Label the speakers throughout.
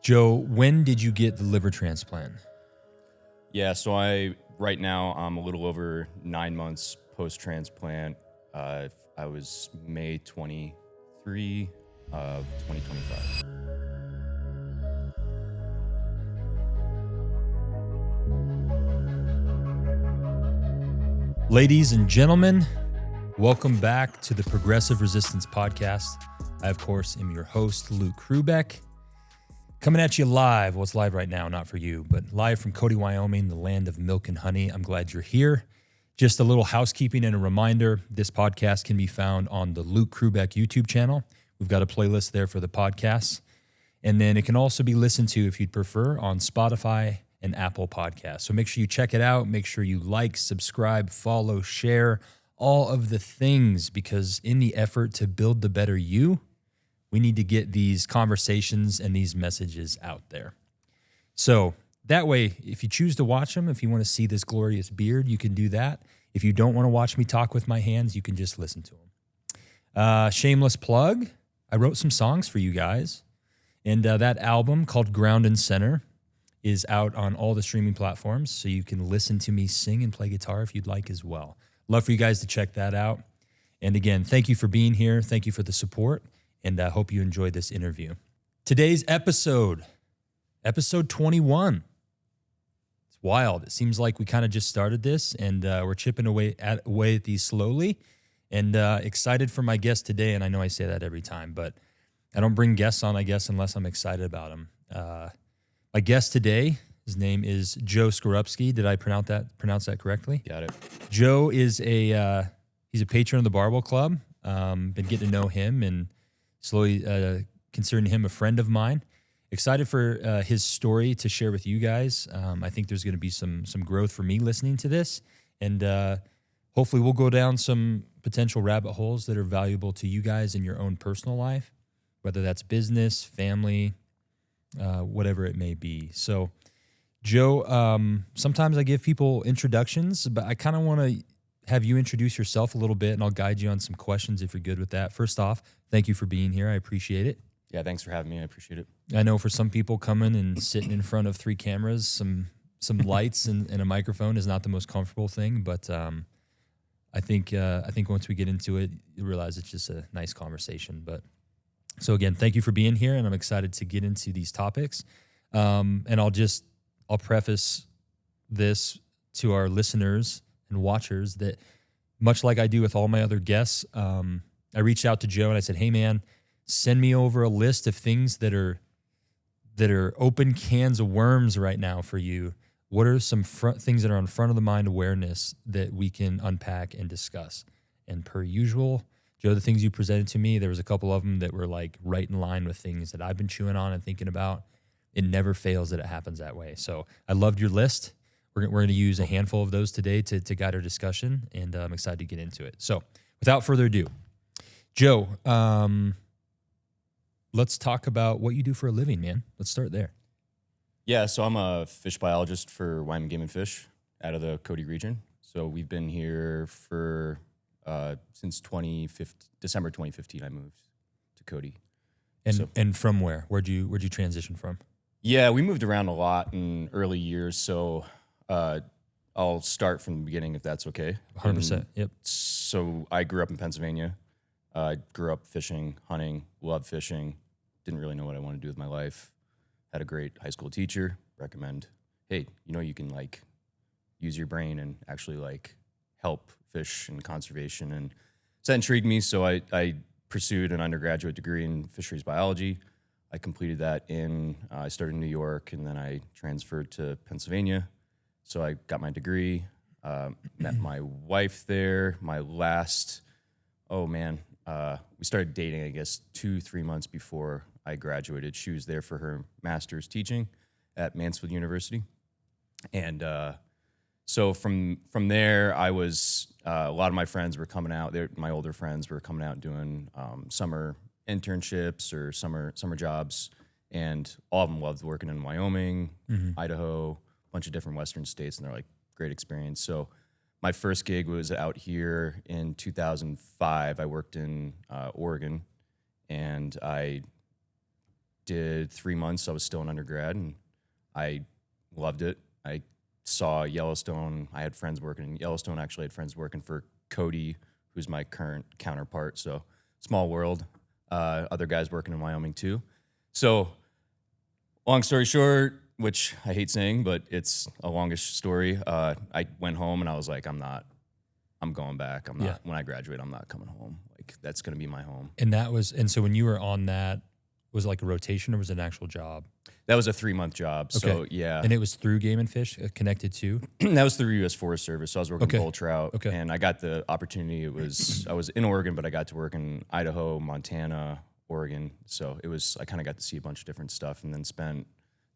Speaker 1: Joe, when did you get the liver transplant?
Speaker 2: Yeah, so right now I'm a little over 9 months post-transplant. I was May 23 of 2025.
Speaker 1: Ladies and gentlemen, welcome back to the Progressive Resistance Podcast. I, of course, am your host, Luke Krubeck. Coming at you live. Well, it's live right now, not for you, but live from Cody, Wyoming, the land of milk and honey. I'm glad you're here. Just a little housekeeping and a reminder, this podcast can be found on the Luke Krubeck YouTube channel. We've got a playlist there for the podcasts. And then it can also be listened to, if you'd prefer, on Spotify and Apple Podcasts. So make sure you check it out. Make sure you like, subscribe, follow, share, all of the things, because in the effort to build the better you, we need to get these conversations and these messages out there. So that way, if you choose to watch them, if you want to see this glorious beard, you can do that. If you don't want to watch me talk with my hands, you can just listen to them. Shameless plug, I wrote some songs for you guys. And that album called Ground and Center is out on all the streaming platforms, so you can listen to me sing and play guitar if you'd like as well. Love for you guys to check that out. And again, thank you for being here. Thank you for the support. And I hope you enjoyed this interview. Today's episode 21. It's wild. It seems like we kind of just started this, and we're chipping away at these slowly. And excited for my guest today, and I know I say that every time, but I don't bring guests on, I guess, unless I'm excited about them. My guest today, his name is Joe Skorupski. Did I pronounce that correctly?
Speaker 2: Got it.
Speaker 1: Joe is he's a patron of the Barbell Club. Been getting to know him and slowly considering him a friend of mine. Excited for his story to share with you guys. I think there's going to be some growth for me listening to this, and hopefully we'll go down some potential rabbit holes that are valuable to you guys in your own personal life, whether that's business, family, whatever it may be. So, Joe, sometimes I give people introductions, but I kind of want to have you introduce yourself a little bit, and I'll guide you on some questions if you're good with that. First off, thank you for being here. I appreciate it.
Speaker 2: Yeah, thanks for having me. I appreciate it.
Speaker 1: I know for some people, coming and sitting in front of 3 cameras, some lights and a microphone is not the most comfortable thing, but I think once we get into it, you realize it's just a nice conversation. But so again, thank you for being here, and I'm excited to get into these topics. And I'll preface this to our listeners and watchers that, much like I do with all my other guests, I reached out to Joe and I said, "Hey man, send me over a list of things that are open cans of worms right now for you. What are some things that are on front of the mind awareness that we can unpack and discuss?" And per usual, Joe, the things you presented to me, there was a couple of them that were like right in line with things that I've been chewing on and thinking about. It never fails that it happens that way. So I loved your list. We're going to use a handful of those today to guide our discussion, and I'm excited to get into it. So without further ado, Joe, let's talk about what you do for a living, man. Let's start there.
Speaker 2: Yeah, so I'm a fish biologist for Wyoming Game and Fish out of the Cody region. So we've been here for since December 2015. I moved to Cody.
Speaker 1: And from where? Where'd you transition from?
Speaker 2: Yeah, we moved around a lot in early years, so I'll start from the beginning if that's okay.
Speaker 1: 100%. Yep.
Speaker 2: So I grew up in Pennsylvania. I grew up fishing, hunting, loved fishing. Didn't really know what I wanted to do with my life. Had a great high school teacher recommend, hey, you can like use your brain and actually like help fish and conservation. And so that intrigued me. So I pursued an undergraduate degree in fisheries biology. I completed that I started in New York, and then I transferred to Pennsylvania. So I got my degree, met my wife there. We started dating, I guess, 2-3 months before I graduated. She was there for her master's teaching at Mansfield University. And so from there, I was, a lot of my friends were coming out. My older friends were coming out doing summer internships or summer jobs, and all of them loved working in Wyoming, Idaho, a bunch of different Western states, and they're like, great experience. So my first gig was out here in 2005. I worked in Oregon, and I did 3 months. I was still an undergrad, and I loved it. I saw Yellowstone. I had friends working in Yellowstone. Actually, I had friends working for Cody, who's my current counterpart. So small world. Other guys working in Wyoming too. So long story short, which I hate saying, but it's a longish story. I went home and I was like, I'm going back. I'm not, when I graduate, I'm not coming home. Like, that's going to be my home.
Speaker 1: And so when you were on that, was it like a rotation or was it an actual job?
Speaker 2: That was a 3-month job.
Speaker 1: Okay.
Speaker 2: So yeah.
Speaker 1: And it was through Game and Fish, connected to?
Speaker 2: That was through U.S. Forest Service. So I was working bull trout.
Speaker 1: Okay.
Speaker 2: And I got the opportunity. I was in Oregon, but I got to work in Idaho, Montana, Oregon. So I kind of got to see a bunch of different stuff, and then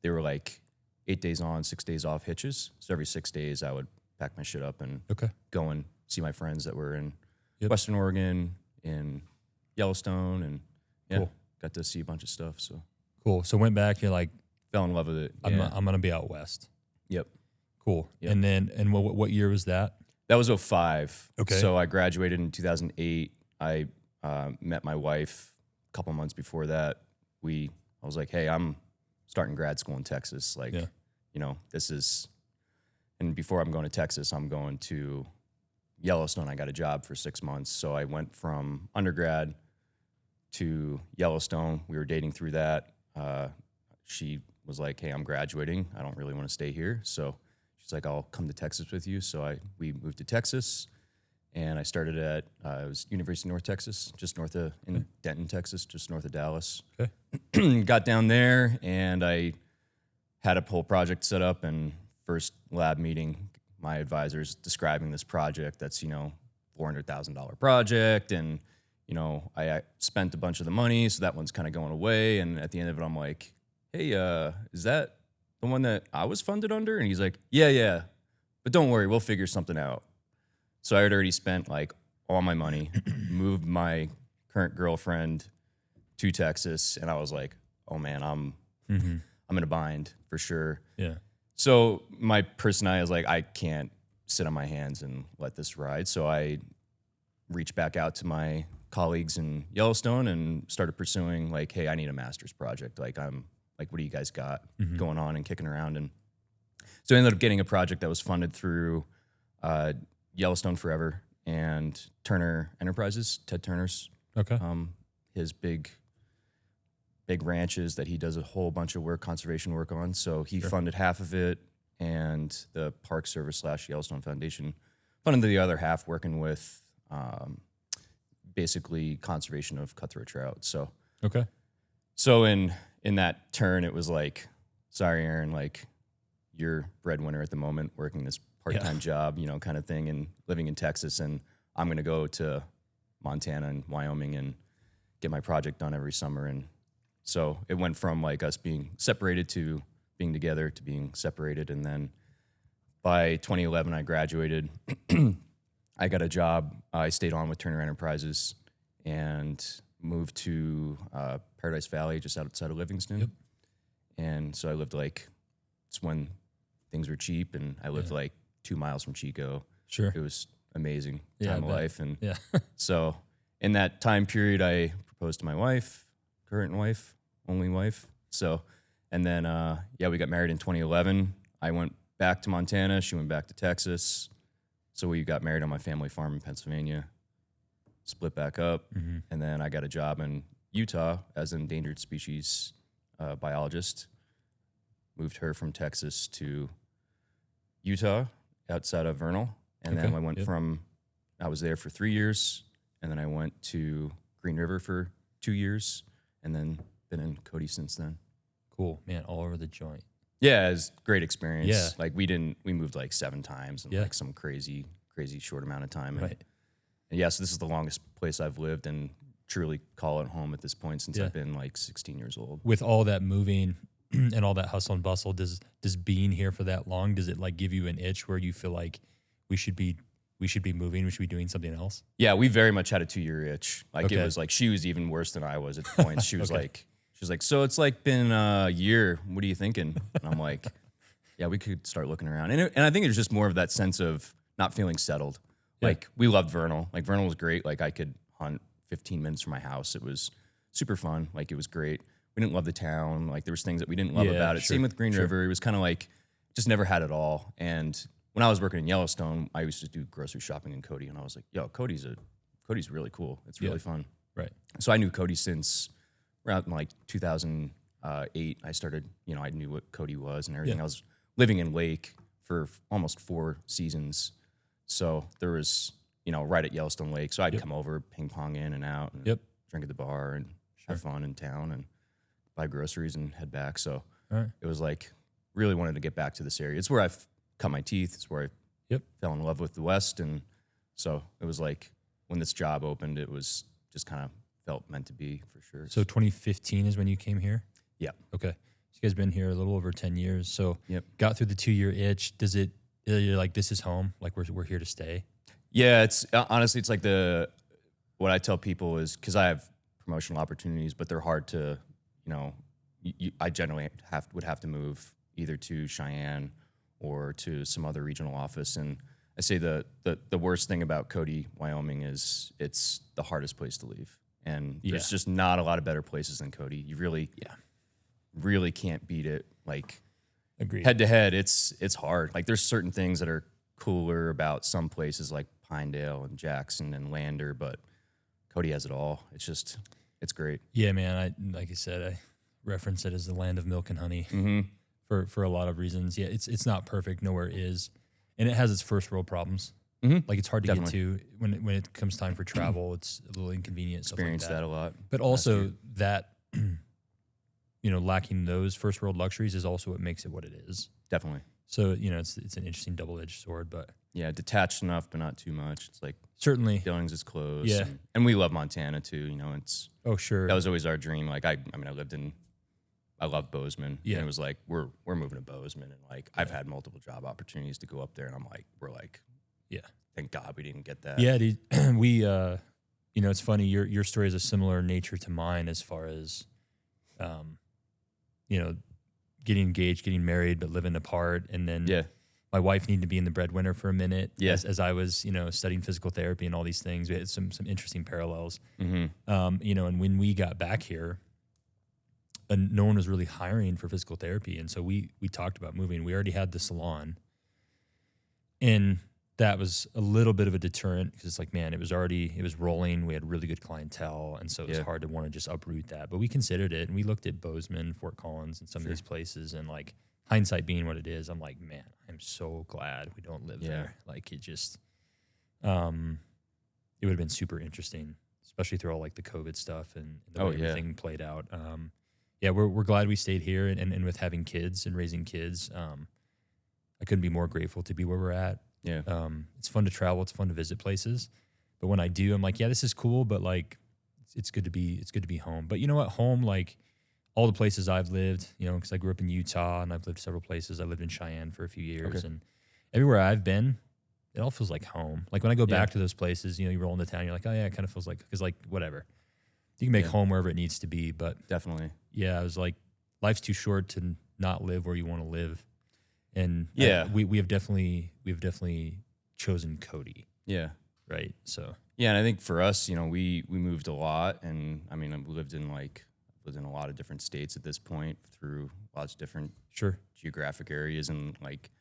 Speaker 2: they were like 8 days on, 6 days off hitches. So every 6 days I would pack my shit up and go and see my friends that were in Western Oregon, in Yellowstone, and got to see a bunch of stuff. So
Speaker 1: cool. So went back, you're like,
Speaker 2: fell in love with it.
Speaker 1: I'm going to be out west.
Speaker 2: Yep.
Speaker 1: Cool.
Speaker 2: Yep.
Speaker 1: And then, what year was that?
Speaker 2: That was 2005.
Speaker 1: Okay.
Speaker 2: So I graduated in 2008. I met my wife a couple months before that. I was like, hey, I'm starting grad school in Texas. Like, this is, and before I'm going to Texas, I'm going to Yellowstone. I got a job for 6 months. So I went from undergrad to Yellowstone. We were dating through that. She was like, hey, I'm graduating. I don't really want to stay here. So she's like, I'll come to Texas with you. So we moved to Texas, and I started at, it was University of North Texas, just north of, in Denton, Texas, just north of Dallas. Okay. Got down there, and I had a whole project set up, and first lab meeting, my advisor's describing this project that's, $400,000 project, and, I spent a bunch of the money, so that one's kind of going away, and at the end of it, I'm like, hey, is that the one that I was funded under? And he's like, yeah, but don't worry, we'll figure something out. So I had already spent like all my money, moved my current girlfriend to Texas, and I was like, oh man, I'm in a bind for sure.
Speaker 1: Yeah.
Speaker 2: So my personality is like, I can't sit on my hands and let this ride. So I reached back out to my colleagues in Yellowstone and started pursuing like, hey, I need a master's project. Like, what do you guys got going on and kicking around? And so I ended up getting a project that was funded through Yellowstone Forever and Turner Enterprises, Ted Turner's.
Speaker 1: Okay.
Speaker 2: His big ranches that he does a whole bunch of conservation work on. So he funded half of it, and the Park Service / Yellowstone Foundation funded the other half, working with basically conservation of cutthroat trout. So So in that turn, it was like, sorry, Aaron, like, you're breadwinner at the moment, working this part-time job, kind of thing, and living in Texas, and I'm going to go to Montana and Wyoming and get my project done every summer. And so it went from like us being separated to being together to being separated. And then by 2011, I graduated. I got a job. I stayed on with Turner Enterprises and moved to Paradise Valley, just outside of Livingston. Yep. And so I lived it's when things were cheap, and I lived 2 miles from Chico. Sure. It was amazing time of life. And so in that time period, I proposed to my wife, current wife, only wife. So, and then, we got married in 2011. I went back to Montana. She went back to Texas. So we got married on my family farm in Pennsylvania, split back up. And then I got a job in Utah as an endangered species biologist. Moved her from Texas to Utah outside of Vernal. And then I went I was there for 3 years. And then I went to Green River for 2 years, and then been in Cody since then.
Speaker 1: Cool, man, all over the joint.
Speaker 2: Yeah, it was a great experience.
Speaker 1: Yeah.
Speaker 2: Like we moved 7 times in some crazy short amount of time. And, so this is the longest place I've lived and truly call it home at this point since I've been 16 years old.
Speaker 1: With all that moving and all that hustle and bustle, does being here for that long, does it give you an itch where you feel like we should be moving, we should be doing something else? Yeah,
Speaker 2: we very much had a 2-year itch. It was she was even worse than I was at points. She was so it's been a year. What are you thinking? And I'm like, yeah, we could start looking around. And I think it was just more of that sense of not feeling settled. We loved Vernal. Vernal was great. I could hunt 15 minutes from my house. It was super fun. It was great. we didn't love the town. Like there was things that we didn't love about it.
Speaker 1: Sure,
Speaker 2: Same with Green River. It was kind of like just never had it all. And when I was working in Yellowstone, I used to do grocery shopping in Cody, and I was like, yo, Cody's really cool. It's really fun.
Speaker 1: Right.
Speaker 2: So I knew Cody since around like 2008. I started, I knew what Cody was and everything. I was living in Lake for almost 4 seasons. So there was, right at Yellowstone Lake. So I'd come over, ping pong in and out, and drink at the bar and have fun in town and buy groceries and head back. So it was like really wanted to get back to this area. It's where I've cut my teeth. It's where I fell in love with the West. And so it was like when this job opened, it was just kind of felt meant to be for sure.
Speaker 1: So 2015 is when you came here?
Speaker 2: Yeah.
Speaker 1: Okay. So you guys been here a little over 10 years. So got through the 2-year itch. You're like, this is home? Like we're here to stay?
Speaker 2: Yeah, it's honestly, it's like what I tell people is, because I have promotional opportunities, but they're hard to, I generally would have to move either to Cheyenne or to some other regional office. And I say the worst thing about Cody, Wyoming is it's the hardest place to leave. And there's just not a lot of better places than Cody. You really can't beat it. Like
Speaker 1: agreed.
Speaker 2: Head to head, it's hard. Like there's certain things that are cooler about some places like Pinedale and Jackson and Lander, but Cody has it all. It's great.
Speaker 1: Yeah, man. Like I said, I reference it as the land of milk and honey for a lot of reasons. Yeah, it's not perfect. Nowhere is. And it has its first world problems. Like it's hard to get to when it comes time for travel. It's a little inconvenient.
Speaker 2: Experienced
Speaker 1: stuff like
Speaker 2: that a lot.
Speaker 1: But also that, lacking those first world luxuries is also what makes it what it is.
Speaker 2: Definitely.
Speaker 1: So, it's an interesting double-edged sword, but
Speaker 2: yeah, detached enough, but not too much. It's like
Speaker 1: certainly
Speaker 2: Billings is close.
Speaker 1: Yeah.
Speaker 2: And we love Montana too. It's
Speaker 1: sure.
Speaker 2: That was always our dream. Like I love Bozeman.
Speaker 1: Yeah.
Speaker 2: And it was like, we're moving to Bozeman. And like, I've had multiple job opportunities to go up there, and we're like, thank God we didn't get that.
Speaker 1: Yeah, dude. We, it's funny. Your story is a similar nature to mine as far as, getting engaged, getting married, but living apart. And then my wife needed to be in the breadwinner for a minute as I was, studying physical therapy and all these things. We had some interesting parallels. And when we got back here, no one was really hiring for physical therapy. And so we talked about moving. We already had the salon. And that was a little bit of a deterrent because it's like, man, it was rolling. We had really good clientele. And so it was hard to want to just uproot that. But we considered it, and we looked at Bozeman, Fort Collins, and some of these places. And like hindsight being what it is, I'm like, man, I'm so glad we don't live there. Like it just, it would have been super interesting, especially through all like the COVID stuff and the way everything played out. We're glad we stayed here, and with having kids and raising kids, I couldn't be more grateful to be where we're at.
Speaker 2: Yeah.
Speaker 1: It's fun to travel. It's fun to visit places. But when I do, I'm like, yeah, this is cool, but like, it's good to be home. But you know what? Home, like all the places I've lived, because I grew up in Utah and I've lived several places. I lived in Cheyenne for a few years, and everywhere I've been, it all feels like home. Like when I go back to those places, you roll into town, you're like, oh yeah, it kind of feels like, because like whatever. You can make home wherever it needs to be, but
Speaker 2: definitely.
Speaker 1: Yeah, I was like, life's too short to not live where you want to live. And we have definitely chosen Cody.
Speaker 2: Yeah.
Speaker 1: Right. So
Speaker 2: yeah, and I think for us, we moved a lot, and I mean, I've lived in a lot of different states at this point through lots of different geographic areas, and like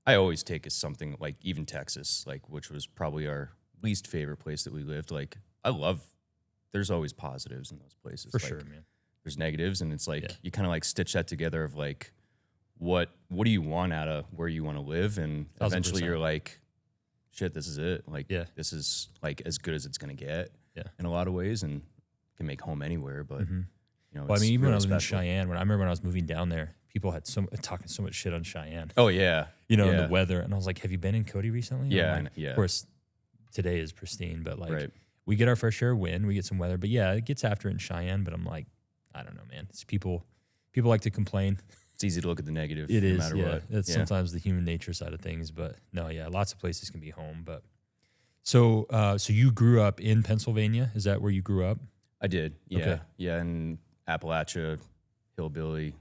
Speaker 2: I always take as something like even Texas, like which was probably our least favorite place that we lived. Like there's always positives in those places.
Speaker 1: For sure, man.
Speaker 2: There's negatives, and it's like you kind of like stitch that together of like, what do you want out of where you want to live? And eventually
Speaker 1: 1,000%. You're
Speaker 2: like, shit, this is it. Like, this is like as good as it's going to get in a lot of ways, and can make home anywhere. But,
Speaker 1: well, I mean, even when I was in Cheyenne, I remember when I was moving down there, people had talking so much shit on Cheyenne.
Speaker 2: Oh yeah.
Speaker 1: And the weather. And I was like, have you been in Cody recently?
Speaker 2: Yeah.
Speaker 1: Like, of course, today is pristine, but like we get our fair share of wind, we get some weather, but yeah, it gets after it in Cheyenne. But I'm like, I don't know, man. It's people like to complain.
Speaker 2: It's easy to look at the negative.
Speaker 1: It is,
Speaker 2: no matter what.
Speaker 1: That's sometimes the human nature side of things, but no, lots of places can be home. But so you grew up in Pennsylvania? Is that where you grew up? I
Speaker 2: did. Yeah,
Speaker 1: okay.
Speaker 2: Yeah, in Appalachia, hillbilly.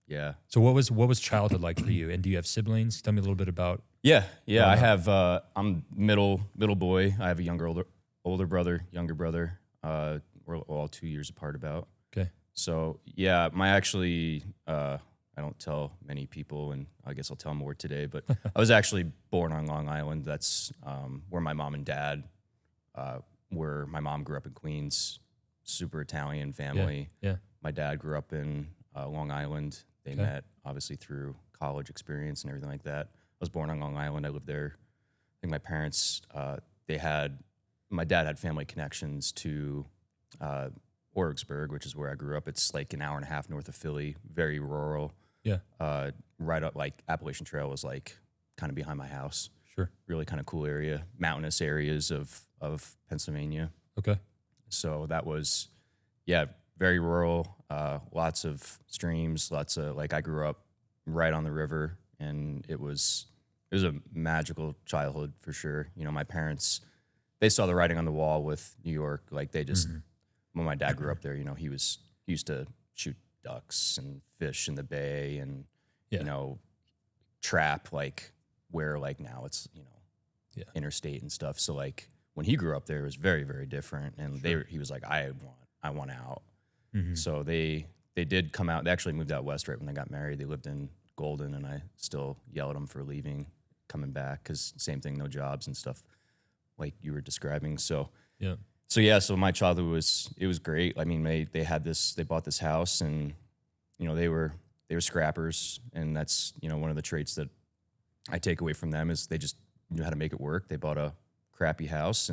Speaker 2: Yeah.
Speaker 1: So what was childhood like for you? And do you have siblings? Tell me a little bit about.
Speaker 2: Yeah. I have. I'm middle boy. I have a older brother, younger brother. We're all 2 years apart about.
Speaker 1: Okay.
Speaker 2: So yeah, my actually, I don't tell many people, and I guess I'll tell more today, but I was actually born on Long Island. That's where my mom and dad were. My mom grew up in Queens, super Italian family.
Speaker 1: Yeah.
Speaker 2: My dad grew up in Long Island. They met obviously through college experience and everything like that. I was born on Long Island. I lived there. I think my parents, my dad had family connections to Orrigsburg, which is where I grew up. It's like an hour and a half north of Philly, very rural.
Speaker 1: Yeah.
Speaker 2: Right up, like Appalachian Trail was like kind of behind my house.
Speaker 1: Sure.
Speaker 2: Really kind of cool area, mountainous areas of Pennsylvania.
Speaker 1: Okay.
Speaker 2: So that was, yeah, very rural, lots of streams, lots of, like, I grew up right on the river, and it was a magical childhood for sure. You know, my parents, they saw the writing on the wall with New York. Like, they just, when my dad grew up there, you know, he used to shoot ducks and fish in the bay and, you know, trap, like, where, like, now it's, you know, interstate and stuff. So, like, when he grew up there, it was very, very different. And he was like, I want out. So they did come out. They actually moved out west right when they got married. They lived in Golden, and I still yell at them for leaving, coming back, because same thing, no jobs and stuff like you were describing. So so my childhood was great. I mean, they bought this house, and you know, they were scrappers, and that's, you know, one of the traits that I take away from them is they just knew how to make it work. They bought a crappy house,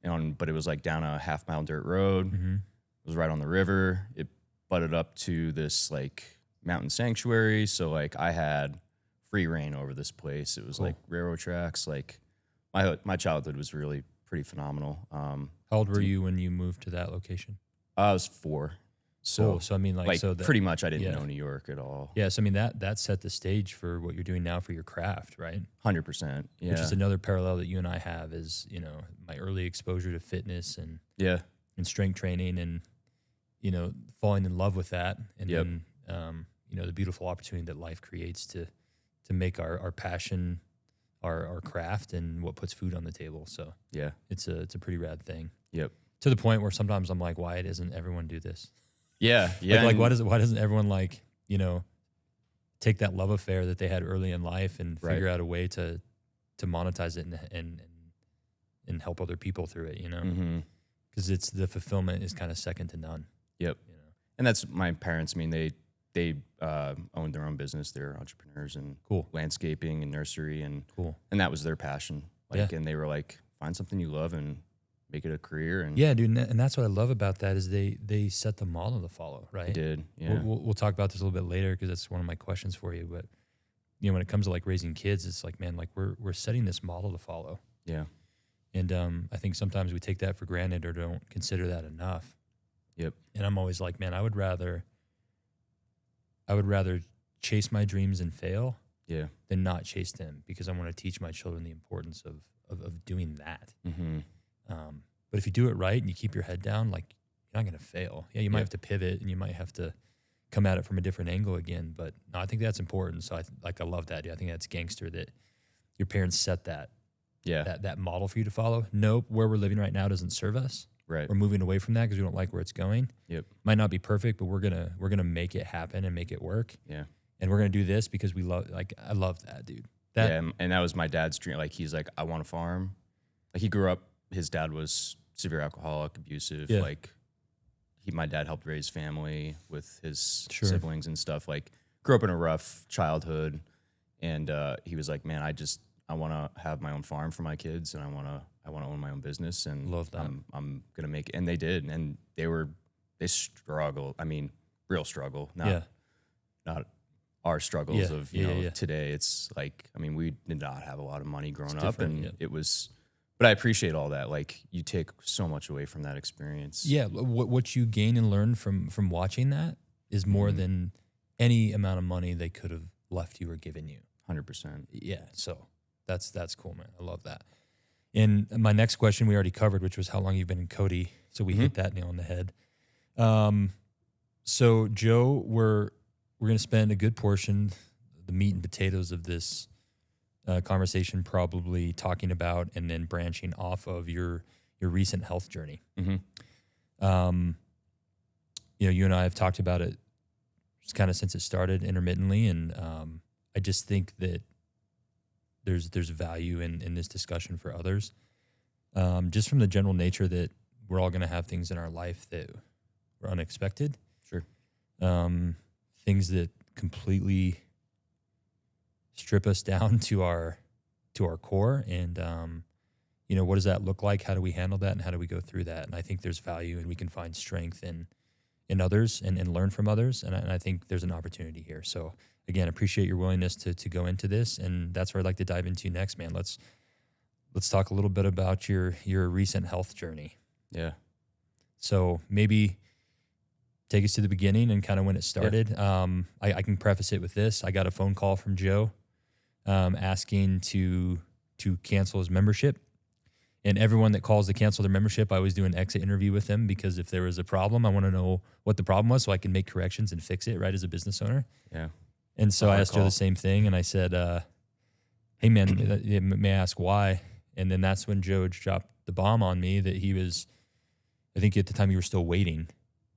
Speaker 2: but it was like down a half-mile dirt road. It was right on the river. It butted up to this like mountain sanctuary. So like I had free reign over this place. It was like railroad tracks. Like my childhood was really pretty phenomenal.
Speaker 1: How old were you when you moved to that location?
Speaker 2: I was 4. So,
Speaker 1: I mean, like so
Speaker 2: pretty much I didn't know New York at all.
Speaker 1: Yeah, so I mean that set the stage for what you're doing now for your craft, right?
Speaker 2: 100%. Yeah.
Speaker 1: Which is another parallel that you and I have is, you know, my early exposure to fitness and strength training, and you know, falling in love with that, and then you know, the beautiful opportunity that life creates to make our passion our craft and what puts food on the table. So it's a pretty rad thing. Yep. To the point where sometimes I'm like, why doesn't everyone do this?
Speaker 2: Yeah.
Speaker 1: Like why doesn't everyone, like, you know, take that love affair that they had early in life and figure out a way to monetize it and help other people through it, you know? Because it's the fulfillment is kind of second to none. Yep. You know?
Speaker 2: And that's my parents. I mean, they owned their own business. They're entrepreneurs and landscaping and nursery, and and that was their passion. Like, and they were like, find something you love and make it a career. And
Speaker 1: yeah, dude. And that's what I love about that is they set the model to follow, right?
Speaker 2: They did. Yeah.
Speaker 1: We'll talk about this a little bit later because that's one of my questions for you. But you know, when it comes to like raising kids, it's like, man, like we're setting this model to follow. Yeah. And I think sometimes we take that for granted or don't consider that enough. Yep. And I'm always like, man, I would rather chase my dreams and fail than not chase them, because I want to teach my children the importance of doing that. But if you do it right and you keep your head down, like, you're not going to fail. Yeah, you might have to pivot and you might have to come at it from a different angle again. But no, I think that's important. So I love that. Dude. I think that's gangster that your parents set that model for you to follow. Nope, where we're living right now doesn't serve us. Right. We're moving away from that because we don't like where it's going. Yep. Might not be perfect, but we're gonna make it happen and make it work. Yeah. And we're gonna do this because we love. Like, I love that, dude.
Speaker 2: And that was my dad's dream. Like, he's like, I want to farm. Like, he grew up. His dad was severe alcoholic, abusive. Yeah. Like, my dad helped raise family with his siblings and stuff. Like, grew up in a rough childhood, and he was like, man, I want to have my own farm for my kids, and I want to own my own business, and
Speaker 1: love that.
Speaker 2: I'm gonna make it. And they did, and they struggled. I mean, real struggle, not our struggles of today. It's like, I mean, we did not have a lot of money growing up, and it was. But I appreciate all that. Like, you take so much away from that experience.
Speaker 1: Yeah, what you gain and learn from watching that is more than any amount of money they could have left you or given you.
Speaker 2: 100%.
Speaker 1: Yeah, so that's cool, man. I love that. And my next question we already covered, which was how long you've been in Cody. So we hit that nail on the head. So Joe, we're going to spend a good portion, the meat and potatoes of this conversation, probably talking about and then branching off of your recent health journey. you and I have talked about it kind of since it started intermittently. And I just think that there's value in this discussion for others. Just from the general nature that we're all going to have things in our life that were unexpected.
Speaker 2: Sure.
Speaker 1: Things that completely strip us down to our core. And, what does that look like? How do we handle that? And how do we go through that? And I think there's value, and we can find strength in others and learn from others. And I think there's an opportunity here. So again, appreciate your willingness to go into this. And that's where I'd like to dive into next, man. Let's talk a little bit about your recent health journey.
Speaker 2: Yeah.
Speaker 1: So maybe take us to the beginning and kind of when it started. Yeah. I can preface it with this. I got a phone call from Joe asking to cancel his membership. And everyone that calls to cancel their membership, I always do an exit interview with them, because if there was a problem, I want to know what the problem was so I can make corrections and fix it, right, as a business owner.
Speaker 2: Yeah.
Speaker 1: And so I asked Joe the same thing, and I said, hey, man, may I ask why? And then that's when Joe dropped the bomb on me that he was, I think at the time you were still waiting.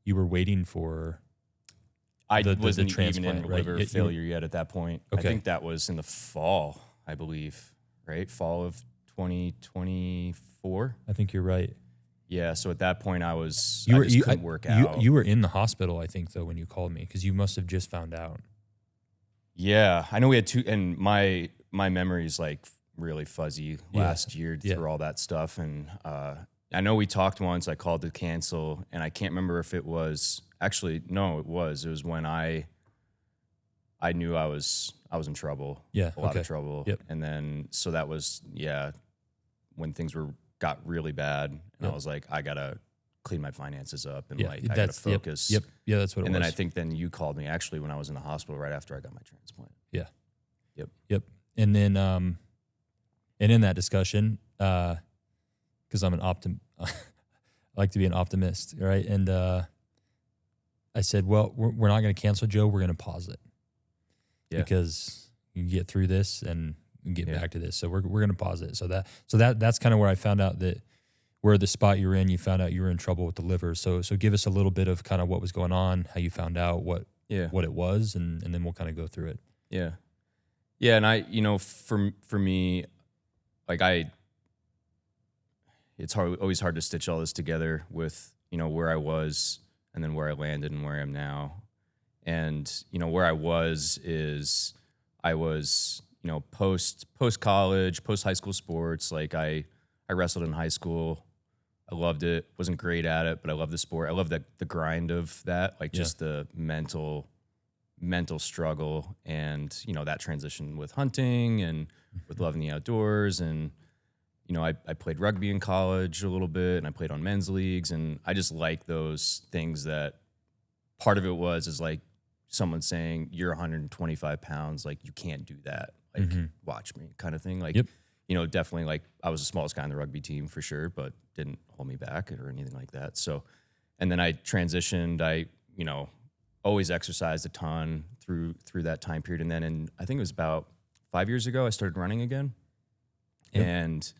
Speaker 1: You were waiting for
Speaker 2: the
Speaker 1: transplant,
Speaker 2: even in
Speaker 1: right?
Speaker 2: liver failure yet at that point.
Speaker 1: Okay.
Speaker 2: I think that was in the fall, I believe, right? Fall of 2024.
Speaker 1: I think you're right.
Speaker 2: Yeah, so at that point I just
Speaker 1: you
Speaker 2: couldn't work out.
Speaker 1: You were in the hospital, I think, though, when you called me, because you must have just found out.
Speaker 2: Yeah, I know we had two, and my memory's like really fuzzy last year through all that stuff. And I know we talked once, I called to cancel, and I can't remember if it was, actually, no, it was when I knew I was in trouble.
Speaker 1: Yeah.
Speaker 2: A lot of trouble.
Speaker 1: Yep.
Speaker 2: And then, so that was, when things got really bad, and I was like, I gotta clean my finances up, and I gotta focus.
Speaker 1: Yep. Yeah, that's what it was.
Speaker 2: And then I think you called me actually when I was in the hospital right after I got my transplant.
Speaker 1: Yeah.
Speaker 2: Yep.
Speaker 1: And then, and in that discussion, because I'm I like to be an optimist, right? And I said, well, we're not going to cancel, Joe. We're going to pause it. Yeah. Because you can get through this and get back to this. So we're going to pause it. So that's kind of where I found out that where the spot you're in, you found out you were in trouble with the liver. So give us a little bit of kind of what was going on, how you found out what it was, and then we'll kind of go through it.
Speaker 2: Yeah. Yeah. And I, for me, like it's always hard to stitch all this together with, where I was and then where I landed and where I am now. And, where I was is I was, post college, post high school sports. Like I wrestled in high school. I loved it. Wasn't great at it, but I loved the sport. I loved the grind of that, like just the mental struggle, and, that transition with hunting and with loving the outdoors. And, I played rugby in college a little bit, and I played on men's leagues, and I just like those things that part of it is like someone saying, you're 125 pounds, like you can't do that. Like, watch me kind of thing. Like, definitely, like I was the smallest guy on the rugby team for sure, but didn't hold me back or anything like that. So, and then I transitioned, I always exercised a ton through that time period. And then I think it was about 5 years ago, I started running again. Yep. And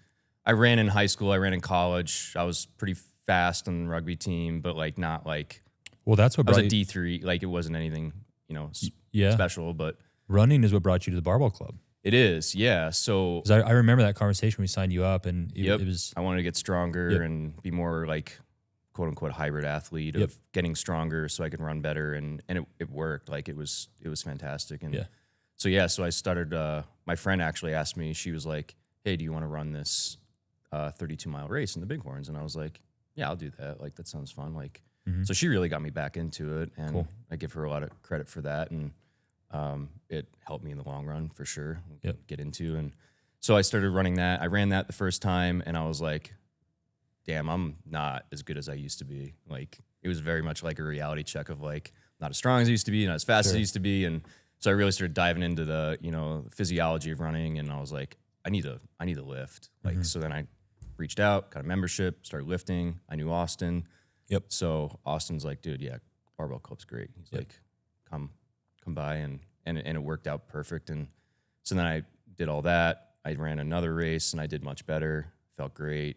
Speaker 2: I ran in high school, I ran in college. I was pretty fast on the rugby team, but like not like,
Speaker 1: well, that's what
Speaker 2: I was a D3. Like it wasn't anything, special, but
Speaker 1: running is what brought you to the Barbell Club.
Speaker 2: It is. Yeah. So
Speaker 1: I remember that conversation when we signed you up, and it was,
Speaker 2: I wanted to get stronger and be more like quote unquote hybrid athlete of getting stronger so I could run better. And it worked. Like it was fantastic. And so I started, my friend actually asked me, she was like, hey, do you want to run this 32-mile race in the Bighorns? And I was like, yeah, I'll do that. Like, that sounds fun. Like, so she really got me back into it, and I give her a lot of credit for that. And it helped me in the long run for sure. Get into. And so I started running that. I ran that the first time, and I was like, damn, I'm not as good as I used to be. Like, it was very much like a reality check of like, not as strong as I used to be, not as fast as I used to be. And so I really started diving into the, physiology of running, and I was like, I need to lift. Like, so then I reached out, got a membership, started lifting. I knew Austin. Yep. So Austin's like, dude, Barbell Club's great. He's like, come by, and it worked out perfect. And so then I did all that. I ran another race, and I did much better. Felt great.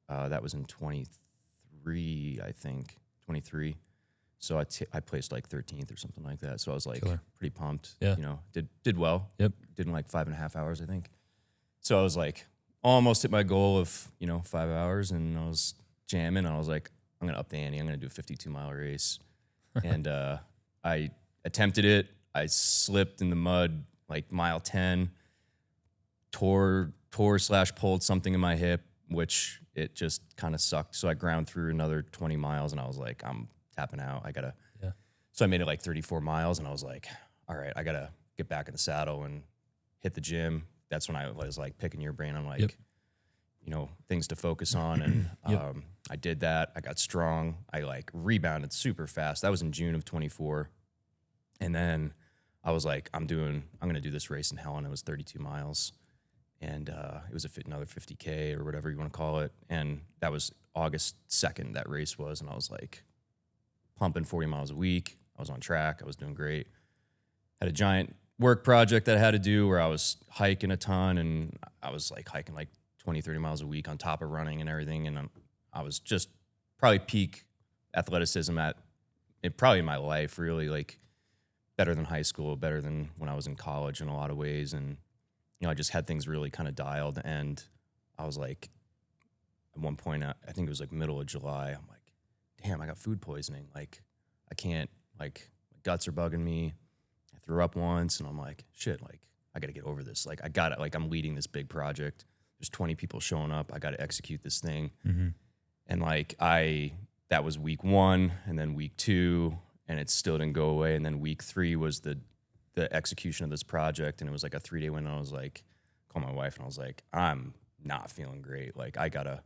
Speaker 2: That was in 23, I think, 23. So I placed like 13th or something like that. So I was like
Speaker 1: Killer.
Speaker 2: pretty pumped.
Speaker 1: Yeah.
Speaker 2: You know, did well.
Speaker 1: Yep.
Speaker 2: Did in like 5.5 hours, I think. So I was like almost hit my goal of, 5 hours, and I was jamming. I was like, I'm gonna up the ante. I'm gonna do a 52-mile race. And I attempted it. I slipped in the mud like mile 10, tore/pulled something in my hip, which it just kind of sucked. So I ground through another 20 miles, and I was like, I'm tapping out.
Speaker 1: Yeah.
Speaker 2: So I made it like 34 miles, and I was like, all right, I gotta get back in the saddle and hit the gym. That's when I was like picking your brain on like,
Speaker 1: Yep.
Speaker 2: things to focus on. And
Speaker 1: Yep.
Speaker 2: I did that. I got strong. I like rebounded super fast. That was in June of 24. And then I was like, I'm going to do this race in hell. And it was 32 miles. And it was another 50K or whatever you want to call it. And that was August 2nd, that race was. And I was like pumping 40 miles a week. I was on track. I was doing great. Had a giant work project that I had to do where I was hiking a ton. And I was like hiking like 20, 30 miles a week on top of running and everything. And I was just probably peak athleticism probably in my life, really, like better than high school, better than when I was in college in a lot of ways. And, I just had things really kind of dialed. And I was like, at one point, I think it was like middle of July, I'm like, damn, I got food poisoning. Like, I can't, like, my guts are bugging me. I threw up once, and I'm like, shit, like, I got to get over this. Like, I got it. Like, I'm leading this big project. There's 20 people showing up. I got to execute this thing.
Speaker 1: Mm-hmm.
Speaker 2: And like, that was week 1, and then week 2, and it still didn't go away. And then week 3 was the execution of this project. And it was like a 3-day window. I was like, called my wife, and I was like, I'm not feeling great. Like, I gotta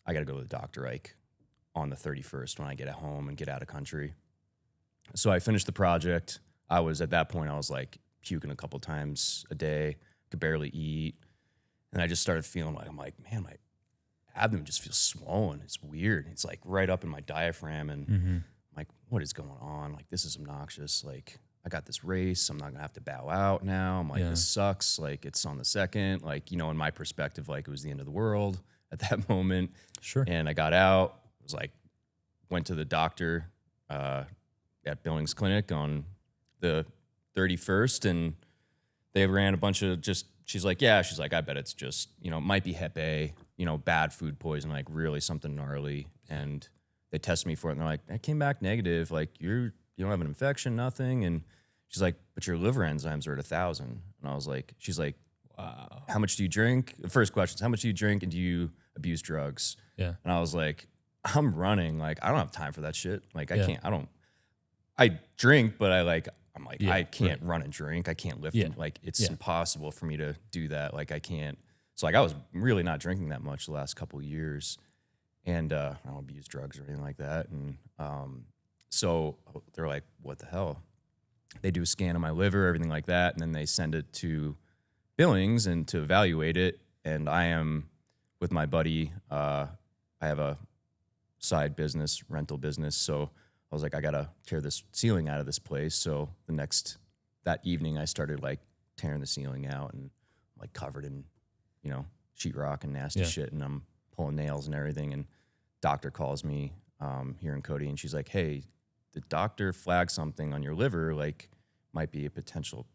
Speaker 2: go to the doctor, like on the 31st when I get at home and get out of country. So I finished the project. At that point, I was like puking a couple times a day, could barely eat. And I just started feeling like, I'm like, man, my abdomen just feels swollen. It's weird. It's like right up in my diaphragm. And I'm like, what is going on? Like, this is obnoxious. Like, I got this race. I'm not going to have to bow out now. I'm like, this sucks. Like, it's on the 2nd. Like, in my perspective, like, it was the end of the world at that moment.
Speaker 1: Sure.
Speaker 2: And I got out. It was like, went to the doctor at Billings Clinic on the 31st, and they ran a bunch of she's like, I bet it's just, it might be Hep A, bad food poisoning, like really something gnarly. And they tested me for it, and they're like, I came back negative. Like, you don't have an infection, nothing. And she's like, but your liver enzymes are at 1,000. And I was like, she's like, wow. How much do you drink? The first question is, how much do you drink, and do you abuse drugs?
Speaker 1: Yeah.
Speaker 2: And I was like, I'm running. Like, I don't have time for that shit. Like, I drink, but I can't run and drink. I can't lift. And, like, it's impossible for me to do that. Like, I can't. So like, I was really not drinking that much the last couple of years, and I don't abuse drugs or anything like that. And so they're like, what the hell? They do a scan of my liver, everything like that, and then they send it to Billings and to evaluate it. And I am with my buddy. I have a side business, rental business. So I was like, I gotta tear this ceiling out of this place. So that evening, I started like tearing the ceiling out, and like covered in, sheetrock and nasty shit. And I'm pulling nails and everything. And doctor calls me here in Cody, and she's like, hey, the doctor flagged something on your liver, like might be a potential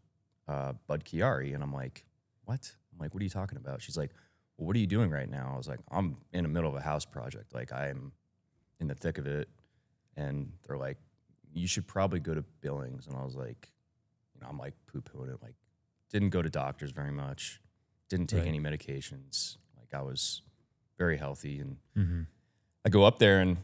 Speaker 2: Chiari. And I'm like, what? I'm like, what are you talking about? She's like, well, what are you doing right now? I was like, I'm in the middle of a house project. Like, I'm in the thick of it. And they're like, you should probably go to Billings. And I was like, I'm like poo-pooing it. Like, didn't go to doctors very much. Didn't take any medications. Like, I was very healthy. And I go up there, and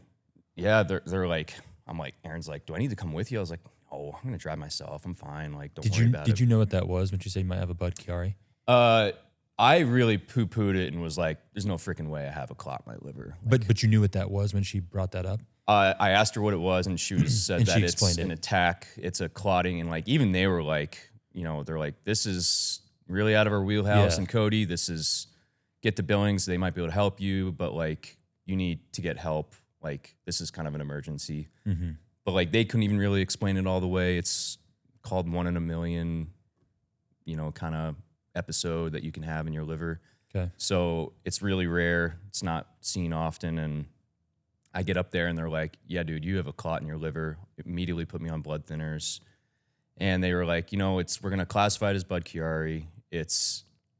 Speaker 2: they're like, I'm like, Aaron's like, do I need to come with you? I was like, oh, I'm going to drive myself. I'm fine. Like, don't worry about it.
Speaker 1: Did you know what that was when you say you might have a Chiari?
Speaker 2: I really poo-pooed it and was like, there's no freaking way I have a clot in my liver. Like,
Speaker 1: but you knew what that was when she brought that up?
Speaker 2: I asked her what it was, and she said that it's an attack. It's a clotting. And like, even they were like, they're like, this is really out of our wheelhouse. And Cody, get to Billings. They might be able to help you, but like, you need to get help. Like, this is kind of an emergency. But like, they couldn't even really explain it all the way. It's called 1 in a million, kind of episode that you can have in your liver.
Speaker 1: Okay.
Speaker 2: So it's really rare. It's not seen often. And I get up there and they're like, yeah, dude, you have a clot in your liver. Immediately put me on blood thinners. And they were like, we're going to classify it as Budd-Chiari.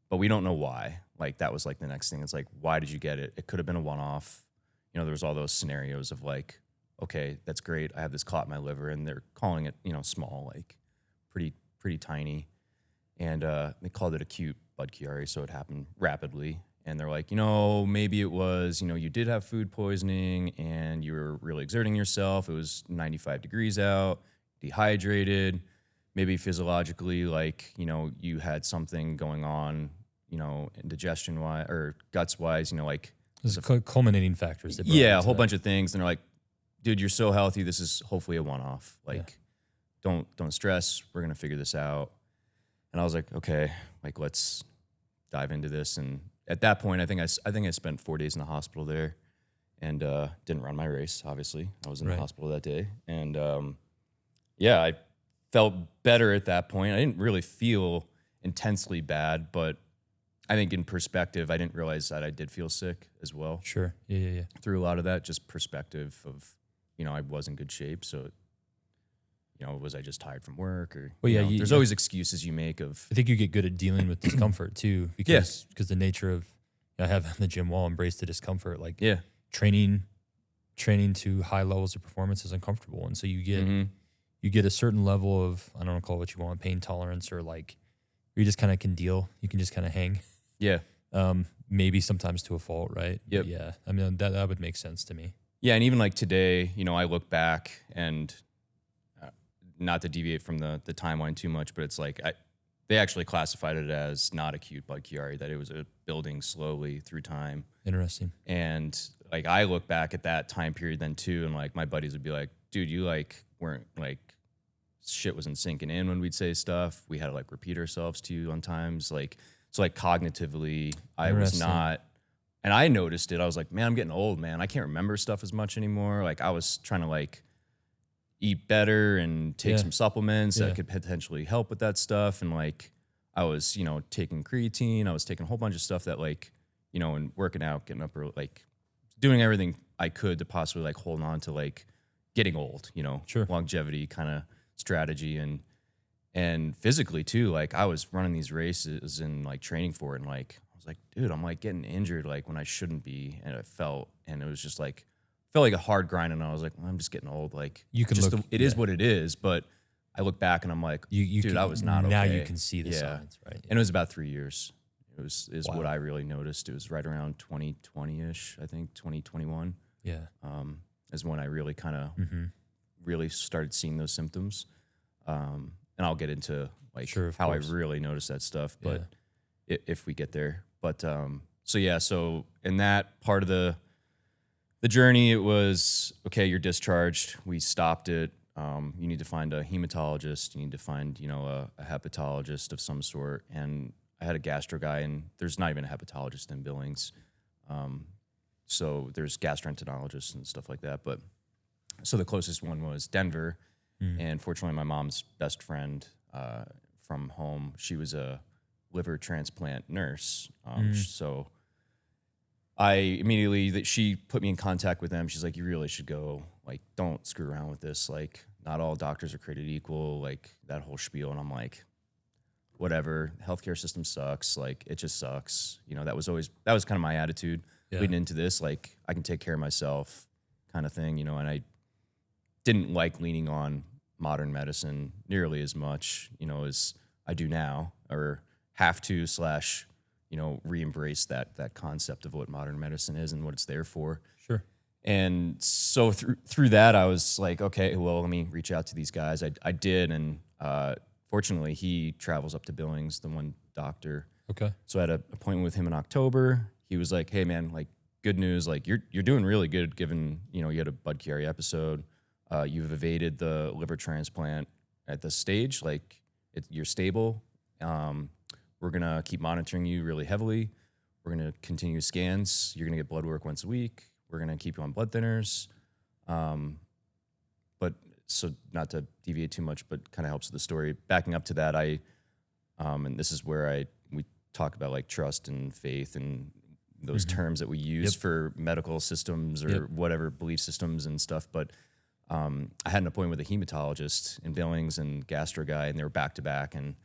Speaker 2: But we don't know why. Like, that was like the next thing. It's like, why did you get it? It could have been a one-off. There was all those scenarios of like, okay, that's great. I have this clot in my liver, and they're calling it, small, like pretty tiny. And they called it acute Budd-Chiari, so it happened rapidly. And they're like, maybe it was, you did have food poisoning and you were really exerting yourself. It was 95 degrees out, dehydrated. Maybe physiologically, like, you had something going on, indigestion-wise or guts-wise, like.
Speaker 1: There's culminating factors.
Speaker 2: Yeah, a whole bunch of things. And they're like, dude, you're so healthy. This is hopefully a one-off. Like, don't stress. We're going to figure this out. And I was like, okay, like, let's dive into this. And at that point, I think I spent 4 days in the hospital there and didn't run my race, obviously. I was in the hospital that day. And, I felt better at that point. I didn't really feel intensely bad, but I think in perspective, I didn't realize that I did feel sick as well.
Speaker 1: Sure. Yeah.
Speaker 2: Through a lot of that, just perspective of, I was in good shape. So, was I just tired from work or, there's always excuses you make of.
Speaker 1: I think you get good at dealing with discomfort too, because the nature of, I have in the gym wall, embrace the discomfort. Like training to high levels of performance is uncomfortable. And so you get a certain level of, I don't know, call it what you want, pain tolerance, or like, you just kind of can deal. You can just kind of hang.
Speaker 2: Yeah.
Speaker 1: Maybe sometimes to a fault, right?
Speaker 2: Yep.
Speaker 1: But yeah. I mean, that would make sense to me.
Speaker 2: Yeah. And even like today, I look back and not to deviate from the timeline too much, but it's like they actually classified it as not acute Budd-Chiari, that it was building slowly through time.
Speaker 1: Interesting.
Speaker 2: And like I look back at that time period then too, and like my buddies would be like, dude, you like weren't like, shit wasn't sinking in when we'd say stuff. We had to like repeat ourselves to you on times. Like, so like cognitively, I was not, and I noticed it. I was like, man, I'm getting old, man. I can't remember stuff as much anymore. Like I was trying to like eat better and take some supplements that could potentially help with that stuff. And like, I was, taking creatine. I was taking a whole bunch of stuff that like, and working out, getting up early, like doing everything I could to possibly like hold on to like getting old, longevity kind of strategy and physically too. Like I was running these races and like training for it, and like I was like, dude, I'm like getting injured like when I shouldn't be, and it was just like felt like a hard grind, and I was like, well, I'm just getting old. Like
Speaker 1: you can
Speaker 2: just it is what it is. But I look back and I'm like, dude, I was not
Speaker 1: now
Speaker 2: okay.
Speaker 1: You can see the signs, right?
Speaker 2: And it was about 3 years. Is what I really noticed. It was right around 2020-ish, I think 2021.
Speaker 1: Yeah.
Speaker 2: Is when I really kind of really started seeing those symptoms. And I'll get into like how I really noticed that stuff, but if we get there. But so in that part of the journey, it was, okay, you're discharged. We stopped it. You need to find a hematologist. You need to find, a hepatologist of some sort. And I had a gastro guy, and there's not even a hepatologist in Billings. So there's gastroenterologists and stuff like that. But so the closest one was Denver. And fortunately, my mom's best friend from home, she was a liver transplant nurse. So I immediately, she put me in contact with them. She's like, you really should go. Like, don't screw around with this. Like, not all doctors are created equal. Like, that whole spiel. And I'm like, whatever. The healthcare system sucks. Like, it just sucks. That was kind of my attitude leading into this. Like, I can take care of myself kind of thing, and I didn't like leaning on modern medicine nearly as much, as I do now, or have to / re-embrace that concept of what modern medicine is and what it's there for.
Speaker 1: Sure.
Speaker 2: And so through that, I was like, okay, well, let me reach out to these guys. I did, and fortunately, he travels up to Billings, the one doctor.
Speaker 1: Okay. So
Speaker 2: I had an appointment with him in October. He was like, hey, man, like, good news. Like, you're doing really good given, you had a Budd-Chiari episode. You've evaded the liver transplant at this stage. Like, you're stable. We're going to keep monitoring you really heavily. We're going to continue scans. You're going to get blood work once a week. We're going to keep you on blood thinners. But so not to deviate too much, but kind of helps with the story. Backing up to that, and this is where we talk about like trust and faith and those terms that we use for medical systems or whatever belief systems and stuff. But I had an appointment with a hematologist in Billings and gastro guy, and they were back to back. And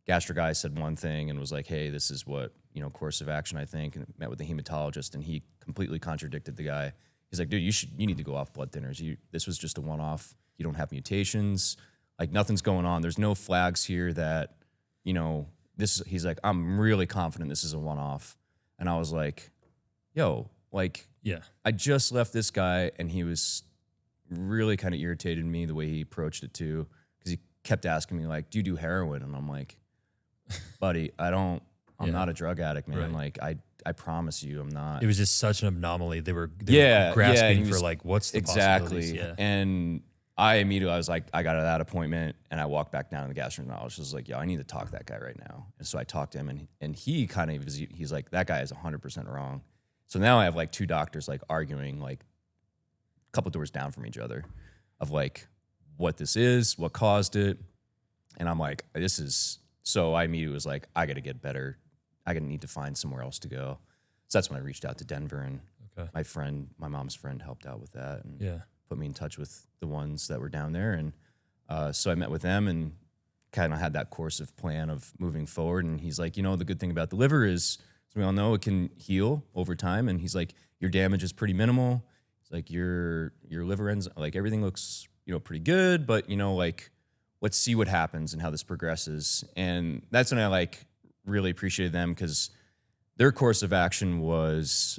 Speaker 2: gastro guy said one thing and was like, "Hey, this is what, course of action, I think." And met with the hematologist, and he completely contradicted the guy. He's like, "Dude, you need to go off blood thinners. This was just a one-off. You don't have mutations. Like, nothing's going on. There's no flags here that, he's like, I'm really confident this is a one-off." And I was like, yo, like, I just left this guy, and he was really kind of irritated me the way he approached it too, because he kept asking me, like, "Do you do heroin?" And I'm like, "Buddy, I'm not a drug addict, man. Like, I promise you I'm not."
Speaker 1: It was just such an anomaly. They were grasping for, like, what's the possibilities?
Speaker 2: Exactly. And I was like, I got to that appointment, and I walked back down to the gastroenterologist. I was like, "Yo, I need to talk to that guy right now." And so I talked to him, and he kind of he's like, "That guy is 100% wrong." So now I have like two doctors like arguing like a couple doors down from each other of like what this is, what caused it. And I'm like, so I immediately was like, I got to get better. I need to find somewhere else to go. So that's when I reached out to Denver, and my mom's friend helped out with that and put me in touch with the ones that were down there. And so I met with them and kind of had that course of plan of moving forward. And he's like, the good thing about the liver is, as we all know, it can heal over time. And he's like, your damage is pretty minimal. It's like your liver ends, like everything looks, pretty good, but like, let's see what happens and how this progresses. And that's when I like really appreciated them, because their course of action was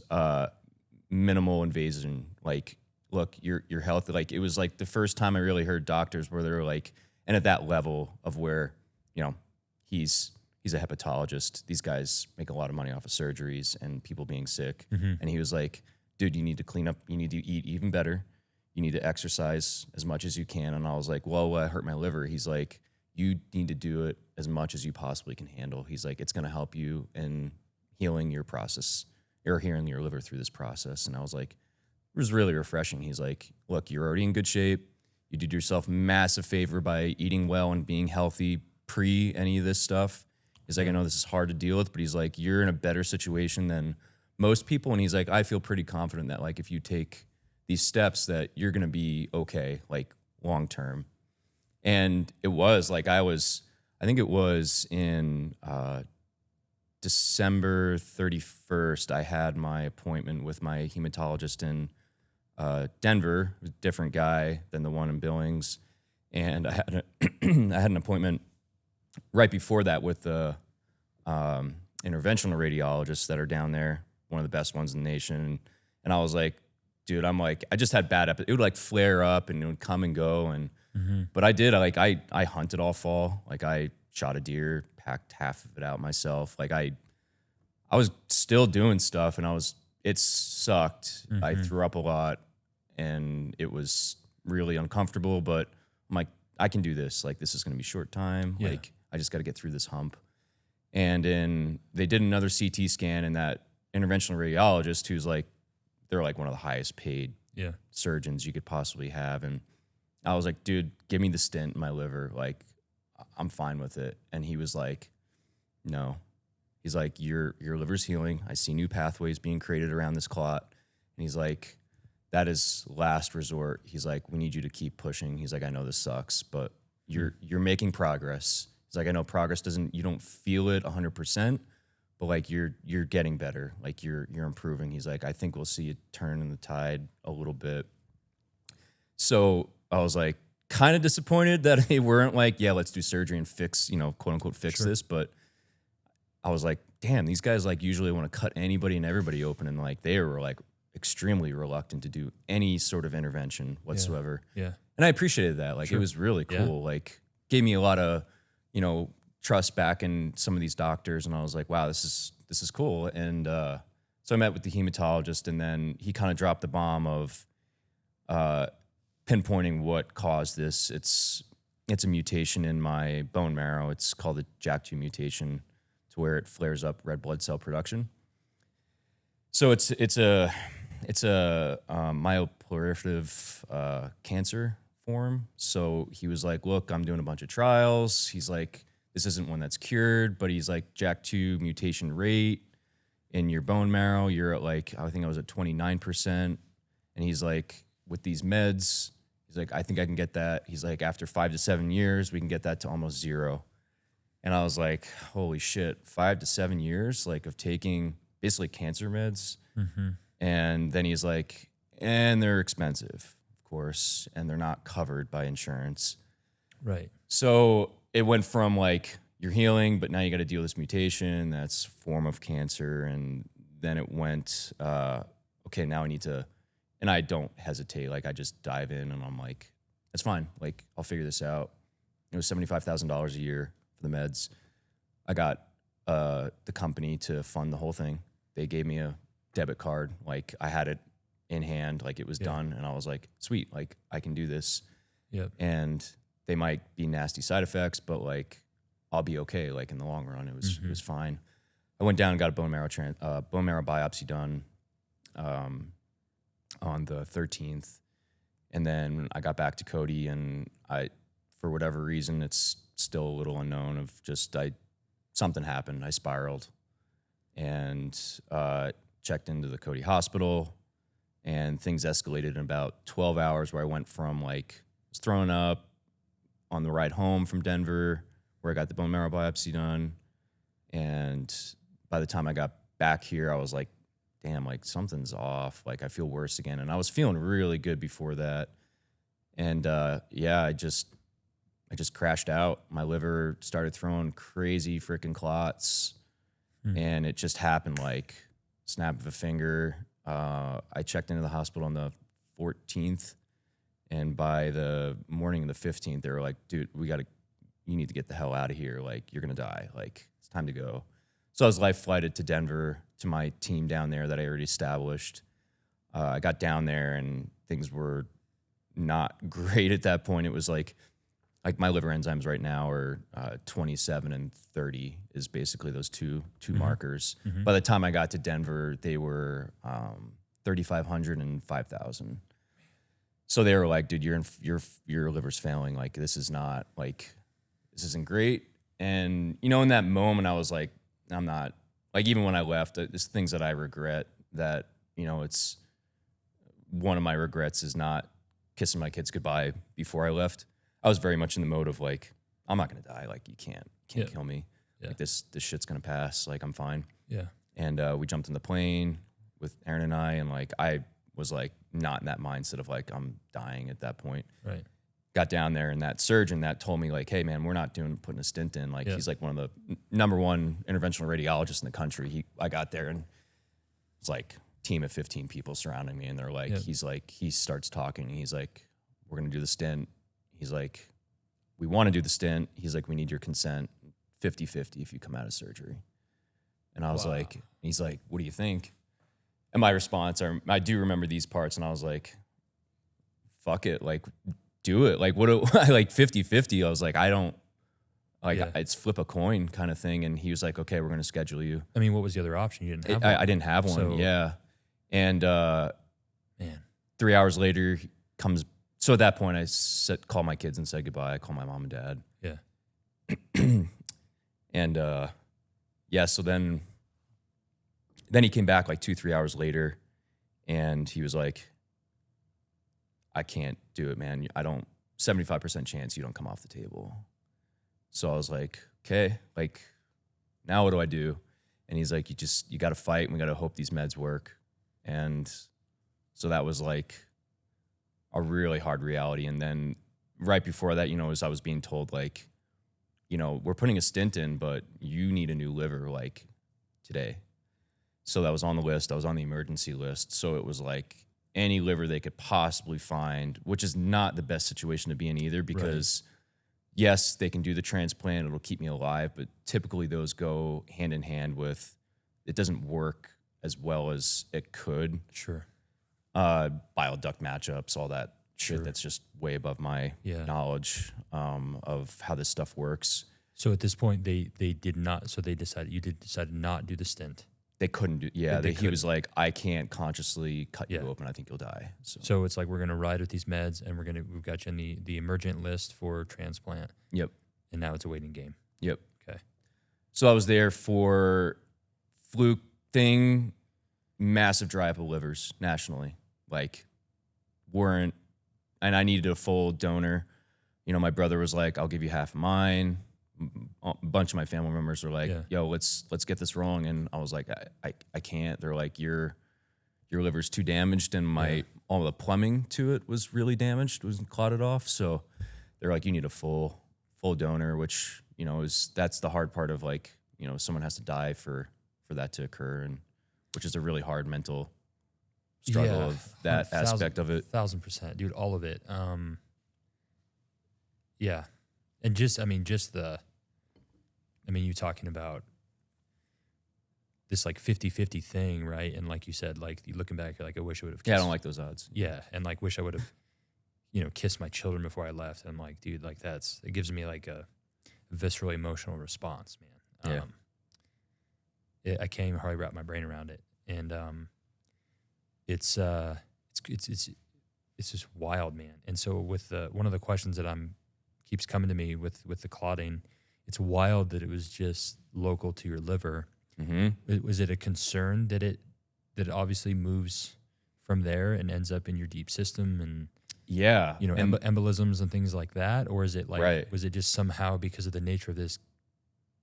Speaker 2: minimal invasion. Like, look, you're healthy. Like, it was like the first time I really heard doctors where they were like, and at that level of where, he's a hepatologist. These guys make a lot of money off of surgeries and people being sick. And he was like, "Dude, you need to clean up. You need to eat even better. You need to exercise as much as you can." And I was like, "Well, I hurt my liver." He's like, "You need to do it as much as you possibly can handle." He's like, "It's going to help you in healing your process, or healing your liver through this process." And I was like, it was really refreshing. He's like, "Look, you're already in good shape. You did yourself massive favor by eating well and being healthy pre any of this stuff." He's like, "I know this is hard to deal with, but he's like, you're in a better situation than most people." And he's like, "I feel pretty confident that like if you take these steps that you're going to be okay, like long term." And it was like, I think it was in December 31st, I had my appointment with my hematologist in Denver, a different guy than the one in Billings. And I had an appointment right before that with the interventional radiologists that are down there, one of the best ones in the nation. And I was like, dude, I just had bad it would like flare up and it would come and go. And but I hunted all fall. Like, I shot a deer, packed half of it out myself. Like, I was still doing stuff, and it sucked. I threw up a lot, and it was really uncomfortable, but I'm like, I can do this. Like, this is going to be short time. Yeah. Like, I just got to get through this hump. And they did another CT scan, and that interventional radiologist, who's like, they're like one of the highest paid surgeons you could possibly have. And I was like, "Dude, give me the stent in my liver. Like, I'm fine with it." And he was like, "No." He's like, your liver's healing. I see new pathways being created around this clot. And he's like, that is last resort. He's like, "We need you to keep pushing." He's like, "I know this sucks, but you're making progress." He's like, "I know progress you don't feel it 100%, but like you're getting better. Like, you're improving." He's like, "I think we'll see a turn in the tide a little bit." So I was like, kind of disappointed that they weren't like, "Yeah, let's do surgery and fix, quote unquote, fix this." But I was like, damn, these guys like usually want to cut anybody and everybody open. And like, they were like extremely reluctant to do any sort of intervention whatsoever. Yeah. And I appreciated that. Like, it was really cool. Yeah. Like, gave me a lot of, trust back in some of these doctors. And I was like, wow, this is cool. And so I met with the hematologist, and then he kind of dropped the bomb of pinpointing what caused this. It's a mutation in my bone marrow. It's called the JAK2 mutation, to where it flares up red blood cell production. So it's a myeloproliferative cancer form. So he was like, "Look, I'm doing a bunch of trials." He's like, "This isn't one that's cured," but he's like, JAK2 mutation rate in your bone marrow, you're at like, I think I was at 29%. And he's like, with these meds, he's like, I think I can get that. He's like, after 5 to 7 years, we can get that to almost 0. And I was like, holy shit, 5 to 7 years, like, of taking basically cancer meds.
Speaker 1: Mm-hmm.
Speaker 2: And then he's like, and they're expensive, of course, and they're not covered by insurance.
Speaker 1: Right.
Speaker 2: So it went from like, you're healing, but now you got to deal with this mutation. That's a form of cancer. And then it went, okay, now I need to, and I don't hesitate. Like, I just dive in and I'm like, that's fine. Like, I'll figure this out. It was $75,000 a year for the meds. I got the company to fund the whole thing. They gave me a debit card. Like, I had it in hand, like it was done. And I was like, sweet, like, I can do this.
Speaker 1: Yep.
Speaker 2: And they might be nasty side effects, but like, I'll be okay. Like, in the long run, it was fine. I went down and got a bone marrow biopsy done on the 13th. And then I got back to Cody, and I, for whatever reason, it's still a little unknown, of just, something happened. I spiraled and checked into the Cody hospital, and things escalated in about 12 hours, where I went from like, was throwing up on the ride home from Denver, where I got the bone marrow biopsy done. And by the time I got back here, I was like, damn, like, something's off. Like, I feel worse again. And I was feeling really good before that. And I just crashed out. My liver started throwing crazy freaking clots. And it just happened like snap of a finger. I checked into the hospital on the 14th. And by the morning of the 15th, they were like, dude, you need to get the hell out of here. Like, you're going to die. Like, it's time to go. So I was life flighted to Denver to my team down there that I already established. I got down there and things were not great at that point. It was like my liver enzymes right now are 27 and 30 is basically those two markers. By the time I got to Denver, they were 3,500 and 5,000. So they were like, dude, your liver's failing. Like, this isn't great. And, you know, in that moment, I was like, I'm not, like, even when I left, there's things that I regret that, you know, it's one of my regrets is not kissing my kids goodbye before I left. I was very much in the mode of like, I'm not going to die. Like, you can't kill me. Yeah. Like, this shit's going to pass. Like, I'm fine. Yeah. And we jumped in the plane with Aaron and I, and like, I was like not in that mindset of like, I'm dying at that point. Right. Got down there, and that surgeon that told me like, hey man, we're not putting a stint in. Like, he's like one of the number one interventional radiologists in the country. I got there, and it's like team of 15 people surrounding me, and they're like, he starts talking, and he's like, we're going to do the stint. He's like, we want to do the stint. He's like, we need your consent, 50-50 if you come out of surgery. And I was like, he's like, what do you think? And my response, I do remember these parts, and I was like, fuck it, like, do it. Like, what do I like 50-50? I was like, I don't, like, it's flip a coin kind of thing. And he was like, okay, we're going to schedule you.
Speaker 1: I mean, what was the other option? You didn't have one.
Speaker 2: I didn't have one. So, and man, 3 hours later, he comes. So at that point, I called my kids and said goodbye. I called my mom and dad. Yeah. And so then he came back like 2-3 hours later, and he was like, I can't do it, man. 75% chance you don't come off the table. So I was like, okay, like, now what do I do? And he's like, you got to fight, and we got to hope these meds work. And so that was like a really hard reality. And then right before that, you know, as I was being told, like, you know, we're putting a stint in, but you need a new liver, like, today. So that was on the list. I was on the emergency list. So it was like any liver they could possibly find, which is not the best situation to be in either, because yes, they can do the transplant. It'll keep me alive. But typically those go hand in hand with, it doesn't work as well as it could. Sure. Bile duct matchups, all that shit that's just way above my knowledge of how this stuff works.
Speaker 1: So at this point, they did not. So you decided not to do the stint.
Speaker 2: They couldn't do. Yeah, he was like, I can't consciously cut you open. I think you'll die.
Speaker 1: So it's like, we're gonna ride with these meds, and we've got you in the emergent list for transplant. Yep. And now it's a waiting game.
Speaker 2: Yep. Okay. So I was there for fluke thing, massive dry up of livers nationally. Like, weren't, and I needed a full donor. You know, my brother was like, I'll give you half of mine. A bunch of my family members were like, yo, let's get this rolling. And I was like, I can't. They're like, your liver's too damaged, and all the plumbing to it was really damaged, was clotted off. So they're like, you need a full donor, which, you know, that's the hard part of, like, you know, someone has to die for that to occur, and which is a really hard mental struggle of that aspect of it.
Speaker 1: 1,000%, dude, all of it. Yeah. And you're talking about this like 50-50 thing, right? And like you said, like, you looking back, you're like, I wish I would have.
Speaker 2: Yeah, I don't like those odds.
Speaker 1: Yeah, and like, wish I would have, you know, kissed my children before I left. And I'm like, dude, like, it gives me like a visceral emotional response, man. I can't even hardly wrap my brain around it, and it's just wild, man. And so with one of the questions that keeps coming to me with the clotting, it's wild that it was just local to your liver. Mm-hmm. Was it a concern that it obviously moves from there and ends up in your deep system, and you know, embolisms and things like that? Or is it like, was it just somehow because of the nature of this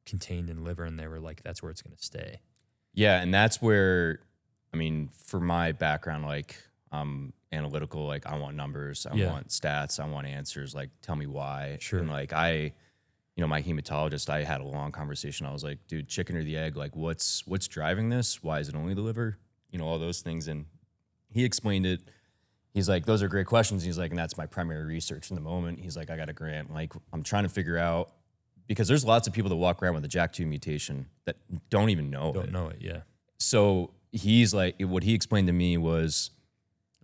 Speaker 1: contained in liver, and they were like, that's where it's going to stay?
Speaker 2: Yeah. And that's where, I mean, for my background, like, I'm analytical, like, I want numbers, I want stats, I want answers, like, tell me why.
Speaker 1: Sure.
Speaker 2: And like, you know, my hematologist, I had a long conversation. I was like, dude, chicken or the egg, like, what's driving this? Why is it only the liver? You know, all those things. And he explained it. He's like, those are great questions. He's like, and that's my primary research in the moment. He's like, I got a grant. Like, I'm trying to figure out, because there's lots of people that walk around with a JAK2 mutation that don't even know it.
Speaker 1: Yeah. So
Speaker 2: he's like, what he explained to me was,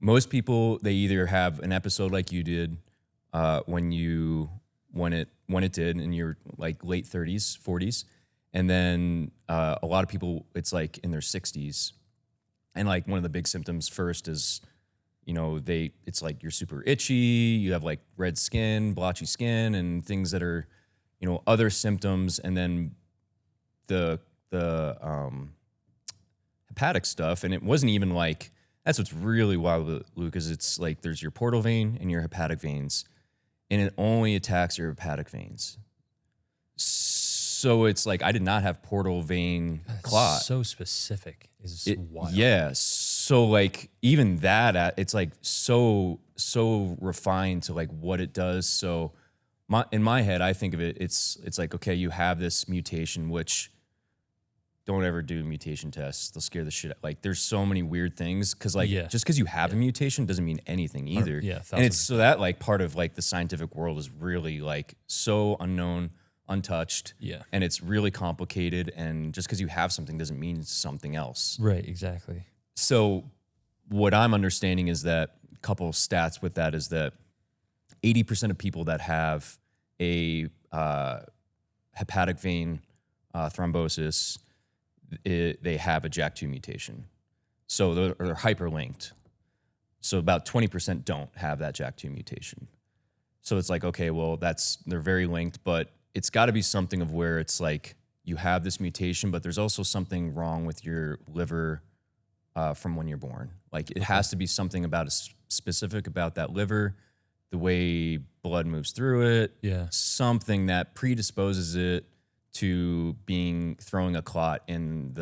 Speaker 2: most people, they either have an episode like you did when it did in your like late 30s, 40s, and then a lot of people, it's like in their 60s, and like one of the big symptoms first is, you know, it's like you're super itchy, you have like red skin, blotchy skin, and things that are, you know, other symptoms, and then the hepatic stuff, and it wasn't even like, that's what's really wild with Luke, is it's like there's your portal vein and your hepatic veins, and it only attacks your hepatic veins. So it's like, I did not have portal vein clot.
Speaker 1: So specific is wild.
Speaker 2: Yeah. So like, even that, it's like so refined to like what it does. So in my head, I think of it, it's like, okay, you have this mutation, which, don't ever do mutation tests. They'll scare the shit out. Like, there's so many weird things, because like, just because you have a mutation doesn't mean anything either. And it's so that like part of like the scientific world is really like so unknown, untouched. Yeah. And it's really complicated. And just because you have something doesn't mean something else.
Speaker 1: Right. Exactly.
Speaker 2: So what I'm understanding is that a couple of stats with that is that 80% of people that have a hepatic vein thrombosis, they have a JAK2 mutation. So they're hyperlinked. So about 20% don't have that JAK2 mutation. So it's like, okay, well, they're very linked, but it's got to be something of where it's like you have this mutation, but there's also something wrong with your liver from when you're born. Like, it has to be something about specific about that liver, the way blood moves through it, something that predisposes it to throwing a clot in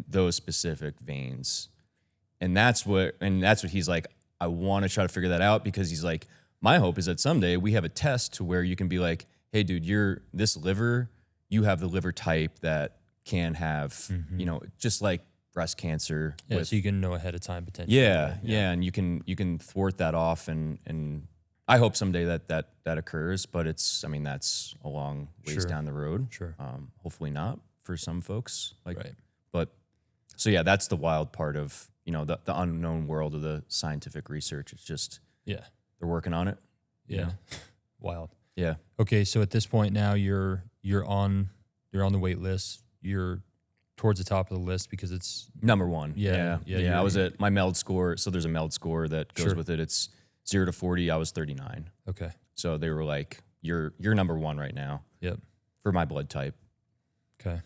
Speaker 2: those specific veins. And that's what he's like, I want to try to figure that out, because he's like, my hope is that someday we have a test to where you can be like, hey dude, this liver, you have the liver type that can have, you know, just like breast cancer.
Speaker 1: Yeah, so you can know ahead of time potentially.
Speaker 2: Yeah. And you can thwart that off, and I hope someday that occurs, but that's a long ways down the road.
Speaker 1: Sure.
Speaker 2: Hopefully not for some folks. But so yeah, that's the wild part of, you know, the unknown world of the scientific research. It's just, they're working on it.
Speaker 1: Yeah.
Speaker 2: You know?
Speaker 1: Wild.
Speaker 2: Yeah.
Speaker 1: Okay. So at this point now you're on the wait list. You're towards the top of the list because it's
Speaker 2: number one.
Speaker 1: Yeah.
Speaker 2: I was at my MELD score. So there's a MELD score that goes with it. It's 0 to 40, I was 39.
Speaker 1: Okay.
Speaker 2: So they were like, you're number one right now.
Speaker 1: Yep.
Speaker 2: For my blood type.
Speaker 1: Okay.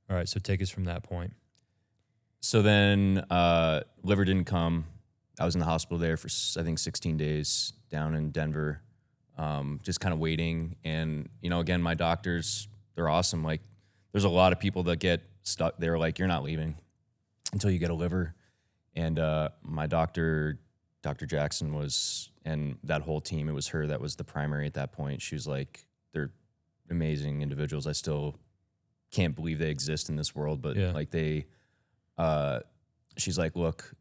Speaker 1: All right. So take us from that point.
Speaker 2: So then liver didn't come. I was in the hospital there for, I think, 16 days down in Denver, just kind of waiting. And, again, my doctors, they're awesome. Like, there's a lot of people that get stuck. They're like, you're not leaving until you get a liver. And my doctor, Dr. Jackson, and that whole team, it was her that was the primary at that point. She was like, they're amazing individuals. I still can't believe they exist in this world, but she's like, look,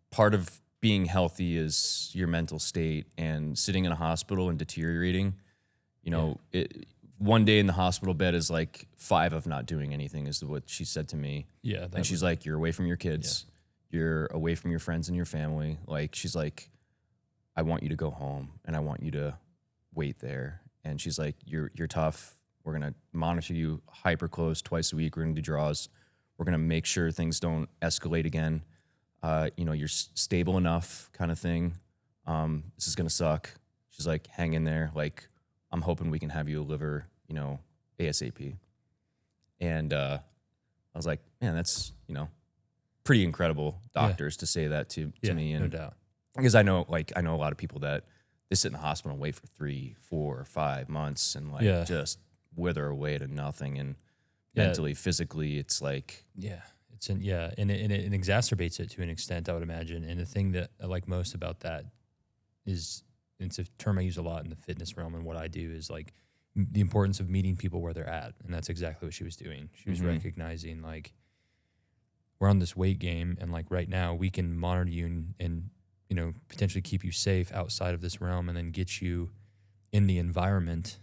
Speaker 2: part of being healthy is your mental state, and sitting in a hospital and deteriorating, one day in the hospital bed is like 5 of not doing anything, is what she said to me.
Speaker 1: Yeah.
Speaker 2: And she's like, you're away from your kids. Yeah. You're away from your friends and your family. Like, she's like, I want you to go home and I want you to wait there. And she's like, you're tough. We're going to monitor you hyper close twice a week. We're going to do draws. We're going to make sure things don't escalate again. You're stable enough, kind of thing. This is going to suck. She's like, hang in there. Like, I'm hoping we can have you a liver, ASAP. And I was like, man, that's, pretty incredible doctors to say that to me. And
Speaker 1: no doubt.
Speaker 2: Because I know a lot of people that they sit in the hospital and wait for 3, 4, 5 months and just wither away to nothing. And mentally, physically, it's like,
Speaker 1: and it exacerbates it to an extent, I would imagine. And the thing that I like most about that is, it's a term I use a lot in the fitness realm, and what I do is like the importance of meeting people where they're at. And that's exactly what she was doing. She was recognizing, like, we're on this weight game, and like right now we can monitor you and potentially keep you safe outside of this realm, and then get you in the environment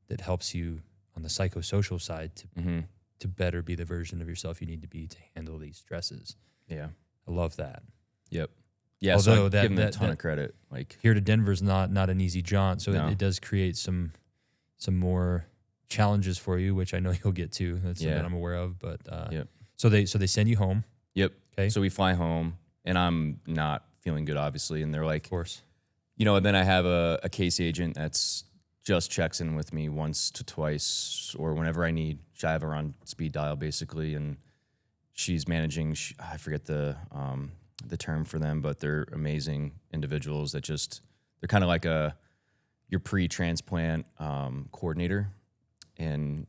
Speaker 1: that helps you on the psychosocial side to better be the version of yourself you need to be to handle these stresses. Yeah. I love that.
Speaker 2: Yep. Yeah.
Speaker 1: Although
Speaker 2: so give them a ton of credit. Like,
Speaker 1: here to Denver's not an easy jaunt. So it does create some more challenges for you, which I know you'll get to. That's something I'm aware of. But so they send you home.
Speaker 2: Yep.
Speaker 1: Okay.
Speaker 2: So we fly home, and I'm not feeling good, obviously. And they're like,
Speaker 1: of course,
Speaker 2: and then I have a case agent that's just checks in with me once to twice or whenever I need. I have her on speed dial, basically, and she's managing. I forget the term for them, but they're amazing individuals that they're kind of like your pre-transplant coordinator, and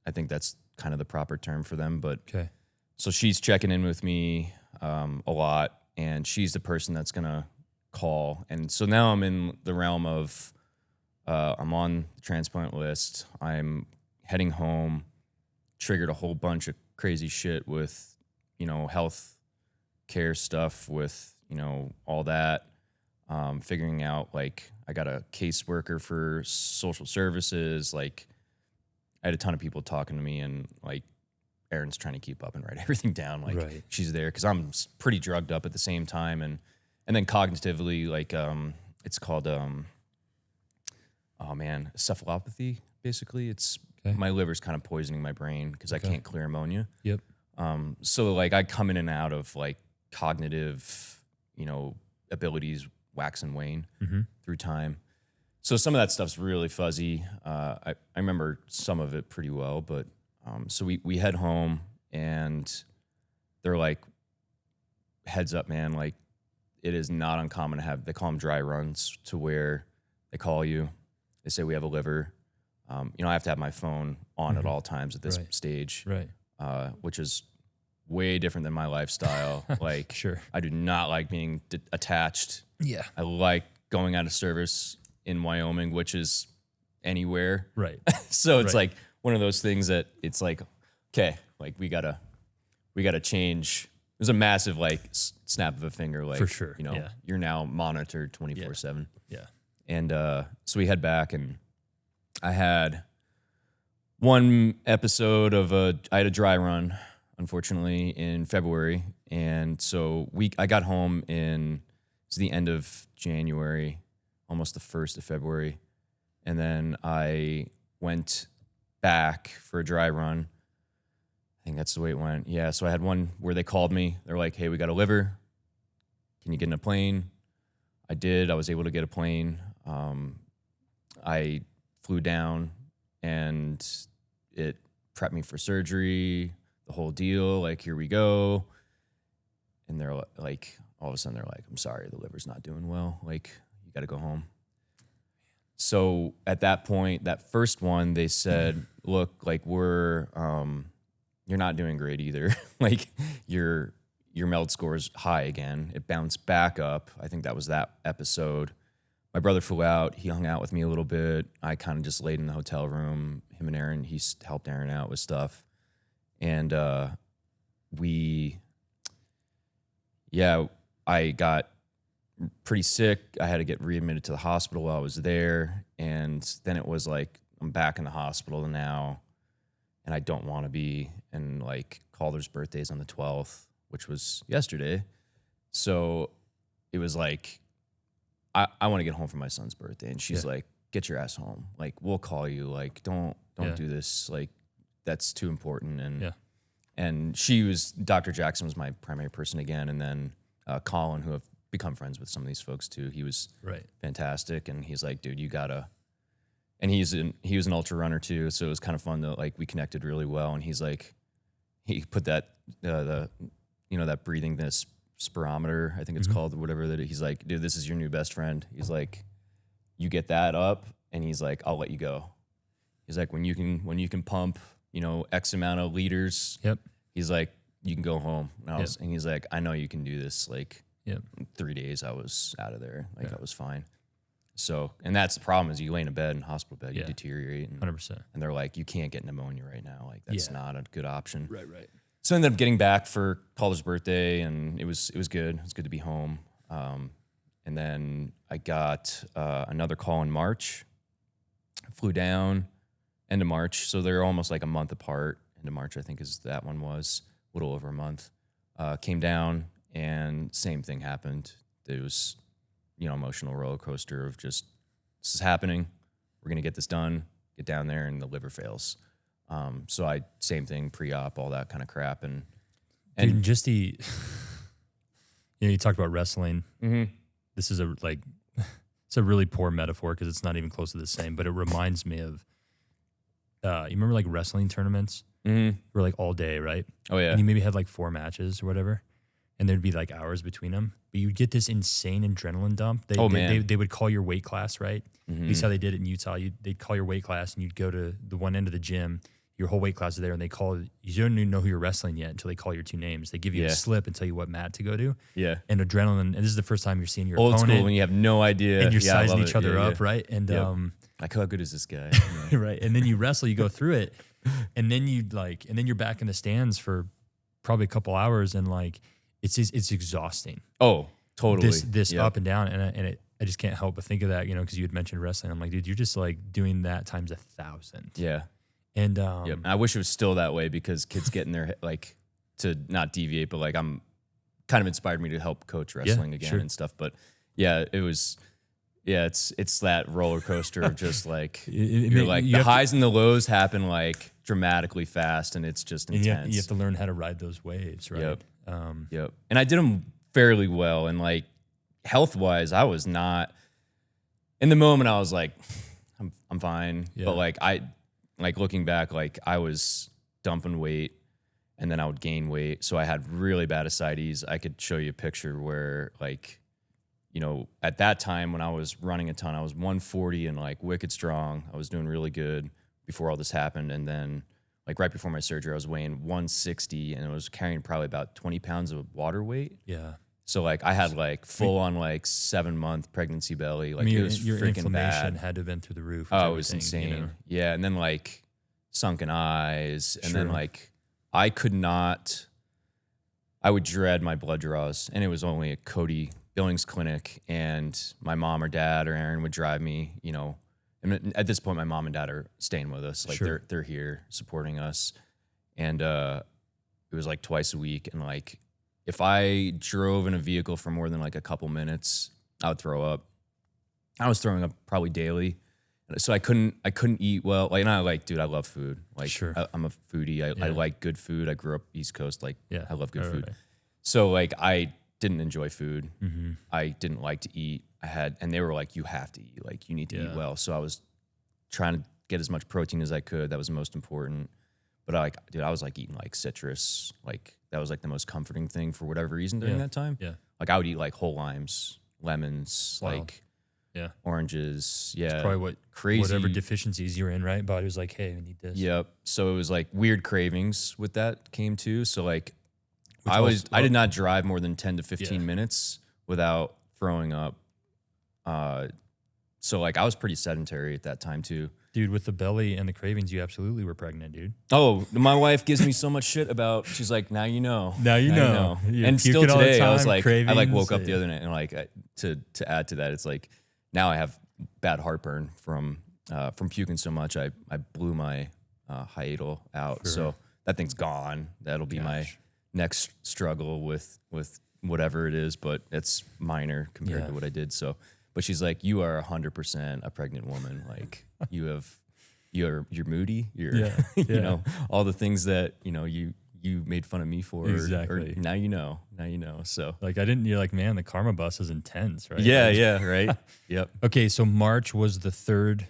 Speaker 2: I think that's kind of the proper term for them. But so she's checking in with me a lot, and she's the person that's gonna call. And so now I'm in the realm of I'm on the transplant list. I'm heading home. Triggered a whole bunch of crazy shit with health care stuff, with all that. Figuring out, like, I got a caseworker for social services. Like, I had a ton of people talking to me, and like, Erin's trying to keep up and write everything down. Like, she's there because I'm pretty drugged up at the same time, and then cognitively, like, it's called encephalopathy. Basically, it's my liver's kind of poisoning my brain because I can't clear ammonia.
Speaker 1: Yep.
Speaker 2: So like, I come in and out of like cognitive, abilities wax and wane through time. So some of that stuff's really fuzzy. I remember some of it pretty well, but so we head home, and they're like, heads up, man, like, it is not uncommon to have, they call them dry runs, to where they call you, they say we have a liver. I have to have my phone on at all times at this stage, which is way different than my lifestyle. Like, I do not like being attached. Yeah. I like going out of service in Wyoming, which is anywhere. Right. So it's like one of those things that it's like, okay, like we gotta change. There's a massive like snap of a finger, like, for sure. You're now monitored 24/7. Yeah. And so we head back, and I had one episode of I had a dry run, unfortunately, in February. And so I got home it's the end of January, almost the 1st of February. And then I went back for a dry run. I think that's the way it went. Yeah, so I had one where they called me. They're like, hey, we got a liver. Can you get in a plane? I did. I was able to get a plane. I flew down, and it prepped me for surgery. the whole deal. Like, here we go. And they're like, all of a sudden they're like, I'm sorry, the liver's not doing well. Like, you got to go home. So at that point, that first one, they said, look, like, you're not doing great either. Like, your MELD score is high again. It bounced back up. I think that was that episode. My brother flew out. He hung out with me a little bit. I kind of just laid in the hotel room. Him and Aaron, he helped Aaron out with stuff. And I got pretty sick. I had to get readmitted to the hospital while I was there. And then it was like, I'm back in the hospital now, and I don't want to be. And like, Calder's birthday's on the 12th, which was yesterday. So it was like, I want to get home for my son's birthday. And she's like, get your ass home. Like, we'll call you. Like, don't do this. Like, that's too important. And Dr. Jackson was my primary person again. And then Colin, who I've become friends with some of these folks too. He was fantastic. And he's like, dude, you gotta, and he was an ultra runner too. So it was kind of fun to, like, we connected really well. And he's like, he put that, that breathing, this spirometer, I think it's called, whatever that. He's like, dude, this is your new best friend. He's like, you get that up, and he's like, I'll let you go. He's like, when you can pump, X amount of liters. Yep. He's like, you can go home. And he's like, I know you can do this. Like, in 3 days I was out of there. Like, I was fine. So, and that's the problem, is you lay in a bed, in hospital bed, you deteriorate.
Speaker 1: 100%.
Speaker 2: And they're like, you can't get pneumonia right now. Like, that's not a good option.
Speaker 1: Right.
Speaker 2: So I ended up getting back for Calder's birthday, and it was good. It was good to be home. And then I got another call in March. I flew down end of March. So they're almost like a month apart. End of March, I think, is that one was a little over a month. Came down, and same thing happened. It was, emotional roller coaster of just, this is happening. We're going to get this done. Get down there, and the liver fails. So same thing, pre-op, all that kind of crap. And
Speaker 1: dude, just you talked about wrestling. Mm-hmm. This is it's a really poor metaphor because it's not even close to the same, but it reminds me of, you remember like wrestling tournaments? Mm-hmm. Were like all day, right?
Speaker 2: Oh yeah.
Speaker 1: And you maybe had like 4 matches or whatever, and there'd be like hours between them, but you'd get this insane adrenaline dump. They would call your weight class, right? Mm-hmm. At least how they did it in Utah. They'd call your weight class, and you'd go to the one end of the gym. Your whole weight class is there, and you don't even know who you're wrestling yet until they call your 2 names. They give you a slip and tell you what mat to go to. Yeah. And adrenaline, and this is the first time you're seeing your
Speaker 2: old
Speaker 1: opponent.
Speaker 2: School when you have no idea.
Speaker 1: And you're sizing each other up, right? And
Speaker 2: like, how good is this guy?
Speaker 1: Right. And then you wrestle, you go through it, and then you're back in the stands for probably a couple hours, and like it's exhausting.
Speaker 2: Oh, totally.
Speaker 1: This up and down, and I just can't help but think of that, because you had mentioned wrestling. I'm like, dude, you're just like doing that times 1,000.
Speaker 2: Yeah.
Speaker 1: And
Speaker 2: I wish it was still that way, because kids get in their like, to not deviate, but like, I'm kind of inspired me to help coach wrestling again and stuff. But it was, it's that roller coaster of just like, the highs and the lows happen like dramatically fast, and it's just intense.
Speaker 1: You have to learn how to ride those waves, right?
Speaker 2: Yep. And I did them fairly well, and like health wise, I was not, in the moment I was like, I'm fine. But like looking back, like I was dumping weight, and then I would gain weight. So I had really bad ascites. I could show you a picture where like, at that time when I was running a ton, I was 140 and like wicked strong. I was doing really good before all this happened. And then like right before my surgery, I was weighing 160, and I was carrying probably about 20 pounds of water weight. Yeah. So like I had like full on like 7-month pregnancy belly. Like it was
Speaker 1: your
Speaker 2: freaking
Speaker 1: inflammation
Speaker 2: bad.
Speaker 1: had to have been through the roof.
Speaker 2: Oh, it was insane. Yeah. And then like sunken eyes. And then like I would dread my blood draws, and it was only at Cody Billings Clinic, and my mom or dad or Aaron would drive me, and at this point my mom and dad are staying with us. Like they're here supporting us. And it was like twice a week. And like, if I drove in a vehicle for more than like a couple minutes, I would throw up. I was throwing up probably daily. So I couldn't eat well. Like, and I dude, I love food. Like I'm a foodie. I like good food. I grew up East Coast. Like I love good food. Right. So like I didn't enjoy food. Mm-hmm. I didn't like to eat. And they were like, you have to eat. Like you need to eat well. So I was trying to get as much protein as I could. That was the most important. But dude, I was like eating like citrus. Like that was like the most comforting thing for whatever reason during that time.
Speaker 1: Yeah.
Speaker 2: Like I would eat like whole limes, lemons,
Speaker 1: Wow.
Speaker 2: like
Speaker 1: Yeah.
Speaker 2: oranges. Yeah.
Speaker 1: Probably
Speaker 2: crazy.
Speaker 1: whatever deficiencies you were in, right? Body was like, hey, we need this.
Speaker 2: Yep. So it was like weird cravings with that came too. So like I did not drive more than 10 to 15 minutes without throwing up. So like I was pretty sedentary at that time too.
Speaker 1: Dude, with the belly and the cravings, you absolutely were pregnant, dude.
Speaker 2: Oh, my wife gives me so much shit about, she's like, now you know.
Speaker 1: Now you know.
Speaker 2: And still today, I was like,
Speaker 1: cravings,
Speaker 2: I like woke up the other night and like, to add to that, it's like, now I have bad heartburn from puking so much. I blew my hiatal out.
Speaker 1: Sure.
Speaker 2: So that thing's gone. That'll be my next struggle with whatever it is, but it's minor compared to what I did. So, but she's like, you are 100% a pregnant woman. Like you're moody. You're, you know, all the things that, you know, you made fun of me for.
Speaker 1: Exactly.
Speaker 2: Or now you know. So
Speaker 1: like you're like, man, the karma bus is intense, right?
Speaker 2: Yeah, right. Yep.
Speaker 1: Okay, so March was the third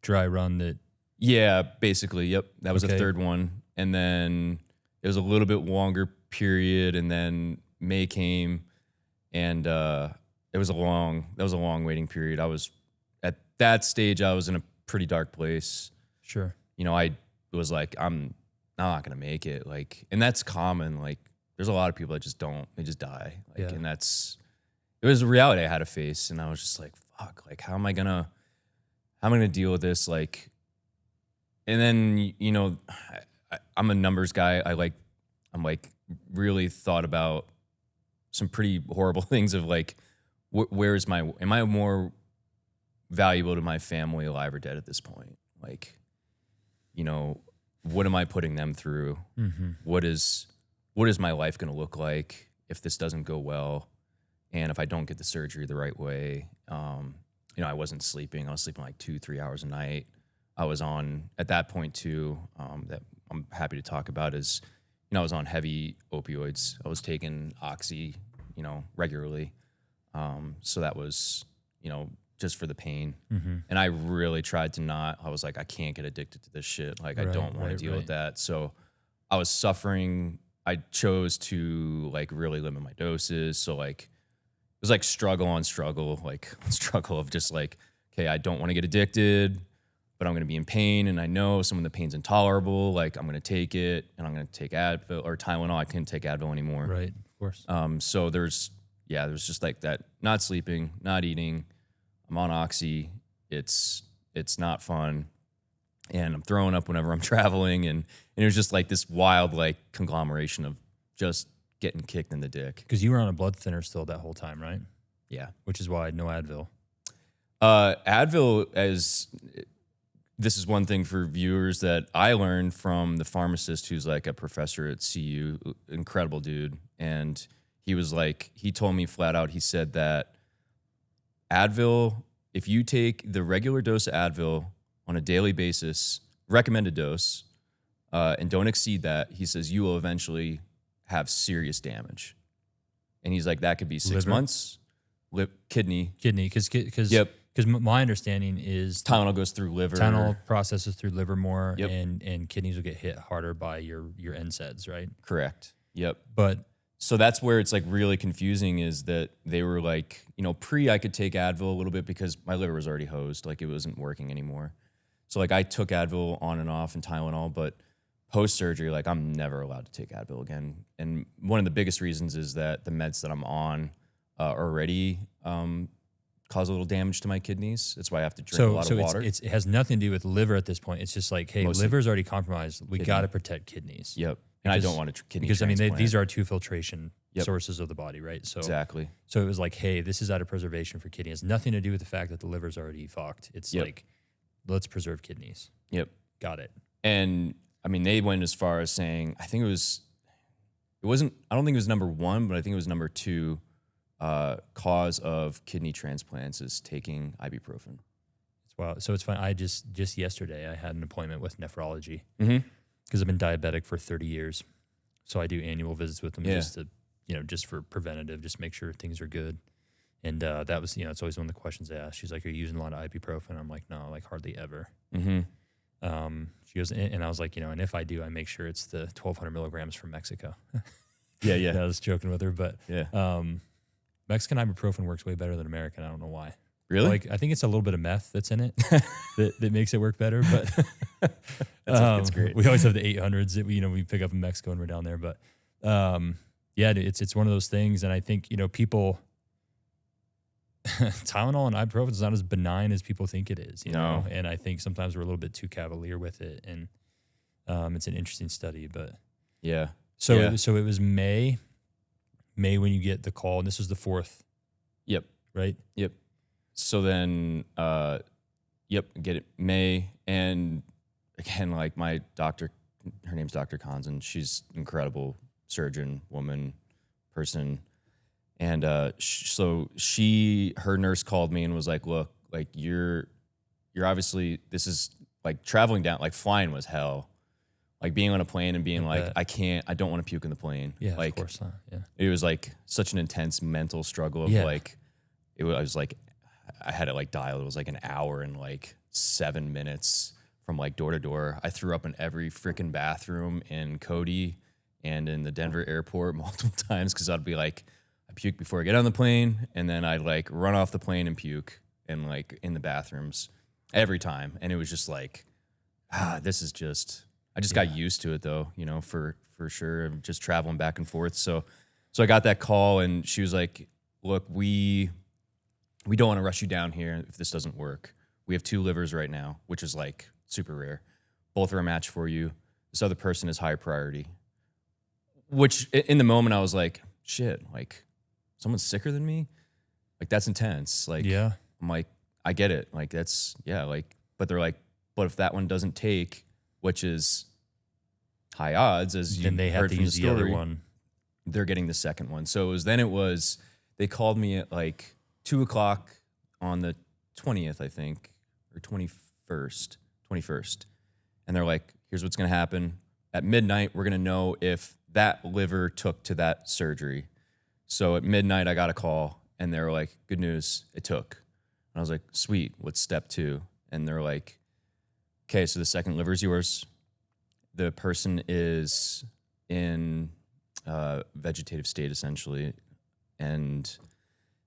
Speaker 1: dry run that.
Speaker 2: Yeah, basically. Yep. That was the third one. And then it was a little bit longer period. And then May came and it was a long waiting period. I was at that stage, I was in a pretty dark place.
Speaker 1: Sure.
Speaker 2: You know, I was like, I'm not going to make it. Like, and that's common. Like there's a lot of people that just don't, they just die. Like, and it was a reality I had to face. And I was just like, fuck, like, how am I going to deal with this? Like, and then, you know, I'm a numbers guy. I'm really thought about some pretty horrible things of like, am I more valuable to my family alive or dead at this point? Like, you know, what am I putting them through?
Speaker 1: Mm-hmm.
Speaker 2: What is my life going to look like if this doesn't go well? And if I don't get the surgery the right way? You know, I wasn't sleeping. I was sleeping like 2-3 hours a night. I was on, at that point too, that I'm happy to talk about is, you know, I was on heavy opioids. I was taking Oxy, you know, regularly. So that was, you know, just for the pain.
Speaker 1: Mm-hmm.
Speaker 2: And I really tried to not, I was like, I can't get addicted to this shit. Like, I don't want to deal with that. So I was suffering. I chose to like really limit my doses. So like, it was like struggle on struggle, like struggle of just like, okay, I don't want to get addicted, but I'm going to be in pain. And I know some of the pain's intolerable. Like I'm going to take it and I'm going to take Advil or Tylenol. I can't take Advil anymore.
Speaker 1: Right. Of course.
Speaker 2: So there's just like that, not sleeping, not eating. I'm on Oxy. It's not fun. And I'm throwing up whenever I'm traveling. And it was just like this wild, like conglomeration of just getting kicked in the dick.
Speaker 1: Because you were on a blood thinner still that whole time, right?
Speaker 2: Yeah.
Speaker 1: Which is why no Advil.
Speaker 2: Advil, this is one thing for viewers that I learned from the pharmacist who's like a professor at CU, incredible dude. And he was like, he told me flat out, he said that Advil, if you take the regular dose of Advil on a daily basis, recommended dose, and don't exceed that, he says you will eventually have serious damage. And he's like, that could be 6 months, kidney,
Speaker 1: because
Speaker 2: yep.
Speaker 1: Because my understanding is
Speaker 2: Tylenol goes through liver.
Speaker 1: Tylenol processes through liver more,
Speaker 2: yep.
Speaker 1: and kidneys will get hit harder by your NSAIDs, right?
Speaker 2: Correct. Yep.
Speaker 1: But
Speaker 2: so that's where it's like really confusing is that they were like, you know, I could take Advil a little bit because my liver was already hosed, like it wasn't working anymore. So like I took Advil on and off and Tylenol, but post-surgery, like I'm never allowed to take Advil again. And one of the biggest reasons is that the meds that I'm on already cause a little damage to my kidneys. That's why I have to drink a lot of water.
Speaker 1: It has nothing to do with liver at this point. It's just like, hey, liver's already compromised. We got to protect kidneys.
Speaker 2: Yep. And I don't want a kidney
Speaker 1: because
Speaker 2: transplant.
Speaker 1: These are two filtration sources of the body, right? So
Speaker 2: exactly.
Speaker 1: So it was like, hey, this is out of preservation for kidney. It has nothing to do with the fact that the liver's already fucked. It's like, let's preserve kidneys.
Speaker 2: Yep.
Speaker 1: Got it.
Speaker 2: And I mean, they went as far as saying, I don't think it was number one, but I think it was number two cause of kidney transplants is taking ibuprofen.
Speaker 1: Wow. So it's fine. I just yesterday I had an appointment with nephrology
Speaker 2: because
Speaker 1: I've been diabetic for 30 years. So I do annual visits with them just to, just for preventative, just make sure things are good. And that was, it's always one of the questions they ask. She's like, are you using a lot of ibuprofen? I'm like, no, like hardly ever.
Speaker 2: Mm-hmm.
Speaker 1: She goes, and I was like, and if I do, I make sure it's the 1,200 milligrams from Mexico.
Speaker 2: Yeah.
Speaker 1: I was joking with her, but
Speaker 2: Yeah.
Speaker 1: Mexican ibuprofen works way better than American. I don't know why.
Speaker 2: Really?
Speaker 1: Like, I think it's a little bit of meth that's in it that makes it work better. But
Speaker 2: That's great.
Speaker 1: we always have the 800s that we pick up in Mexico when we're down there. But yeah, it's one of those things. And I think, people, Tylenol and ibuprofen is not as benign as people think it is, know? And I think sometimes we're a little bit too cavalier with it. And it's an interesting study, but
Speaker 2: yeah.
Speaker 1: So it was May when you get the call, and this was the 4th.
Speaker 2: Yep.
Speaker 1: Right?
Speaker 2: Yep. So then, get it May. And again, like my doctor, her name's Dr. Konzen. She's incredible surgeon, woman, person. And so her nurse called me and was like, look, like you're obviously, this is like traveling down, like flying was hell. Like being on a plane and being like, I don't want to puke in the plane.
Speaker 1: Yeah,
Speaker 2: like,
Speaker 1: of course not. Yeah.
Speaker 2: It was like such an intense mental struggle of like, I was like, I had it like dialed. It was like an hour and like 7 minutes from like door to door. I threw up in every freaking bathroom in Cody and in the Denver airport multiple times because I'd be like, I puke before I get on the plane, and then I'd like run off the plane and puke and like in the bathrooms every time. And it was just like, this is just, I just got used to it though, for sure. I'm just traveling back and forth. So I got that call and she was like, look, we don't want to rush you down here if this doesn't work. We have 2 livers right now, which is like super rare. Both are a match for you. This other person is higher priority. Which in the moment I was like, shit, like someone's sicker than me? Like that's intense. Like,
Speaker 1: yeah.
Speaker 2: I'm like, I get it. Like that's, but they're like, but if that one doesn't take, which is high odds, as you heard from the story,
Speaker 1: other one.
Speaker 2: They're getting the second one. So they called me at like 2:00 on the 20th, I think, or 21st. And they're like, here's what's going to happen. At midnight, we're going to know if that liver took to that surgery. So at midnight, I got a call and they were like, good news, it took. And I was like, sweet, what's step 2? And they're like, okay, so the second liver is yours. The person is in vegetative state, essentially. And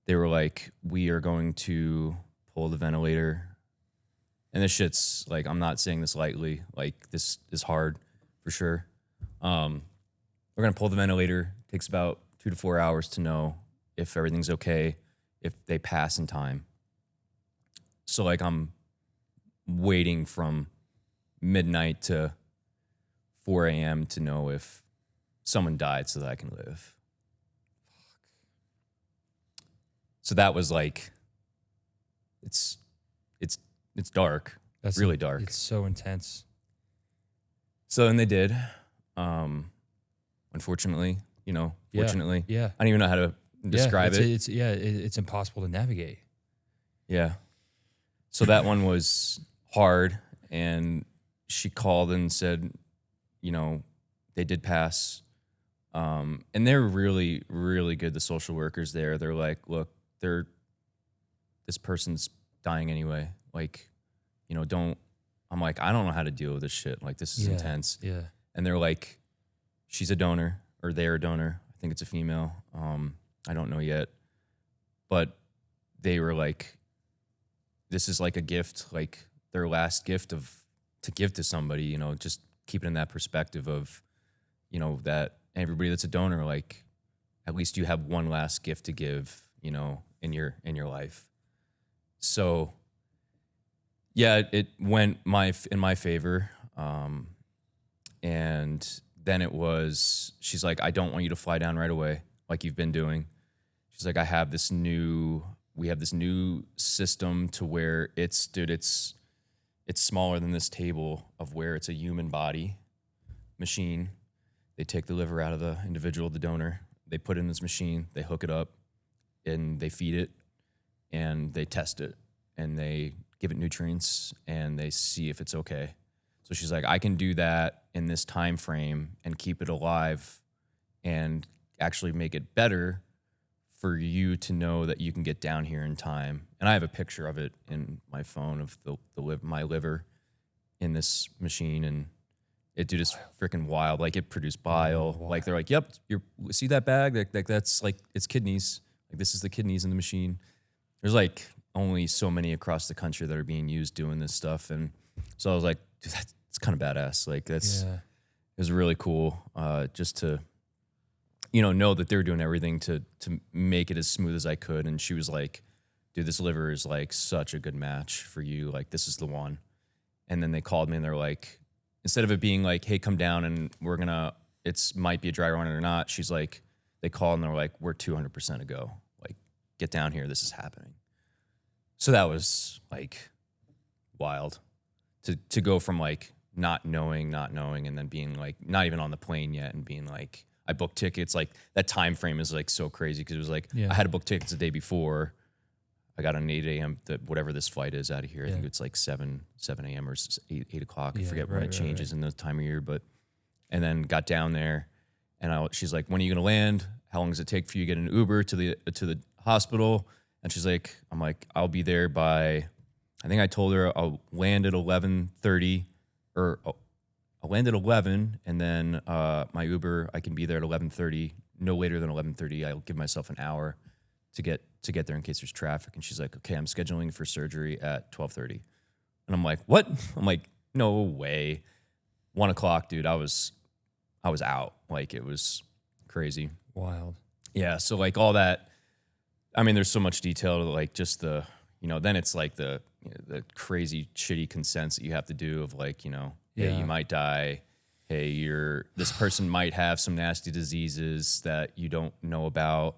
Speaker 2: they were like, we are going to pull the ventilator. And this shit's like, I'm not saying this lightly. Like, this is hard for sure. We're going to pull the ventilator. It takes about 2 to 4 hours to know if everything's okay, if they pass in time. So, like, I'm waiting from midnight to 4 a.m. to know if someone died so that I can live. So that was like, it's dark. That's really dark.
Speaker 1: It's so intense.
Speaker 2: So then they did. Unfortunately, fortunately.
Speaker 1: Yeah.
Speaker 2: I don't even know how to describe it.
Speaker 1: It's impossible to navigate.
Speaker 2: Yeah. So that one was hard, and she called and said, they did pass. And they're really, really good, the social workers there. They're like, look, this person's dying anyway. Like, I'm like, I don't know how to deal with this shit. Like, this is intense.
Speaker 1: Yeah.
Speaker 2: And they're like, she's a donor, or they're a donor. I think it's a female. I don't know yet. But they were like, this is like a gift, like their last gift to give to somebody, just keep it in that perspective of, that everybody that's a donor, like, at least you have one last gift to give, in your life. So, yeah, it went in my favor. And then she's like, I don't want you to fly down right away like you've been doing. She's like, we have this new system to where it's smaller than this table, of where it's a human body machine. They take the liver out of the individual, the donor, they put it in this machine, they hook it up, and they feed it, and they test it, and they give it nutrients, and they see if it's okay. So she's like, I can do that in this time frame and keep it alive and actually make it better for you to know that you can get down here in time. And I have a picture of it in my phone of my liver. in this machine, and it dude is freaking wild. Like it produced bile. Like they're like, yep, see that bag? Like that's like it's kidneys. Like this is the kidneys in the machine. There's like only so many across the country that are being used doing this stuff, and so I was like, dude, that's kind of badass. Like that's it was really cool, just to know that they're doing everything to make it as smooth as I could. And she was like, dude, this liver is like such a good match for you. Like this is the one. And then they called me and they're like, instead of it being like, hey, come down and it's might be a dry run or not. She's like, they called and they're like, we're 200% a go. Like, get down here. This is happening. So that was like wild to go from like not knowing, and then being like, not even on the plane yet and being like, I booked tickets. Like that time frame is like so crazy because it was like, I had to book tickets the day before. I got an 8 a.m. Whatever this flight is out of here. I think it's like 7 a.m. or 8 o'clock. I forget when it changes in the time of year. And then got down there, and she's like, "When are you gonna land? How long does it take for you to get an Uber to the hospital?" And she's like, "I'm like, I'll be there by." I think I told her I'll land at 11:30, or I'll land at 11, and then my Uber I can be there at 11:30. No later than 11:30. I'll give myself an hour to get there in case there's traffic. And she's like, okay, I'm scheduling for surgery at 12:30. And I'm like, what? I'm like, no way. 1 o'clock, dude, I was out. Like it was crazy.
Speaker 1: Wild.
Speaker 2: Yeah. So like all that, I mean, there's so much detail to like just the, then it's like the crazy shitty consents that you have to do of like, hey, you might die. Hey, this person might have some nasty diseases that you don't know about.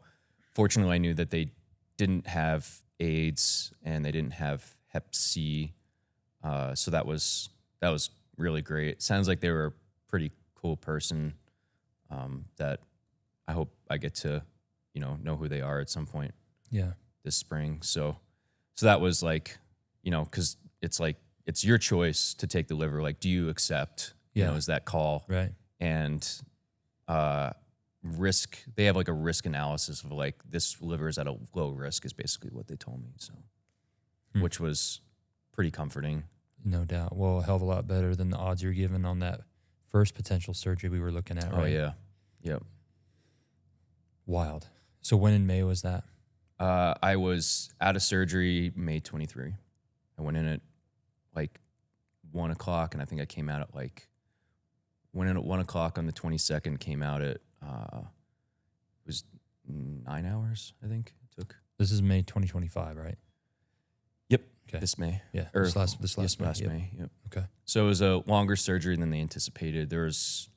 Speaker 2: Fortunately, I knew that they didn't have AIDS and they didn't have Hep C, so that was really great. Sounds like they were a pretty cool person that I hope I get to know who they are at some point.
Speaker 1: Yeah,
Speaker 2: this spring. So that was like because it's like it's your choice to take the liver. Like, do you accept? Is that call
Speaker 1: right?
Speaker 2: And risk, they have like a risk analysis of like this liver is at a low risk is basically what they told me. So which was pretty comforting.
Speaker 1: No doubt. Well, a hell of a lot better than the odds you're given on that first potential surgery we were looking at, right?
Speaker 2: Oh yeah. Yep.
Speaker 1: Wild. So when in May was that?
Speaker 2: I was out of surgery May 23. I went in at like 1 o'clock, and I think I came out at went in at 1 o'clock on the 22nd, came out at it was 9 hours, I think it took.
Speaker 1: This is May 2025, right?
Speaker 2: Yep.
Speaker 1: Okay.
Speaker 2: This May.
Speaker 1: Yeah.
Speaker 2: Or
Speaker 1: this last May.
Speaker 2: May. Yep.
Speaker 1: Okay.
Speaker 2: So it was a longer surgery than they anticipated. There was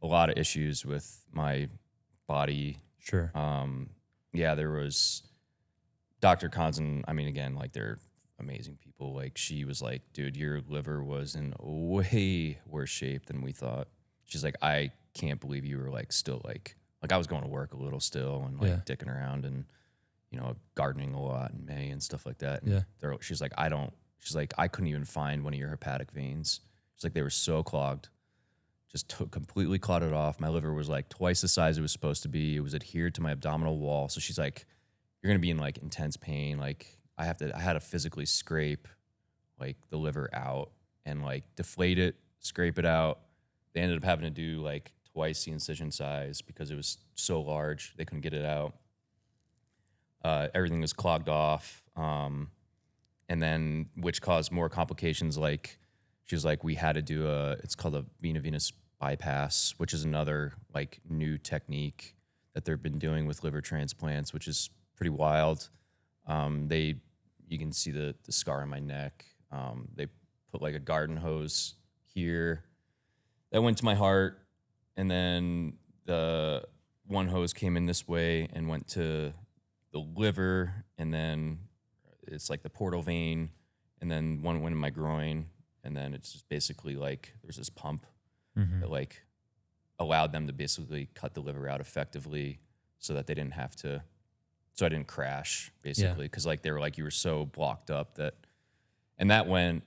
Speaker 2: a lot of issues with my body.
Speaker 1: Sure.
Speaker 2: Yeah, there was Dr. Conzen. I mean, again, like they're amazing people. Like she was like, dude, your liver was in way worse shape than we thought. She's like, I can't believe you were like still like I was going to work a little still and like dicking around and gardening a lot in May and stuff like that. And she's like, I couldn't even find one of your hepatic veins. She's like, they were so clogged. Just completely clotted off. My liver was like twice the size it was supposed to be. It was adhered to my abdominal wall. So she's like, you're going to be in like intense pain. Like I had to physically scrape like the liver out and like deflate it, scrape it out. They ended up having to do like twice the incision size because it was so large. They couldn't get it out. Everything was clogged off. And then which caused more complications. Like she was like, we had to do it's called a venous bypass, which is another like new technique that they've been doing with liver transplants, which is pretty wild. You can see the scar on my neck. They put like a garden hose here that went to my heart, and then the one hose came in this way and went to the liver, and then it's like the portal vein, and then one went in my groin, and then it's just basically like there's this pump that like allowed them to basically cut the liver out effectively so that they didn't have to, so I didn't crash basically, because like they were like, you were so blocked up and that went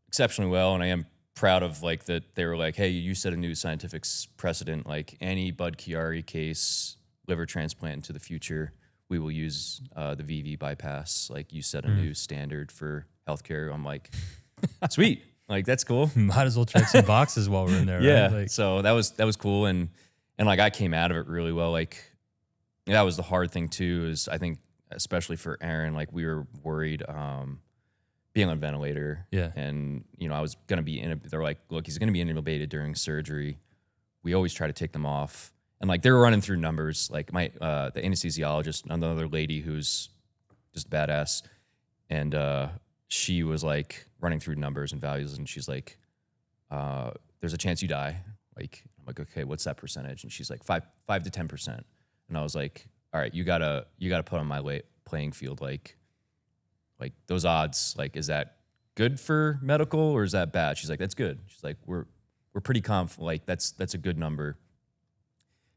Speaker 2: exceptionally well. And I am proud of like that they were like, hey, you set a new scientific precedent, like any Bud Chiari case liver transplant into the future, we will use the VV bypass. Like you set a new standard for healthcare. I'm like, sweet. Like, that's cool.
Speaker 1: Might as well check some boxes while we're in there.
Speaker 2: Yeah.
Speaker 1: Right? Like,
Speaker 2: So that was cool. And like, I came out of it really well. Like, that was the hard thing too, is I think, especially for Aaron, like, we were worried, being on a ventilator.
Speaker 1: Yeah.
Speaker 2: And, you know, I was going to be they're like, look, he's going to be intubated during surgery. We always try to take them off. And like, they were running through numbers. Like, the anesthesiologist, another lady who's just badass. And, she was like running through numbers and values. And she's like, there's a chance you die. Like, I'm like, okay, what's that percentage? And she's like 5 to 10%. And I was like, all right, you gotta put on my playing field. Like those odds, like, is that good for medical or is that bad? She's like, that's good. She's like, we're pretty confident. Like, that's a good number.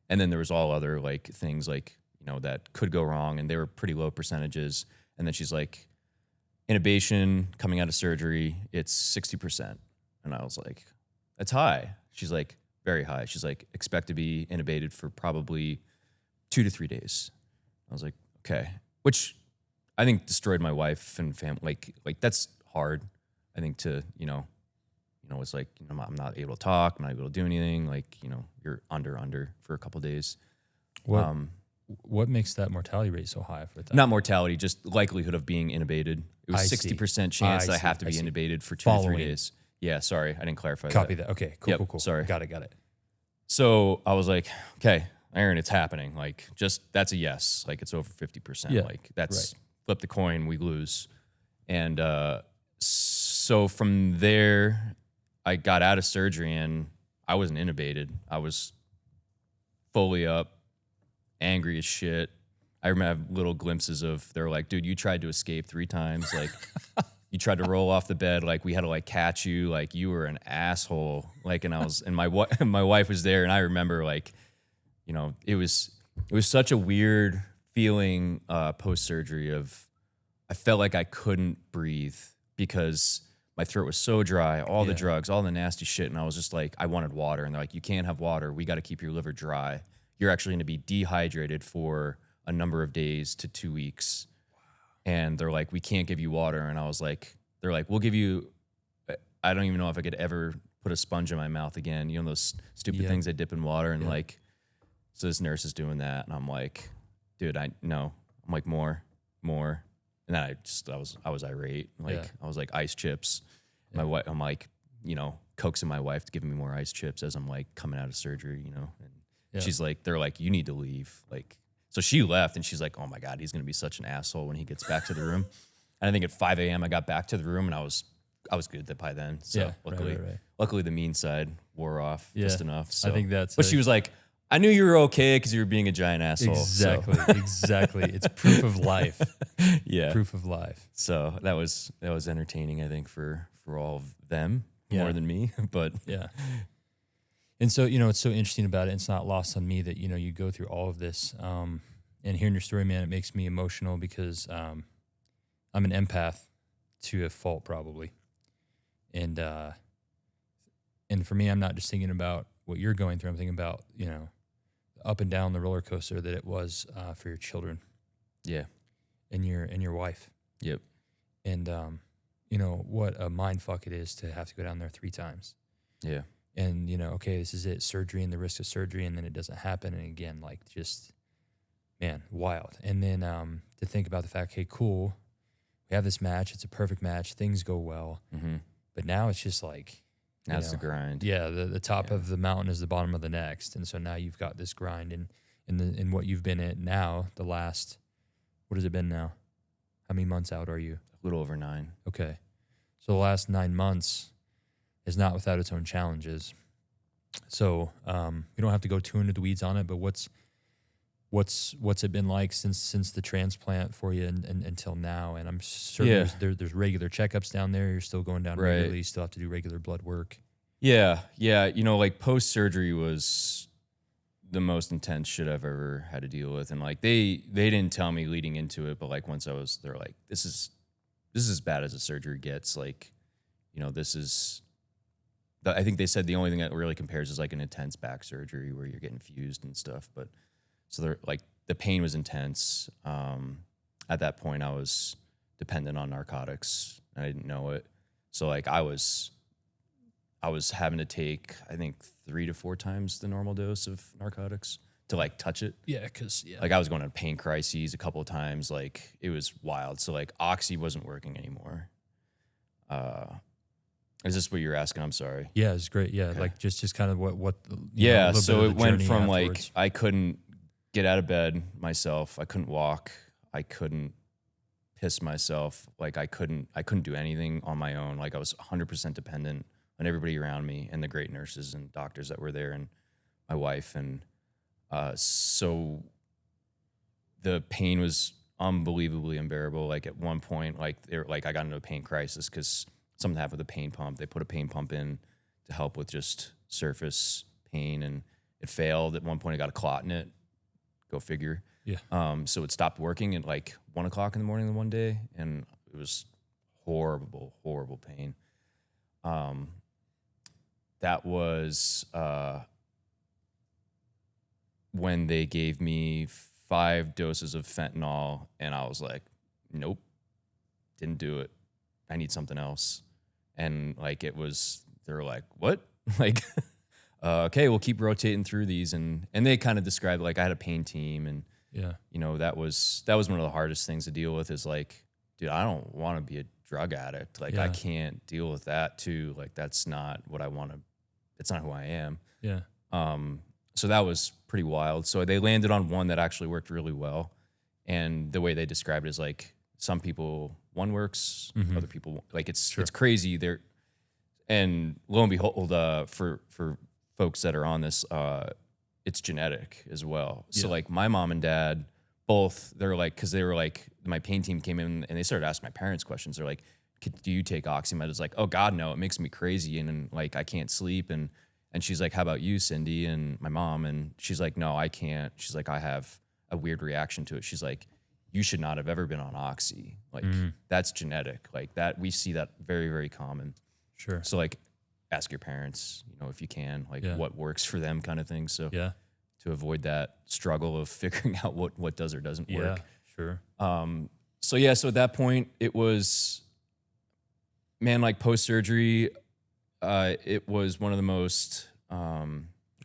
Speaker 2: And then there was all other like things like, you know, that could go wrong, and they were pretty low percentages. And then she's like, intubation coming out of surgery, it's 60%. And I was like, that's high. She's like, very high. She's like, expect to be intubated for probably 2 to 3 days. I was like, okay, which I think destroyed my wife and family. Like that's hard. I think to, you know, it's like, you know, I'm not able to talk. I'm not able to do anything. Like, you know, you're under for a couple of days.
Speaker 1: What makes that mortality rate so high for that?
Speaker 2: Not mortality, just likelihood of being intubated. It was 60% chance that I have to be intubated for 2 to 3 days. Yeah, sorry, I didn't clarify
Speaker 1: Copy that. Okay, cool, cool.
Speaker 2: Sorry.
Speaker 1: Got it.
Speaker 2: So I was like, okay, Aaron, it's happening. Like, just, that's a yes. Like, it's over 50%.
Speaker 1: Yeah,
Speaker 2: like, that's,
Speaker 1: right.
Speaker 2: Flip the coin, we lose. And so from there, I got out of surgery and I wasn't intubated. I was fully up, angry as shit. I remember little glimpses of, they're like, dude, you tried to escape 3 times. Like, you tried to roll off the bed. Like, we had to like catch you. Like, you were an asshole. Like, and my wife was there. And I remember, like, you know, it was such a weird feeling post-surgery of, I felt like I couldn't breathe because my throat was so dry, all the drugs, all the nasty shit. And I was just like, I wanted water. And they're like, you can't have water. We got to keep your liver dry. You're actually going to be dehydrated for a number of days to 2 weeks. And they're like, we can't give you water. And I was like, they're like, we'll give you, I don't even know if I could ever put a sponge in my mouth again. You know, those stupid things they dip in water. And like, so this nurse is doing that. And I'm like, dude, no. I'm like, more. And then I was irate. Like, I was like, ice chips. My wife, I'm like, you know, coaxing my wife to give me more ice chips as I'm like coming out of surgery, you know. And she's like, they're like, you need to leave. Like, so she left and she's like, oh my God, he's going to be such an asshole when he gets back to the room. And I think at 5 a.m. I got back to the room and I was good by then. So luckily the mean side wore off just enough. So.
Speaker 1: I think that's,
Speaker 2: but she was like, I knew you were okay because you were being a giant asshole.
Speaker 1: Exactly. So. Exactly. It's proof of life.
Speaker 2: Yeah.
Speaker 1: Proof of life.
Speaker 2: So that was entertaining, I think, for all of them more than me. But
Speaker 1: yeah. And so, you know, it's so interesting about it. It's not lost on me that, you know, you go through all of this. And hearing your story, man, it makes me emotional because I'm an empath to a fault, probably. And for me, I'm not just thinking about what you're going through. I'm thinking about, you know, up and down the roller coaster that it was for your children.
Speaker 2: Yeah.
Speaker 1: And your wife.
Speaker 2: Yep.
Speaker 1: And, you know, what a mind fuck it is to have to go down there 3 times.
Speaker 2: Yeah.
Speaker 1: And, you know, okay, this is it, surgery and the risk of surgery, and then it doesn't happen. And again, like, just, man, wild. And then to think about the fact, hey, cool, we have this match. It's a perfect match. Things go well. Mm-hmm. But now it's just like,
Speaker 2: now it's the grind.
Speaker 1: Yeah, the top of the mountain is the bottom of the next. And so now you've got this grind in what you've been at now, the last, what has it been now? How many months out are you?
Speaker 2: A little over 9.
Speaker 1: Okay. So the last 9 months is not without its own challenges. So we don't have to go too into the weeds on it, but what's it been like since the transplant for you and until now? And I'm certain there's regular checkups down there. You're still going down regularly. You still have to do regular blood work. Yeah.
Speaker 2: You know, like post-surgery was the most intense shit I've ever had to deal with. And like they didn't tell me leading into it, but like once they're like, this is as bad as a surgery gets. Like, you know, I think they said the only thing that really compares is like an intense back surgery where you're getting fused and stuff. But so they're like, the pain was intense. At that point I was dependent on narcotics and I didn't know it. So like I was I was having to take, I think, 3 to 4 times the normal dose of narcotics to like touch it.
Speaker 1: Yeah, because
Speaker 2: Like I was going to pain crises a couple of times. Like it was wild. So like Oxy wasn't working anymore. Is this what you're asking? I'm sorry.
Speaker 1: yeah, it's great. Yeah,
Speaker 2: Okay.
Speaker 1: like just kind of what you know, a
Speaker 2: Yeah.
Speaker 1: little
Speaker 2: So
Speaker 1: bit of
Speaker 2: it
Speaker 1: the
Speaker 2: went
Speaker 1: journey
Speaker 2: from
Speaker 1: afterwards.
Speaker 2: like I couldn't get out of bed myself. I couldn't walk. I couldn't piss myself. Like I couldn't do anything on my own. Like I was 100% dependent on everybody around me and the great nurses and doctors that were there and my wife. And so the pain was unbelievably unbearable. Like at one point, like I got into a pain crisis because something happened with the pain pump. They put a pain pump in to help with just surface pain, and it failed. At one point, I got a clot in it. Go figure.
Speaker 1: Yeah.
Speaker 2: So it stopped working at like 1 o'clock in the morning one day, and it was horrible, horrible pain. That was when they gave me 5 doses of fentanyl, and I was like, nope, didn't do it. I need something else. And like they were like, what? Like, okay, we'll keep rotating through these. And they kind of described like I had a pain team, and
Speaker 1: Yeah.
Speaker 2: you know, that was one of the hardest things to deal with is like, dude, I don't want to be a drug addict. Like I
Speaker 1: Yeah.
Speaker 2: can't deal with that too. Like that's not what I want to, it's not who I am.
Speaker 1: Yeah.
Speaker 2: So that was pretty wild. So they landed on one that actually worked really well. And the way they described it is like some people one works, other people like it's crazy. There, and lo and behold, for folks that are on this, it's genetic as well. So
Speaker 1: Yeah.
Speaker 2: like my mom and dad both, they're like, because they were like, my pain team came in and they started asking my parents questions. They're like, do you take Oxymed? It's like, oh God, no, it makes me crazy and like I can't sleep. And she's like, how about you, Cindy? And my mom, and she's like, no, I can't. She's like, I have a weird reaction to it. She's like, you should not have ever been on Oxy. Like that's genetic. Like that, we see that very, very common.
Speaker 1: Sure.
Speaker 2: So like ask your parents, you know, if you can, like what works for them kind of thing. So
Speaker 1: Yeah.
Speaker 2: to avoid that struggle of figuring out what does or doesn't work.
Speaker 1: Sure.
Speaker 2: So yeah, so at that point it was, man, like post-surgery, it was one of the most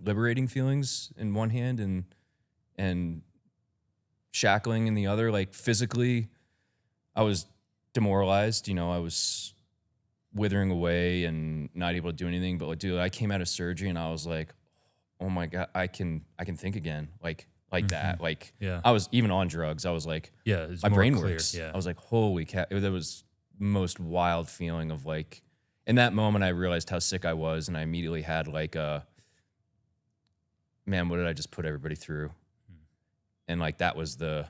Speaker 2: liberating feelings in one hand and shackling in the other. Like physically, I was demoralized. You know, I was withering away and not able to do anything. But like, dude, I came out of surgery and I was like, oh my God, I can think again. Like that. Like
Speaker 1: Yeah.
Speaker 2: I was even on drugs. I was like,
Speaker 1: Yeah. It's
Speaker 2: my
Speaker 1: more
Speaker 2: brain
Speaker 1: clear.
Speaker 2: works.
Speaker 1: Yeah.
Speaker 2: I was like, holy cat. That was most wild feeling of like, in that moment, I realized how sick I was. And I immediately had like man, what did I just put everybody through? And like, that was the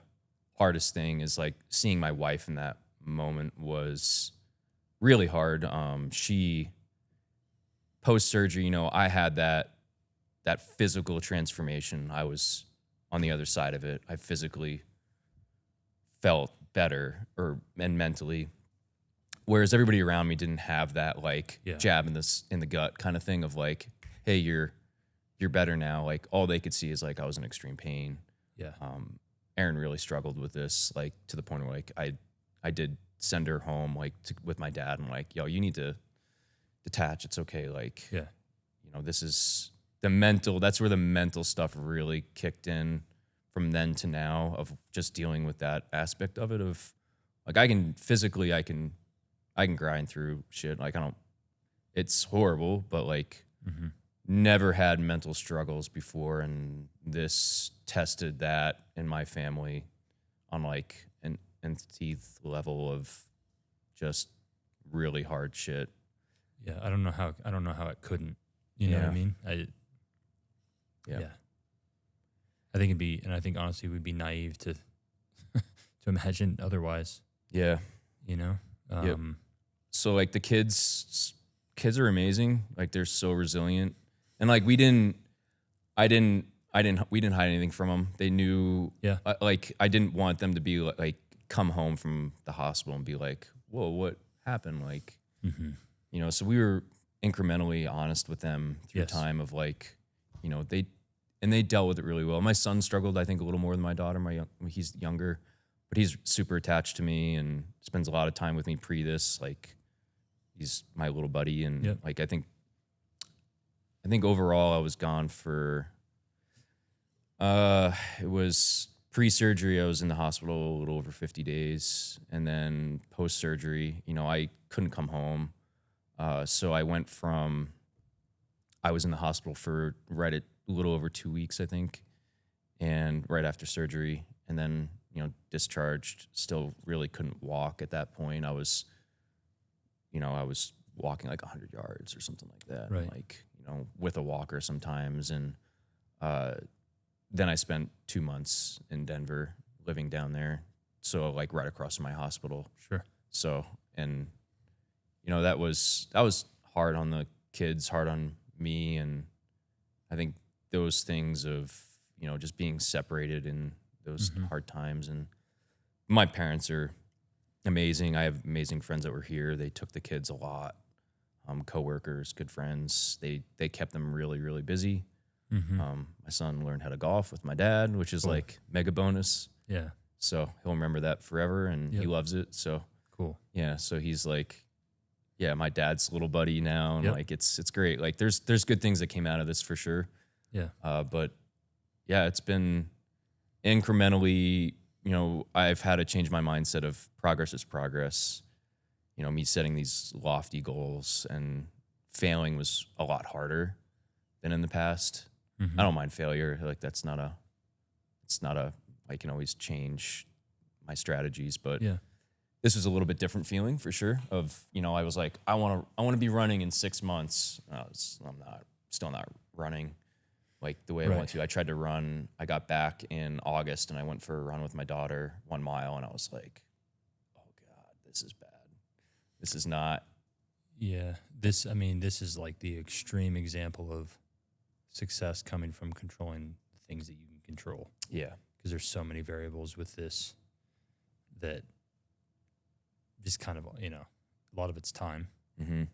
Speaker 2: hardest thing is like seeing my wife in that moment was really hard. She post-surgery, you know, I had that physical transformation. I was on the other side of it. I physically felt better and mentally, whereas everybody around me didn't have that like jab in the gut kind of thing of like, hey, you're better now. Like all they could see is like I was in extreme pain.
Speaker 1: Yeah.
Speaker 2: Erin really struggled with this, like to the point where like I did send her home like with my dad and like, yo, you need to detach. It's okay. Like, you know, this is that's where the mental stuff really kicked in from then to now of just dealing with that aspect of it of like, I can grind through shit. Like it's horrible, but like never had mental struggles before. And this tested that in my family on like an nth level of just really hard shit.
Speaker 1: Yeah. I don't know how it couldn't, you know what I mean? Yeah. I think I think honestly we'd be naive to to imagine otherwise.
Speaker 2: Yeah.
Speaker 1: You know?
Speaker 2: Yep. So like the kids are amazing. Like they're so resilient. And like we didn't hide anything from them. They knew, like I didn't want them to be like come home from the hospital and be like, whoa, what happened? Like, you know, so we were incrementally honest with them through time of like, you know, they dealt with it really well. My son struggled, I think, a little more than my daughter. He's younger, but he's super attached to me and spends a lot of time with me pre this. Like, he's my little buddy. And like, I think I think overall I was gone for, it was pre-surgery. I was in the hospital a little over 50 days. And then post-surgery, I couldn't come home. So I went from, I was in the hospital for right at a little over 2 weeks, I think. And right after surgery, and then, discharged, still really couldn't walk at that point. I was walking like 100 yards or something like that.
Speaker 1: Right.
Speaker 2: Like, with a walker sometimes. And then I spent 2 months in Denver living down there. So like right across from my hospital.
Speaker 1: Sure.
Speaker 2: So, and, that was hard on the kids, hard on me. And I think those things of, just being separated in those hard times. And my parents are amazing. I have amazing friends that were here. They took the kids a lot. Coworkers, good friends. They kept them really, really busy. My son learned how to golf with my dad, which is like mega bonus.
Speaker 1: Yeah.
Speaker 2: So he'll remember that forever, and he loves it. So
Speaker 1: cool.
Speaker 2: Yeah. So he's like, my dad's little buddy now, and like it's great. Like there's good things that came out of this for sure.
Speaker 1: Yeah.
Speaker 2: But yeah, it's been incrementally. I've had to change my mindset of progress is progress. Me setting these lofty goals, and failing was a lot harder than in the past. I don't mind failure. Like it's not a, I can always change my strategies, but this was a little bit different feeling for sure of, I was like, I want to be running in 6 months. I'm still not running like the way I want to. I tried to run. I got back in August and I went for a run with my daughter, 1 mile. And I was like, oh God, this is bad. This is not.
Speaker 1: Yeah. This is like the extreme example of success coming from controlling the things that you can control.
Speaker 2: Yeah.
Speaker 1: Because there's so many variables with this that just kind of, a lot of it's time. And,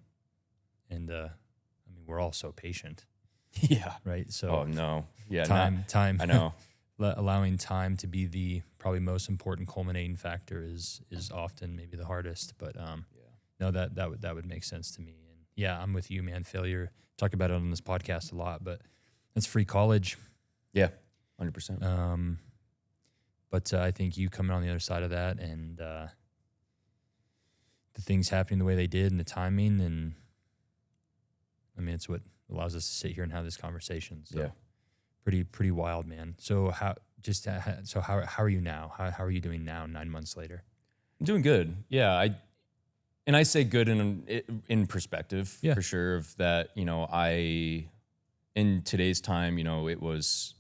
Speaker 1: we're all so patient.
Speaker 2: Yeah.
Speaker 1: Right. So,
Speaker 2: oh no. Yeah.
Speaker 1: Time.
Speaker 2: I know.
Speaker 1: Allowing time to be the probably most important culminating factor is often maybe the hardest, but, no, that would make sense to me. And yeah, I'm with you, man. Failure. Talk about it on this podcast a lot, but that's free college.
Speaker 2: Yeah. 100%.
Speaker 1: But I think you coming on the other side of that, and the things happening the way they did, and the timing, and it's what allows us to sit here and have this conversation. So pretty wild, man. So how are you now? How are you doing now, 9 months later?
Speaker 2: I'm doing good. Yeah. I say good in perspective for sure of that, in today's time, it was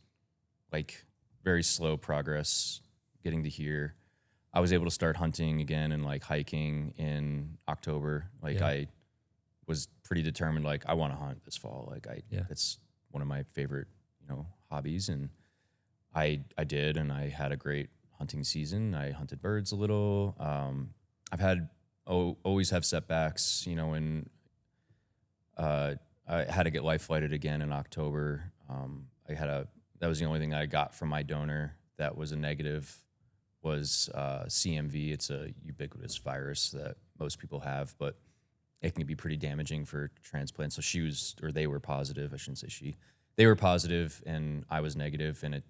Speaker 2: like very slow progress getting to here. I was able to start hunting again and like hiking in October. Like I was pretty determined, like I want to hunt this fall. Like it's one of my favorite, hobbies. And I did, and I had a great hunting season. I hunted birds a little. I've had, always have setbacks, when I had to get life flighted again in October. That was the only thing I got from my donor that was a negative, was CMV. It's a ubiquitous virus that most people have, but it can be pretty damaging for transplant. So they were positive. I shouldn't say she. They were positive and I was negative, and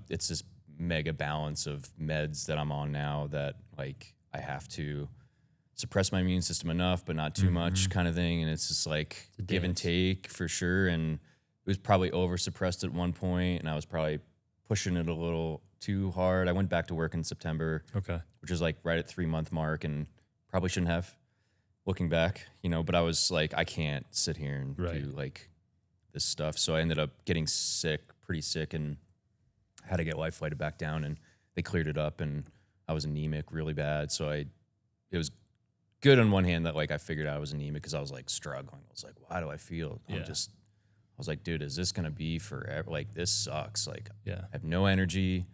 Speaker 2: it's this mega balance of meds that I'm on now that like I have to suppress my immune system enough, but not too much kind of thing. And it's just like give and take for sure. And it was probably over suppressed at one point, and I was probably pushing it a little too hard. I went back to work in September, which is like right at 3 month mark, and probably shouldn't have, looking back, but I was like, I can't sit here and do like this stuff. So I ended up getting pretty sick, and had to get life flighted back down, and they cleared it up, and I was anemic really bad. So it was good on one hand that like I figured out I was anemic, because I was like struggling. I was like, why do I feel? I was like, dude, is this gonna be forever? Like this sucks. Like I have no energy.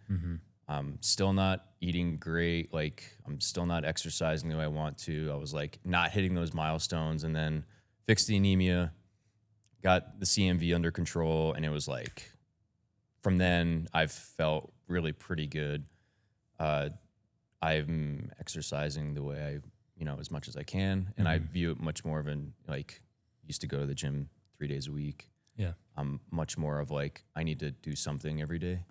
Speaker 2: I'm still not eating great. Like I'm still not exercising the way I want to. I was like not hitting those milestones, and then fixed the anemia, got the CMV under control, and it was like, from then I've felt really pretty good. I'm exercising the way I, as much as I can, and I view it much more of an, like, used to go to the gym 3 days a week.
Speaker 1: Yeah.
Speaker 2: I'm much more of like, I need to do something every day.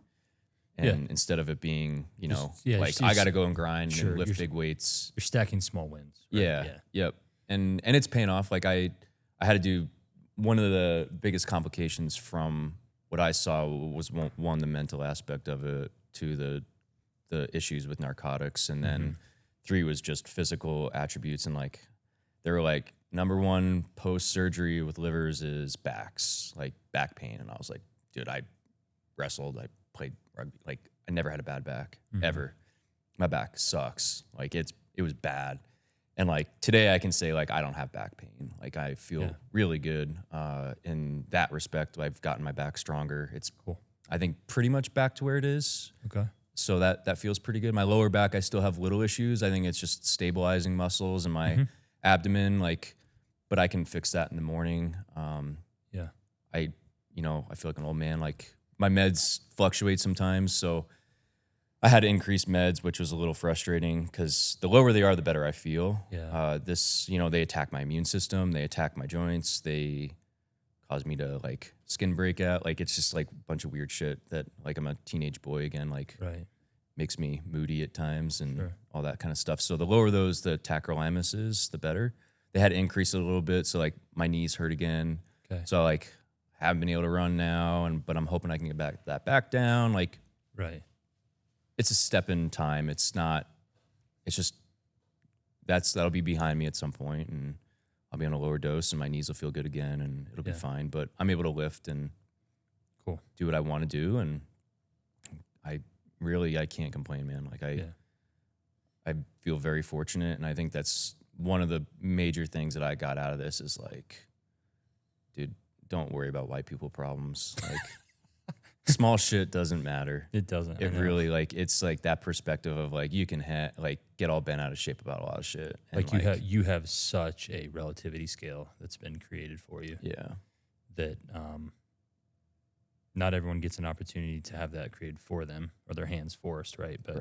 Speaker 2: And instead of it being, like I got to go and grind and lift big weights.
Speaker 1: You're stacking small wins. Right?
Speaker 2: Yeah. Yep. And it's paying off. Like I had to do, one of the biggest complications from what I saw was one, the mental aspect of it, two, the issues with narcotics. And then 3 was just physical attributes. And like, they were like, number 1 post-surgery with livers is backs, like back pain. And I was like, dude, I wrestled, I played rugby. Like I never had a bad back ever. My back sucks. Like it was bad. And like today I can say like, I don't have back pain. Like I feel really good in that respect. I've gotten my back stronger. It's cool. I think pretty much back to where it is.
Speaker 1: Okay.
Speaker 2: So that feels pretty good. My lower back, I still have little issues. I think it's just stabilizing muscles and my abdomen, like, but I can fix that in the morning. I feel like an old man. Like my meds fluctuate sometimes, so I had to increase meds, which was a little frustrating because the lower they are, the better I feel.
Speaker 1: Yeah.
Speaker 2: They attack my immune system, they attack my joints, they cause me to like skin break out. Like it's just like a bunch of weird shit that like I'm a teenage boy again. Like makes me moody at times and all that kind of stuff. So the lower the tacrolimus is, the better. They had to increase it a little bit, so like my knees hurt again. Okay. So like haven't been able to run now, but I'm hoping I can get that back down. Like it's a step in time. It's not. It's just that'll be behind me at some point, and I'll be on a lower dose, and my knees will feel good again, and it'll be fine. But I'm able to lift and do what I want to do, and I can't complain, man. Like I feel very fortunate, and I think that's one of the major things that I got out of this is like, dude, don't worry about white people problems. Like small shit doesn't matter.
Speaker 1: It doesn't.
Speaker 2: It really like, it's like that perspective of like, you can like get all bent out of shape about a lot of shit. And
Speaker 1: like you have such a relativity scale that's been created for you.
Speaker 2: Yeah.
Speaker 1: That not everyone gets an opportunity to have that created for them or their hands forced, right? But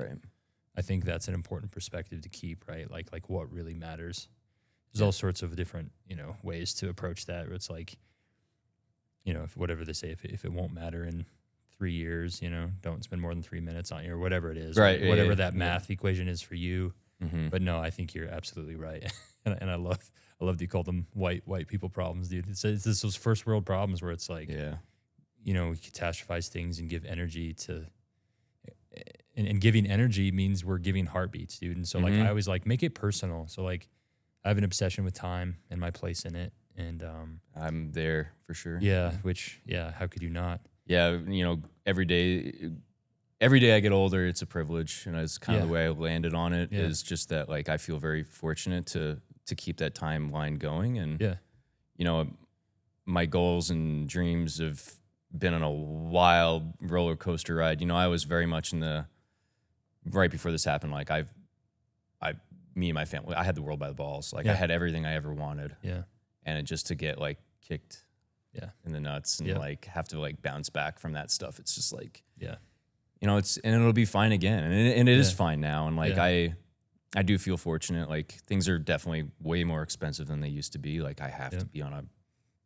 Speaker 1: I think that's an important perspective to keep, right? Like what really matters. There's all sorts of different, ways to approach that. Where it's like, if whatever they say, if it won't matter in 3 years, don't spend more than 3 minutes on you or whatever it is,
Speaker 2: right?
Speaker 1: Whatever that math equation is for you. But no, I think you're absolutely right, and I love that you call them white people problems, dude. It's those first world problems where it's like, we catastrophize things and give energy to. And giving energy means we're giving heartbeats, dude. And so like I always like make it personal. So like I have an obsession with time and my place in it. And
Speaker 2: I'm there for sure.
Speaker 1: Yeah, how could you not?
Speaker 2: Yeah, every day I get older, it's a privilege, and it's kind of the way I landed on it is just that like I feel very fortunate to keep that timeline going, and my goals and dreams have been on a wild roller coaster ride. I was very much right before this happened, like me and my family, I had the world by the balls. Like I had everything I ever wanted. Yeah. And it just to get like kicked in the nuts and like have to like bounce back from that stuff. It's just like, and it'll be fine again. And it is fine now. And like, I do feel fortunate. Like things are definitely way more expensive than they used to be. Like I have to be on a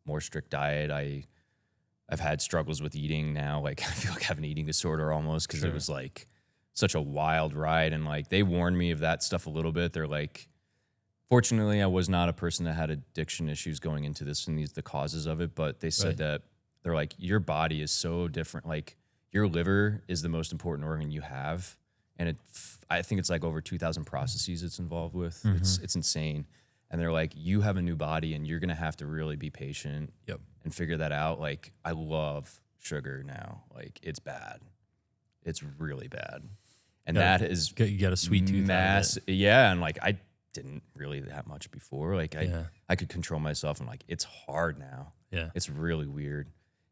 Speaker 2: more strict diet. I've had struggles with eating now. Like I feel like I have an eating disorder almost because it was like such a wild ride. And like they warned me of that stuff a little bit. They're like, fortunately, I was not a person that had addiction issues going into this and the causes of it. But they said that they're like, your body is so different. Like your liver is the most important organ you have. And I think it's like over 2,000 processes it's involved with. It's insane. And they're like, you have a new body and you're going to have to really be patient and figure that out. Like I love sugar now. Like it's bad. It's really bad. And that is
Speaker 1: you got a sweet tooth.
Speaker 2: Yeah. And like, I didn't really that much before. Like I could control myself and like, it's hard now. Yeah. It's really weird.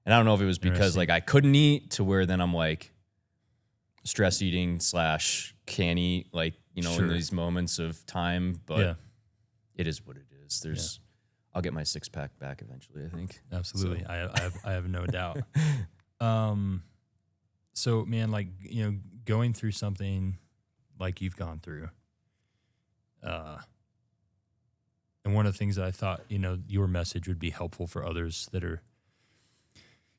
Speaker 2: And I don't know if it was because like I couldn't eat to where then I'm like stress eating / can't eat, like, in these moments of time, but it is what it is. I'll get my 6-pack back eventually, I think.
Speaker 1: Absolutely. So. I have no doubt. So man, like, going through something like you've gone through, and And one of the things that I thought, your message would be helpful for others that are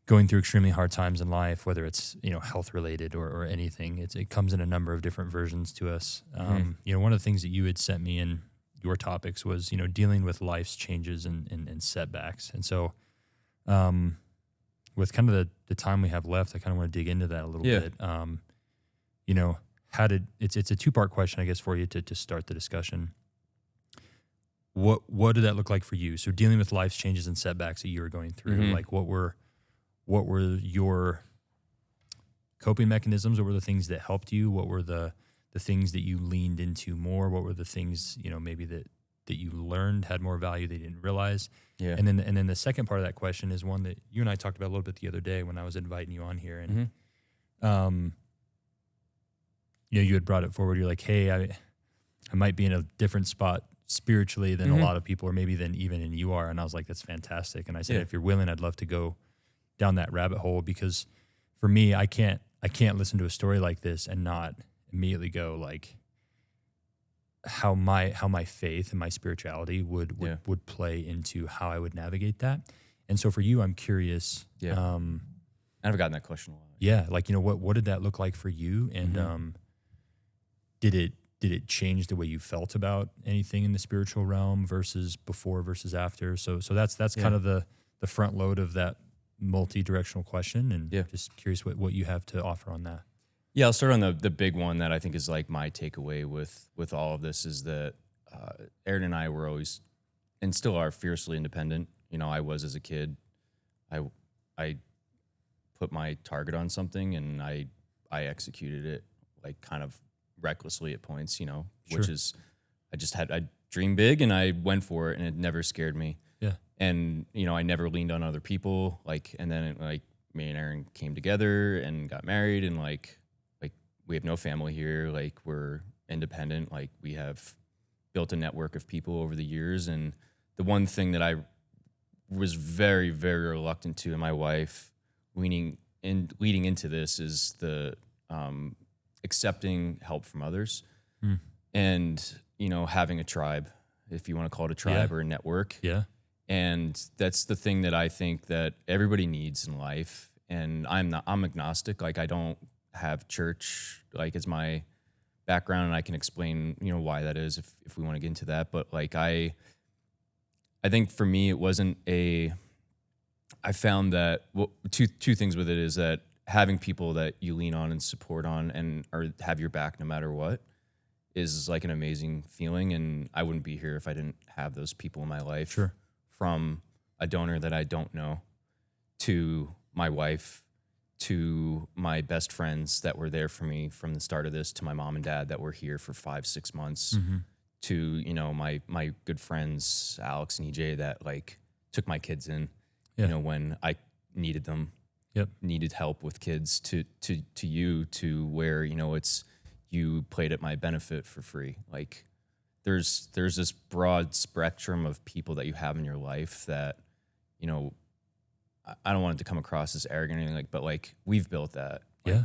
Speaker 1: going through extremely hard times in life, whether it's, health related or anything. It comes in a number of different versions to us. One of the things that you had sent me in your topics was, dealing with life's changes and setbacks. And so, with kind of the time we have left, I kind of want to dig into that a little bit. It's a two-part question, I guess, for you to start the discussion. What did that look like for you? So dealing with life's changes and setbacks that you were going through, like what were your coping mechanisms? What were the things that helped you? What were the things that you leaned into more? What were the things, maybe that you learned had more value that you didn't realize?
Speaker 2: Yeah.
Speaker 1: And then the second part of that question is one that you and I talked about a little bit the other day when I was inviting you on here. And, you had brought it forward. You're like, hey, I might be in a different spot spiritually than a lot of people, or maybe than even in you are. And I was like, that's fantastic. And I said, if you're willing, I'd love to go down that rabbit hole, because for me, I can't listen to a story like this and not immediately go like how my faith and my spirituality would play into how I would navigate that. And so for you, I'm curious.
Speaker 2: Yeah. I've gotten that question a lot.
Speaker 1: Yeah. Like, what did that look like for you? And did it change the way you felt about anything in the spiritual realm versus before versus after? So that's kind of the front load of that multi-directional question, and just curious what you have to offer on that.
Speaker 2: Yeah, I'll start on the big one that I think is like my takeaway with all of this is that Aaron and I were always, and still are, fiercely independent. I was as a kid. I put my target on something and I executed it like kind of recklessly at points, which is I dreamed big and I went for it, and it never scared me.
Speaker 1: Yeah.
Speaker 2: And, I never leaned on other people. And then me and Aaron came together and got married, and we have no family here. We're independent. We have built a network of people over the years. And the one thing that I was very, very reluctant to, and my wife leading into this, is the accepting help from others and, having a tribe, if you want to call it a tribe or a network.
Speaker 1: Yeah.
Speaker 2: And that's the thing that I think that everybody needs in life. And I'm agnostic. I don't have church as my background, and I can explain, why that is if we want to get into that. But I think for me, it wasn't I found that two things with it is that having people that you lean on and support on or have your back no matter what is an amazing feeling. And I wouldn't be here if I didn't have those people in my life.
Speaker 1: Sure.
Speaker 2: From a donor that I don't know, to my wife, to my best friends that were there for me from the start of this, to my mom and dad that were here for 5-6 months, to, my good friends, Alex and EJ, that took my kids in, when I needed them, needed help with kids, to you, to where, it's, you played at my benefit for free. There's this broad spectrum of people that you have in your life that, I don't want it to come across as arrogant or anything, but we've built that.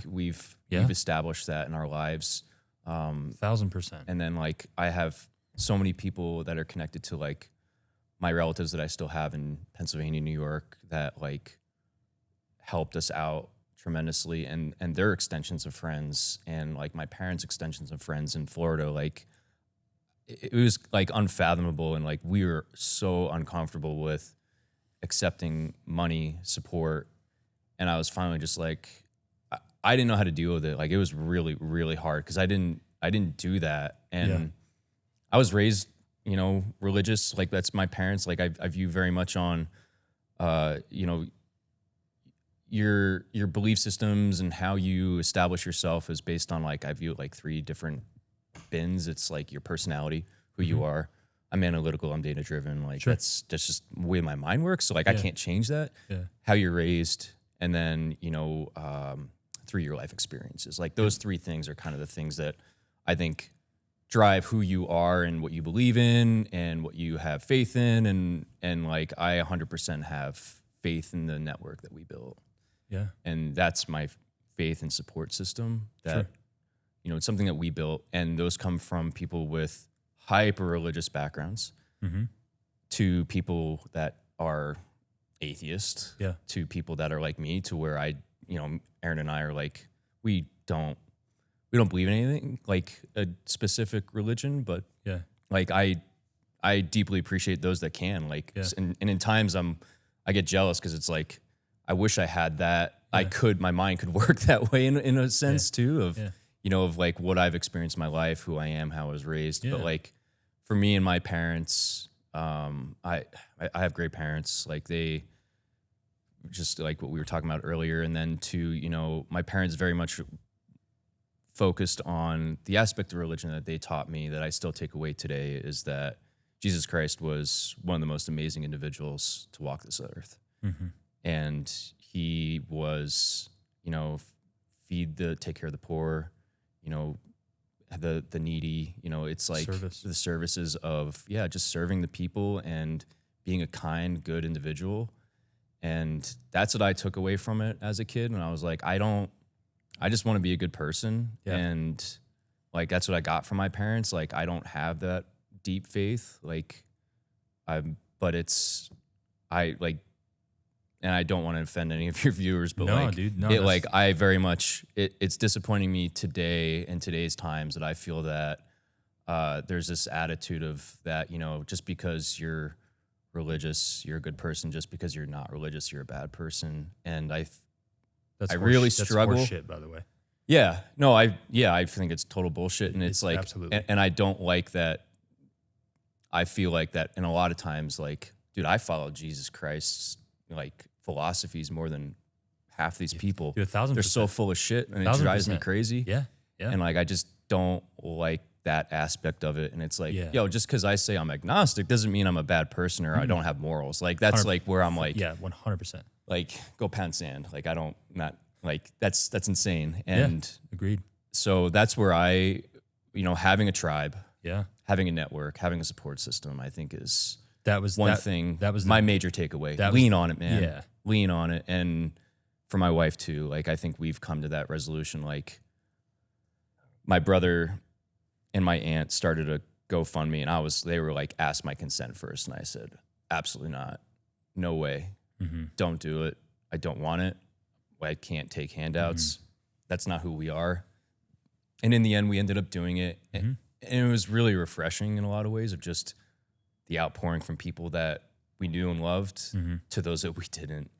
Speaker 2: We've established that in our lives.
Speaker 1: 1,000%.
Speaker 2: And then I have so many people that are connected to my relatives that I still have in Pennsylvania, New York, that helped us out tremendously, and their extensions of friends, and my parents' extensions of friends in Florida. It was unfathomable, and we were so uncomfortable with accepting money support, and I was finally just I didn't know how to deal with it. It was really, really hard because I didn't do that, and I was raised, religious. That's my parents. I view very much on, your belief systems and how you establish yourself is based on I view it 3 different bins. It's your personality, who you are. I'm analytical, I'm data driven. That's just the way my mind works. So I can't change that. Yeah. How you're raised, and then, through your life experiences. Those 3 things are kind of the things that I think drive who you are and what you believe in and what you have faith in. And I 100% have faith in the network that we built. Yeah. And that's my faith and support system that, it's something that we built, and those come from people with hyper religious backgrounds. to people that are atheist,
Speaker 1: Yeah.
Speaker 2: to people that are like me, to where Aaron and I are like, we don't believe in anything like a specific religion, but
Speaker 1: Yeah.
Speaker 2: like I deeply appreciate those that can, like,
Speaker 1: Yeah.
Speaker 2: and in times I get jealous because it's like, I wish I had that. My mind could work that way in a sense too of, of like what I've experienced in my life, who I am, how I was raised. But like for me and my parents, I have great parents. Like they just like what we were talking about earlier. And then my parents very much focused on the aspect of religion that they taught me that I still take away today, is that Jesus Christ was one of the most amazing individuals to walk this earth.
Speaker 1: Mm-hmm.
Speaker 2: And he was, take care of the poor, the needy, it's like the services of, just serving the people and being a kind, good individual. And that's what I took away from it as a kid. And I was like, I just want to be a good person. Yeah. And like, that's what I got from my parents. Like, I don't have that deep faith. Like and I don't want to offend any of your viewers, but I very much, it's disappointing me today in today's times that I feel that there's this attitude of that, just because you're religious, you're a good person. Just because you're not religious, you're a bad person. And I really struggle.
Speaker 1: That's horseshit, by the way.
Speaker 2: Yeah. No, I think it's total bullshit. And it's like, absolutely. And I don't like that. I feel like that. And a lot of times, like, dude, I follow Jesus Christ's like philosophies more than half these people.
Speaker 1: Dude, 1,000%.
Speaker 2: They're so full of shit and it drives me crazy.
Speaker 1: Yeah. Yeah.
Speaker 2: And like, I just don't like that aspect of it. And it's like, just because I say I'm agnostic doesn't mean I'm a bad person or I don't have morals. Like, that's like where I'm like,
Speaker 1: 100%.
Speaker 2: Like, go pound sand. Like, that's insane. And
Speaker 1: agreed.
Speaker 2: So that's where I, having a tribe, having a network, having a support system, I think is one thing. That was my major takeaway. Lean on it, man. Yeah. Lean on it. And for my wife too, like, I think we've come to that resolution. Like, my brother and my aunt started a GoFundMe and they were like, ask my consent first. And I said, absolutely not. No way. Mm-hmm. Don't do it. I don't want it. I can't take handouts. Mm-hmm. That's not who we are. And in the end, we ended up doing it. Mm-hmm. And it was really refreshing in a lot of ways of just the outpouring from people that we knew and loved to those that we didn't.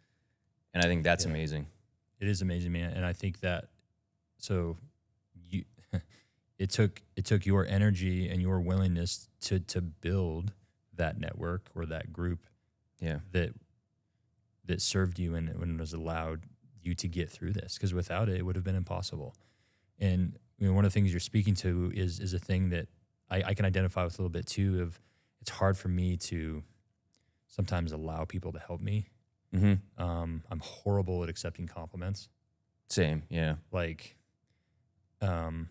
Speaker 2: And I think that's amazing.
Speaker 1: It is amazing, man. And I think that, it took your energy and your willingness to build that network or that group that served you and was allowed you to get through this. Because without it, it would have been impossible. And one of the things you're speaking to is a thing that I can identify with a little bit too. Of it's hard for me to sometimes allow people to help me. Mm-hmm. I'm horrible at accepting compliments.
Speaker 2: Same, yeah.
Speaker 1: Like, no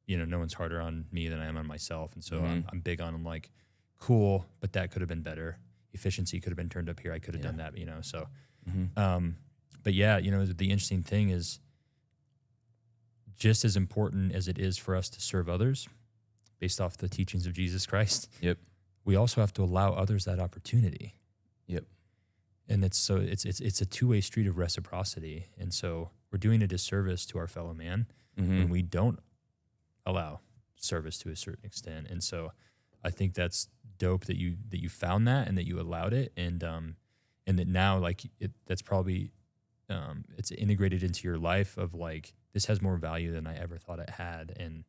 Speaker 1: one's harder on me than I am on myself, and so I'm big on. I'm like, cool, but that could have been better. Efficiency could have been turned up here. I could have done that, So, but the interesting thing is, just as important as it is for us to serve others, based off the teachings of Jesus Christ.
Speaker 2: Yep.
Speaker 1: We also have to allow others that opportunity.
Speaker 2: Yep.
Speaker 1: And it's a two-way street of reciprocity. And so we're doing a disservice to our fellow man when we don't allow service to a certain extent. And so I think that's dope that you found that and that you allowed it, and that now that's probably it's integrated into your life of like, this has more value than I ever thought it had. And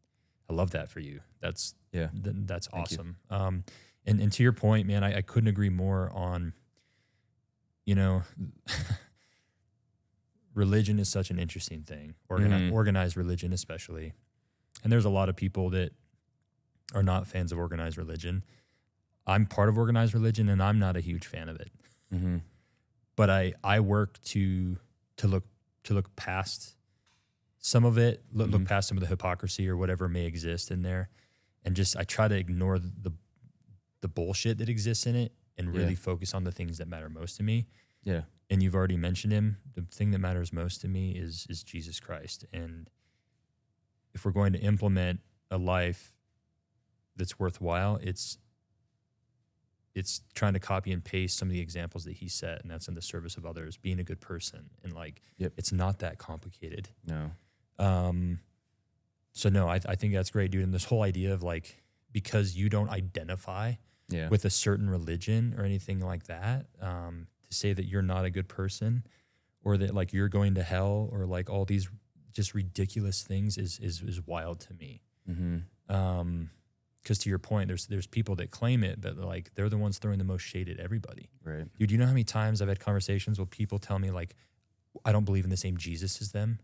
Speaker 1: I love that for you. That's awesome. And to your point, man, I couldn't agree more on, religion is such an interesting thing, organized religion especially. And there's a lot of people that are not fans of organized religion. I'm part of organized religion and I'm not a huge fan of it. Mm-hmm. But I work to look past some of it, look past some of the hypocrisy or whatever may exist in there. And just, I try to ignore the bullshit that exists in it and really focus on the things that matter most to me.
Speaker 2: Yeah.
Speaker 1: And you've already mentioned him. The thing that matters most to me is Jesus Christ. And if we're going to implement a life that's worthwhile, it's it's trying to copy and paste some of the examples that he set, and that's in the service of others, being a good person. And like, it's not that complicated.
Speaker 2: No.
Speaker 1: So no, I think that's great, dude. And this whole idea of like, because you don't identify with a certain religion or anything like that, to say that you're not a good person or that like you're going to hell or like all these just ridiculous things is wild to me. Because to your point, there's people that claim it, but like they're the ones throwing the most shade at everybody.
Speaker 2: Right.
Speaker 1: Dude, you know how many times I've had conversations where people tell me like, I don't believe in the same Jesus as them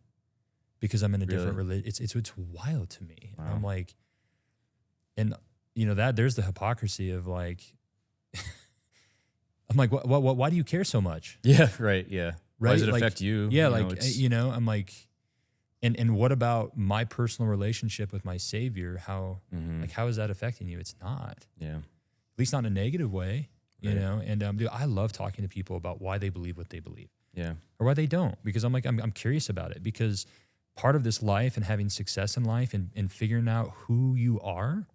Speaker 1: because I'm in a different religion. It's wild to me.
Speaker 2: Wow.
Speaker 1: And I'm like, and you know that there's the hypocrisy of like, I'm like, why do you care so much?
Speaker 2: Yeah. Right. Yeah.
Speaker 1: Right?
Speaker 2: Why does it
Speaker 1: like,
Speaker 2: affect you?
Speaker 1: Yeah. I'm like, and what about my personal relationship with my Savior? How is that affecting you? It's not.
Speaker 2: Yeah.
Speaker 1: At least not in a negative way, you know? And dude, I love talking to people about why they believe what they believe.
Speaker 2: Yeah.
Speaker 1: Or why they don't, because I'm like, I'm curious about it, because part of this life and having success in life and figuring out who you are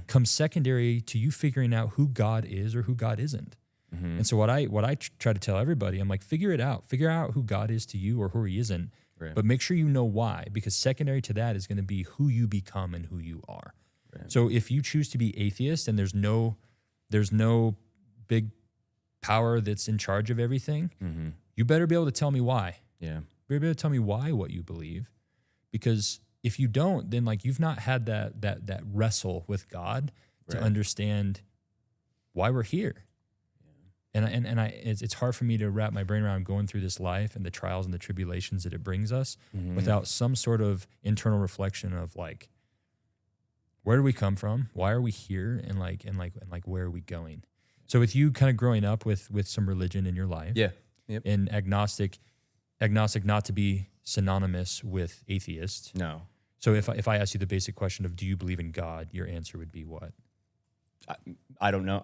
Speaker 1: comes secondary to you figuring out who God is or who God isn't. And so what I try to tell everybody, I'm like, figure it out. Figure out who God is to you or who he isn't.
Speaker 2: Right.
Speaker 1: But make sure you know why, because secondary to that is going to be who you become and who you are.
Speaker 2: Right.
Speaker 1: So if you choose to be atheist and there's no big power that's in charge of everything, you better be able to tell me why.
Speaker 2: Yeah.
Speaker 1: You better be able to tell me why what you believe. Because if you don't, then like you've not had that wrestle with God to understand why we're here. And it's hard for me to wrap my brain around going through this life and the trials and the tribulations that it brings us without some sort of internal reflection of like, where do we come from? Why are we here? And where are we going? So with you kind of growing up with some religion in your life, and agnostic not to be synonymous with atheist.
Speaker 2: No.
Speaker 1: So if I ask you the basic question of do you believe in God, your answer would be what?
Speaker 2: I don't know.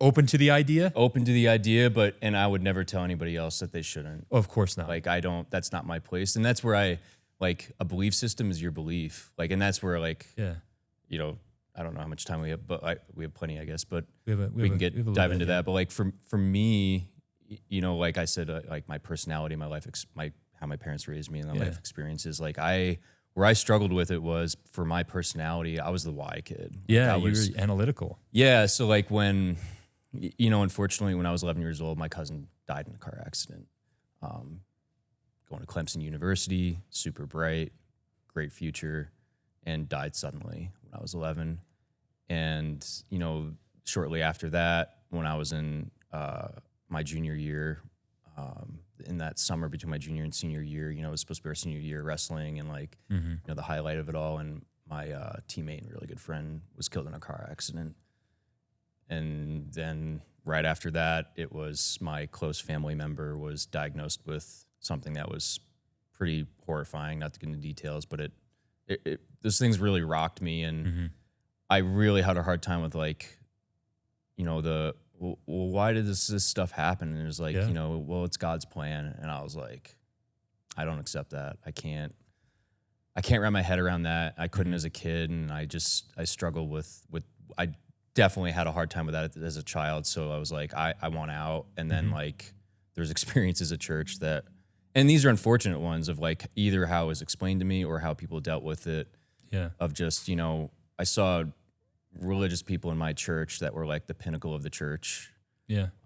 Speaker 1: Open to the idea?
Speaker 2: Open to the idea, and I would never tell anybody else that they shouldn't.
Speaker 1: Oh, of course not.
Speaker 2: Like, that's not my place. And that's where a belief system is your belief. Like, and that's where you know, I don't know how much time we have, but we have plenty, I guess, but we can dive into that. But like for me, you know, like I said, like my personality, my life, how my parents raised me and my life experiences, like where I struggled with it was for my personality, I was the why kid.
Speaker 1: Yeah, you were analytical.
Speaker 2: Yeah, so like when, you know, unfortunately, when I was 11 years old, my cousin died in a car accident. Going to Clemson University, super bright, great future, and died suddenly when I was 11. And, you know, shortly after that, when I was in my junior year, in that summer between my junior and senior year, you know, it was supposed to be our senior year wrestling and like, you know, the highlight of it all. And my teammate and really good friend was killed in a car accident. And then right after that, it was my close family member was diagnosed with something that was pretty horrifying, not to get into details, but those things really rocked me. And I really had a hard time with like, you know, well, why did this stuff happen? And it was like, you know, well, it's God's plan. And I was like, I don't accept that. I can't wrap my head around that. I couldn't as a kid. And I struggled with, I definitely had a hard time with that as a child. So I was like, I want out. And then like, there's experiences at church and these are unfortunate ones of like either how it was explained to me or how people dealt with it. Yeah. Of just, you know, I saw religious people in my church that were like the pinnacle of the church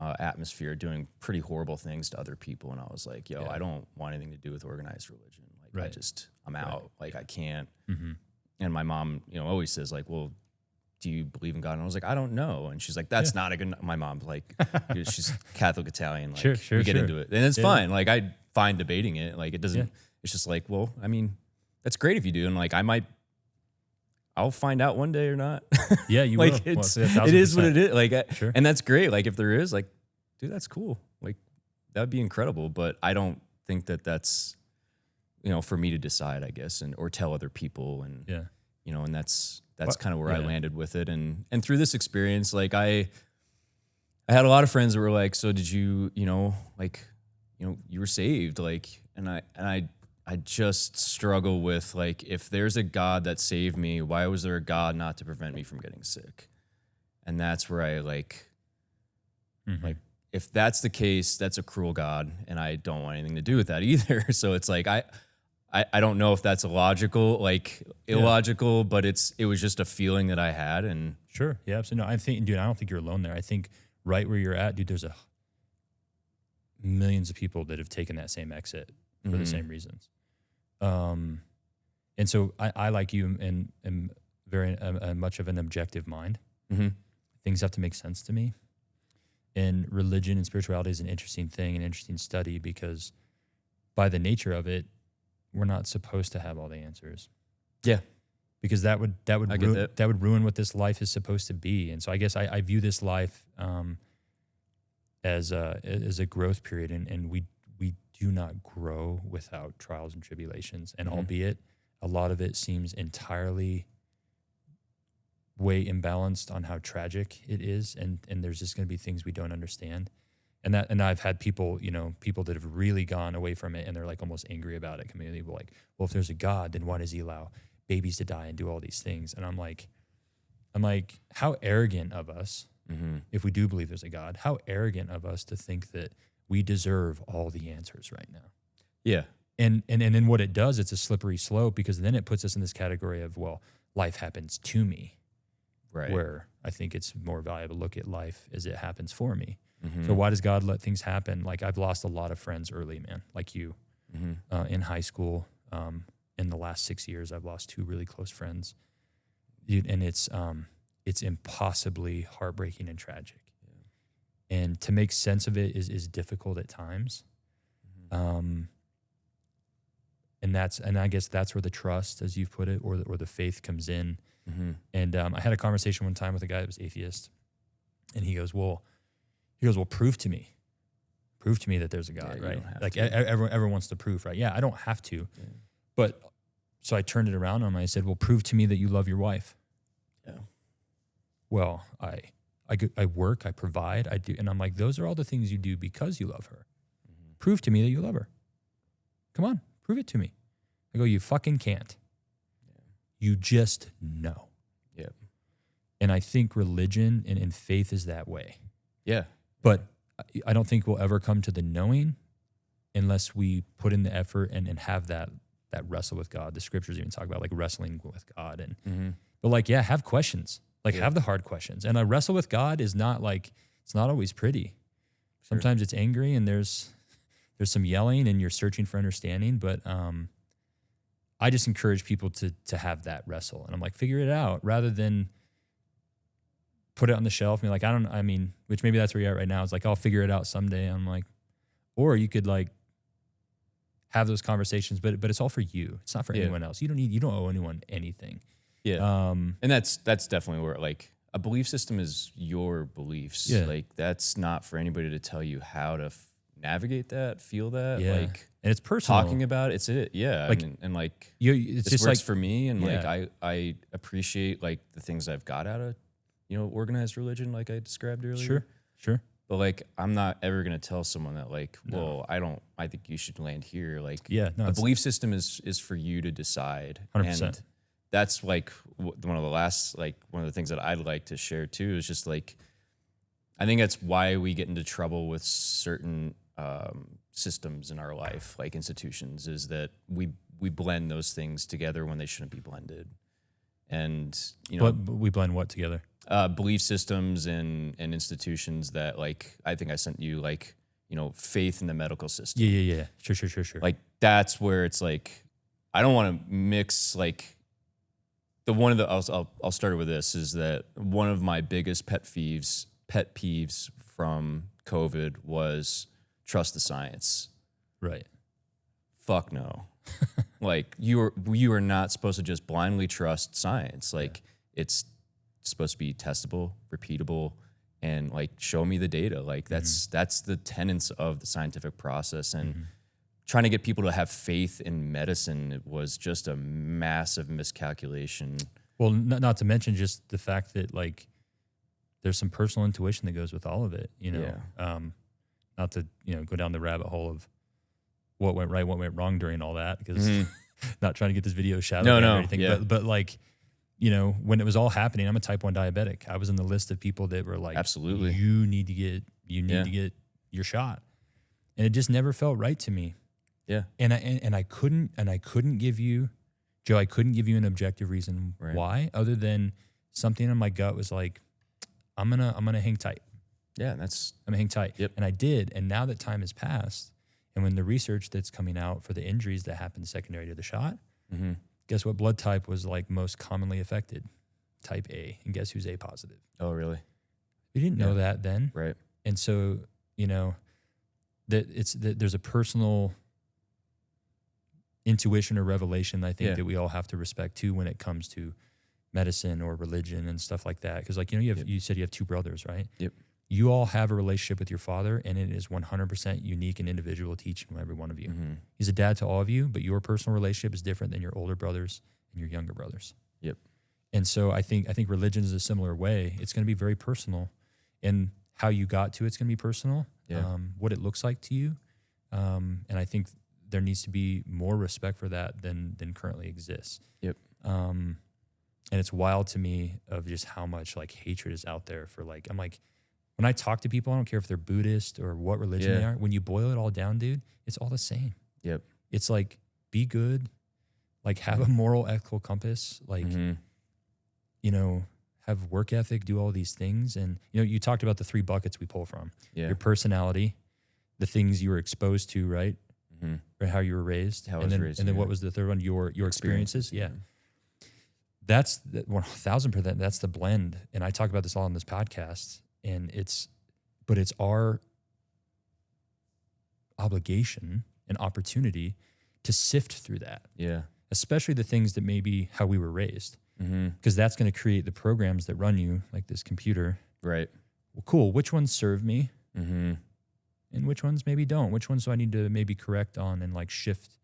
Speaker 2: atmosphere doing pretty horrible things to other people. And I was like, yo, I don't want anything to do with organized religion. Like I'm out. Like I can't. And my mom, you know, always says like, well, do you believe in God? And I was like, I don't know. And she's like, that's not a good, my mom's like, she's Catholic Italian. Like we get into it and it's fine. Like I find debating it. Like it doesn't, it's just like, well, I mean, that's great if you do. And like, I'll find out one day or not.
Speaker 1: Yeah, you
Speaker 2: like
Speaker 1: will.
Speaker 2: It is what it is. Like, and that's great. Like if there is like, dude, that's cool. Like that would be incredible. But I don't think that that's, you know, for me to decide, I guess, or tell other people. And, you know, and that's kind of where I landed with it. And through this experience, like I had a lot of friends that were like, so did you, you know, like, you know, you were saved. Like, and I just struggle with like, if there's a God that saved me, why was there a God not to prevent me from getting sick? And that's where I like, Like, if that's the case, that's a cruel God, and I don't want anything to do with that either. So it's like I don't know if that's illogical, but it was just a feeling that I had, and
Speaker 1: Sure. Yeah, absolutely. No, I think, dude, I don't think you're alone there. I think right where you're at, dude, there's millions of people that have taken that same exit for the same reasons. And so I like you, and am very much of an objective mind. Things have to make sense to me. And religion and spirituality is an interesting thing, an interesting study, because by the nature of it, we're not supposed to have all the answers.
Speaker 2: Yeah.
Speaker 1: Because that would ruin what this life is supposed to be. And so I guess I view this life as a growth period, and we do not grow without trials and tribulations. And albeit a lot of it seems entirely way imbalanced on how tragic it is, and there's just going to be things we don't understand. And I've had people that have really gone away from it, and they're like almost angry about it. Community will like, well, if there's a God, then why does he allow babies to die and do all these things? And I'm like, how arrogant of us, if we do believe there's a God, how arrogant of us to think that we deserve all the answers right now.
Speaker 2: Yeah.
Speaker 1: And then what it does, it's a slippery slope, because then it puts us in this category of, well, life happens to me.
Speaker 2: Right.
Speaker 1: Where I think it's more valuable to look at life as it happens for me. So why does God let things happen? Like, I've lost a lot of friends early, man, like you, in high school. In the last 6 years, I've lost 2 really close friends. Dude, and it's impossibly heartbreaking and tragic. Yeah. And to make sense of it is difficult at times. And I guess that's where the trust, as you've put it, or the faith comes in. And I had a conversation one time with a guy that was atheist, and he goes, well, prove to me that there's a God, right? Like everyone wants to prove, right? Yeah, I don't have to. Yeah. But so I turned it around on him. I said, well, prove to me that you love your wife. Yeah. Well, I work, I provide, I do. And I'm like, those are all the things you do because you love her. Prove to me that you love her. Come on, prove it to me. I go, you fucking can't. You just know. Yeah. And I think religion and faith is that way. Yeah. But I don't think we'll ever come to the knowing unless we put in the effort and have that wrestle with God. The scriptures even talk about like wrestling with God. And but like, yeah, have questions. Like have the hard questions. And a wrestle with God is not like, it's not always pretty. Sometimes it's angry and there's some yelling and you're searching for understanding. But I just encourage people to have that wrestle. And I'm like, figure it out rather than put it on the shelf and be like, which maybe that's where you're at right now. It's like, I'll figure it out someday. I'm like, or you could like have those conversations, but it's all for you. It's not for anyone else. You don't owe anyone anything. Yeah. And
Speaker 2: that's definitely where like a belief system is your beliefs. Yeah. Like that's not for anybody to tell you how to navigate that, feel that. Yeah. Like,
Speaker 1: and it's personal.
Speaker 2: Talking about it's it. Yeah.
Speaker 1: Like,
Speaker 2: and like,
Speaker 1: it's
Speaker 2: this
Speaker 1: just
Speaker 2: works
Speaker 1: like,
Speaker 2: for me. And like, I appreciate like the things I've got out of, organized religion, like I described earlier.
Speaker 1: Sure.
Speaker 2: But like, I'm not ever going to tell someone that like, well, I think you should land here. Like, the belief system is for you to decide.
Speaker 1: 100%.
Speaker 2: And that's like one of the things that I'd like to share too, is just like, I think that's why we get into trouble with certain systems in our life, like institutions, is that we blend those things together when they shouldn't be blended. And,
Speaker 1: but we blend what together?
Speaker 2: Belief systems and institutions that like, I think I sent you like, faith in the medical system.
Speaker 1: Yeah. Sure.
Speaker 2: Like that's where it's like, I don't want to mix like I'll start with this, is that one of my biggest pet peeves from COVID was trust the science.
Speaker 1: Right.
Speaker 2: Fuck no. Like you are not supposed to just blindly trust science. Like it's supposed to be testable, repeatable, and like show me the data. Like that's the tenets of the scientific process. And trying to get people to have faith in medicine was just a massive miscalculation. Well,
Speaker 1: not to mention just the fact that like there's some personal intuition that goes with all of it, not to, go down the rabbit hole of what went right, what went wrong during all that, because not trying to get this video shouted or anything, but like, when it was all happening, I'm a type 1 diabetic. I was in the list of people that were like,
Speaker 2: absolutely,
Speaker 1: you need to get You need to get your shot. And it just never felt right to me.
Speaker 2: Yeah.
Speaker 1: And I couldn't give you, Joe, I couldn't give you an objective reason why, other than something in my gut was like, I'm gonna hang tight.
Speaker 2: Yeah,
Speaker 1: I'm gonna hang tight.
Speaker 2: Yep.
Speaker 1: And I did. And now that time has passed, and when the research that's coming out for the injuries that happened secondary to the shot, guess what blood type was like most commonly affected? Type A. And guess who's A positive?
Speaker 2: Oh, really?
Speaker 1: We didn't know that then.
Speaker 2: Right.
Speaker 1: And so, you know, there's a personal intuition or revelation I think that we all have to respect too when it comes to medicine or religion and stuff like that. Because like, you know, you said you have two brothers, right?
Speaker 2: Yep.
Speaker 1: You all have a relationship with your father, and it is 100% unique and individual to each and every one of you. He's a dad to all of you, but your personal relationship is different than your older brothers and your younger brothers.
Speaker 2: Yep.
Speaker 1: And so I think religion is a similar way. It's going to be very personal, and how you got to it's going to be personal. What it looks like to you, and I think there needs to be more respect for that than currently exists.
Speaker 2: Yep.
Speaker 1: And it's wild to me of just how much like hatred is out there for like, I'm like, when I talk to people, I don't care if they're Buddhist or what religion they are. When you boil it all down, dude, it's all the same.
Speaker 2: Yep.
Speaker 1: It's like, be good, like have a moral, ethical compass, like, you know, have work ethic, do all these things. And, you know, you talked about the 3 buckets we pull from. Your personality, the things you were exposed to, right? Or how you were raised.
Speaker 2: How I was raised.
Speaker 1: And then what was the third one? Your experiences. Yeah. That's 1,000%. That's the blend. And I talk about this all on this podcast. And it's our obligation and opportunity to sift through that.
Speaker 2: Yeah.
Speaker 1: Especially the things that maybe how we were raised. Because that's going to create the programs that run you, like this computer.
Speaker 2: Right.
Speaker 1: Well, cool. Which ones serve me? And which ones maybe don't? Which ones do I need to maybe correct on and like shift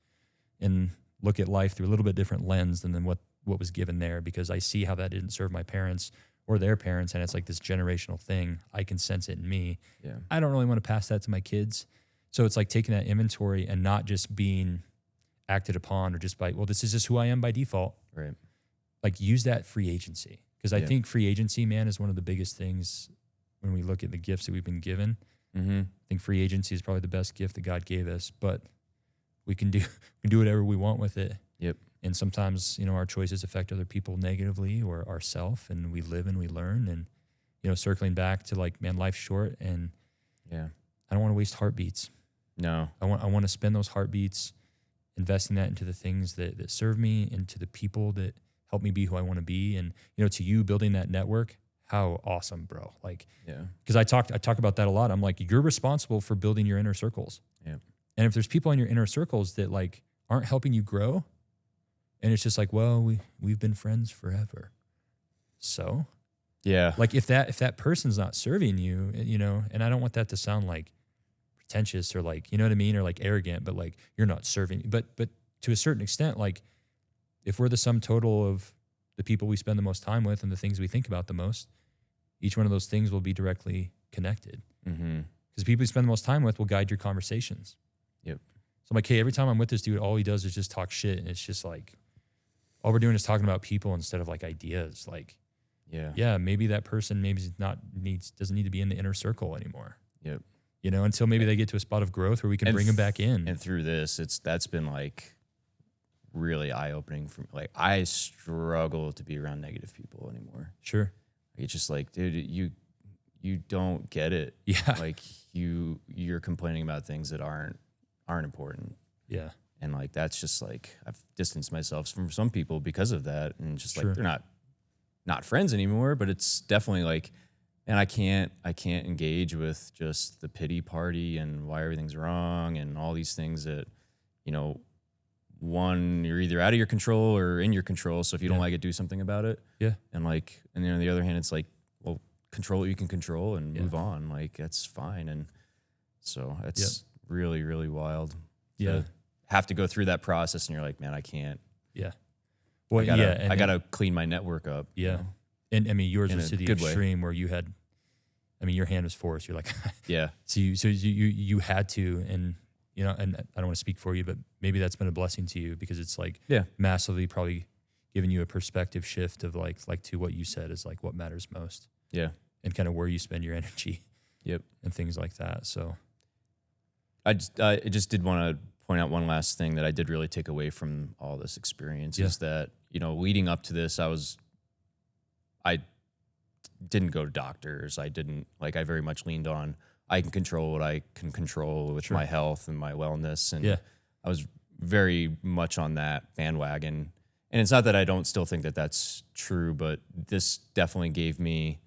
Speaker 1: and look at life through a little bit different lens than what was given there? Because I see how that didn't serve my parents or their parents, and it's like this generational thing. I can sense it in me.
Speaker 2: Yeah.
Speaker 1: I don't really want to pass that to my kids. So it's like taking that inventory and not just being acted upon or just by, well, this is just who I am by default.
Speaker 2: Right.
Speaker 1: Like use that free agency. Because I think free agency, man, is one of the biggest things when we look at the gifts that we've been given. I think free agency is probably the best gift that God gave us, but we can do whatever we want with it.
Speaker 2: Yep.
Speaker 1: And sometimes, you know, our choices affect other people negatively or ourself, and we live and we learn. And, you know, circling back to like, man, life's short, and I don't want to waste heartbeats.
Speaker 2: No.
Speaker 1: I want to spend those heartbeats investing that into the things that serve me, into the people that help me be who I want to be. And, you know, to you building that network, how awesome, bro. Like, because I talk about that a lot. I'm like, you're responsible for building your inner circles.
Speaker 2: Yeah.
Speaker 1: And if there's people in your inner circles that like aren't helping you grow, and it's just like, well, we've been friends forever. So like if that person's not serving you, you know, and I don't want that to sound like pretentious or like, you know what I mean? Or like arrogant, but like you're not serving. But to a certain extent, like if we're the sum total of the people we spend the most time with and the things we think about the most, each one of those things will be directly connected. Because people you spend the most time with will guide your conversations.
Speaker 2: Yep.
Speaker 1: So I'm like, hey, every time I'm with this dude, all he does is just talk shit. And it's just like, all we're doing is talking about people instead of like ideas. Like, maybe that person doesn't need to be in the inner circle anymore.
Speaker 2: Yep.
Speaker 1: You know, until maybe they get to a spot of growth where we can bring them back in.
Speaker 2: And through this, that's been like really eye-opening for me. Like I struggle to be around negative people anymore.
Speaker 1: Sure.
Speaker 2: It's just like, dude, you don't get it.
Speaker 1: Yeah.
Speaker 2: Like you're complaining about things that aren't important.
Speaker 1: Yeah.
Speaker 2: And like that's just like I've distanced myself from some people because of that, and just like they're not friends anymore. But it's definitely like, and I can't engage with just the pity party and why everything's wrong and all these things that, you know, one, you're either out of your control or in your control. So if you don't like it, do something about it. Yeah. And like, and then on the other hand, it's like, well, control what you can control and move on. Like that's fine. And so it's really, really wild. Yeah. Have to go through that process, and you're like, man, I can't. Yeah. Well, I gotta clean my network up. Yeah. You know?
Speaker 1: And I mean, yours was to the extreme where you had, I mean, your hand was forced. You're like, So you had to, and you know, and I don't want to speak for you, but maybe that's been a blessing to you because it's like massively probably giving you a perspective shift of like to what you said is like what matters most. Yeah. And kind of where you spend your energy.
Speaker 2: Yep.
Speaker 1: and things like that. So
Speaker 2: I just did want to point out one last thing that I did really take away from all this experience is that, leading up to this, I didn't go to doctors. I very much leaned on, I can control what I can control with my health and my wellness. And I was very much on that bandwagon. And it's not that I don't still think that that's true, but this definitely gave me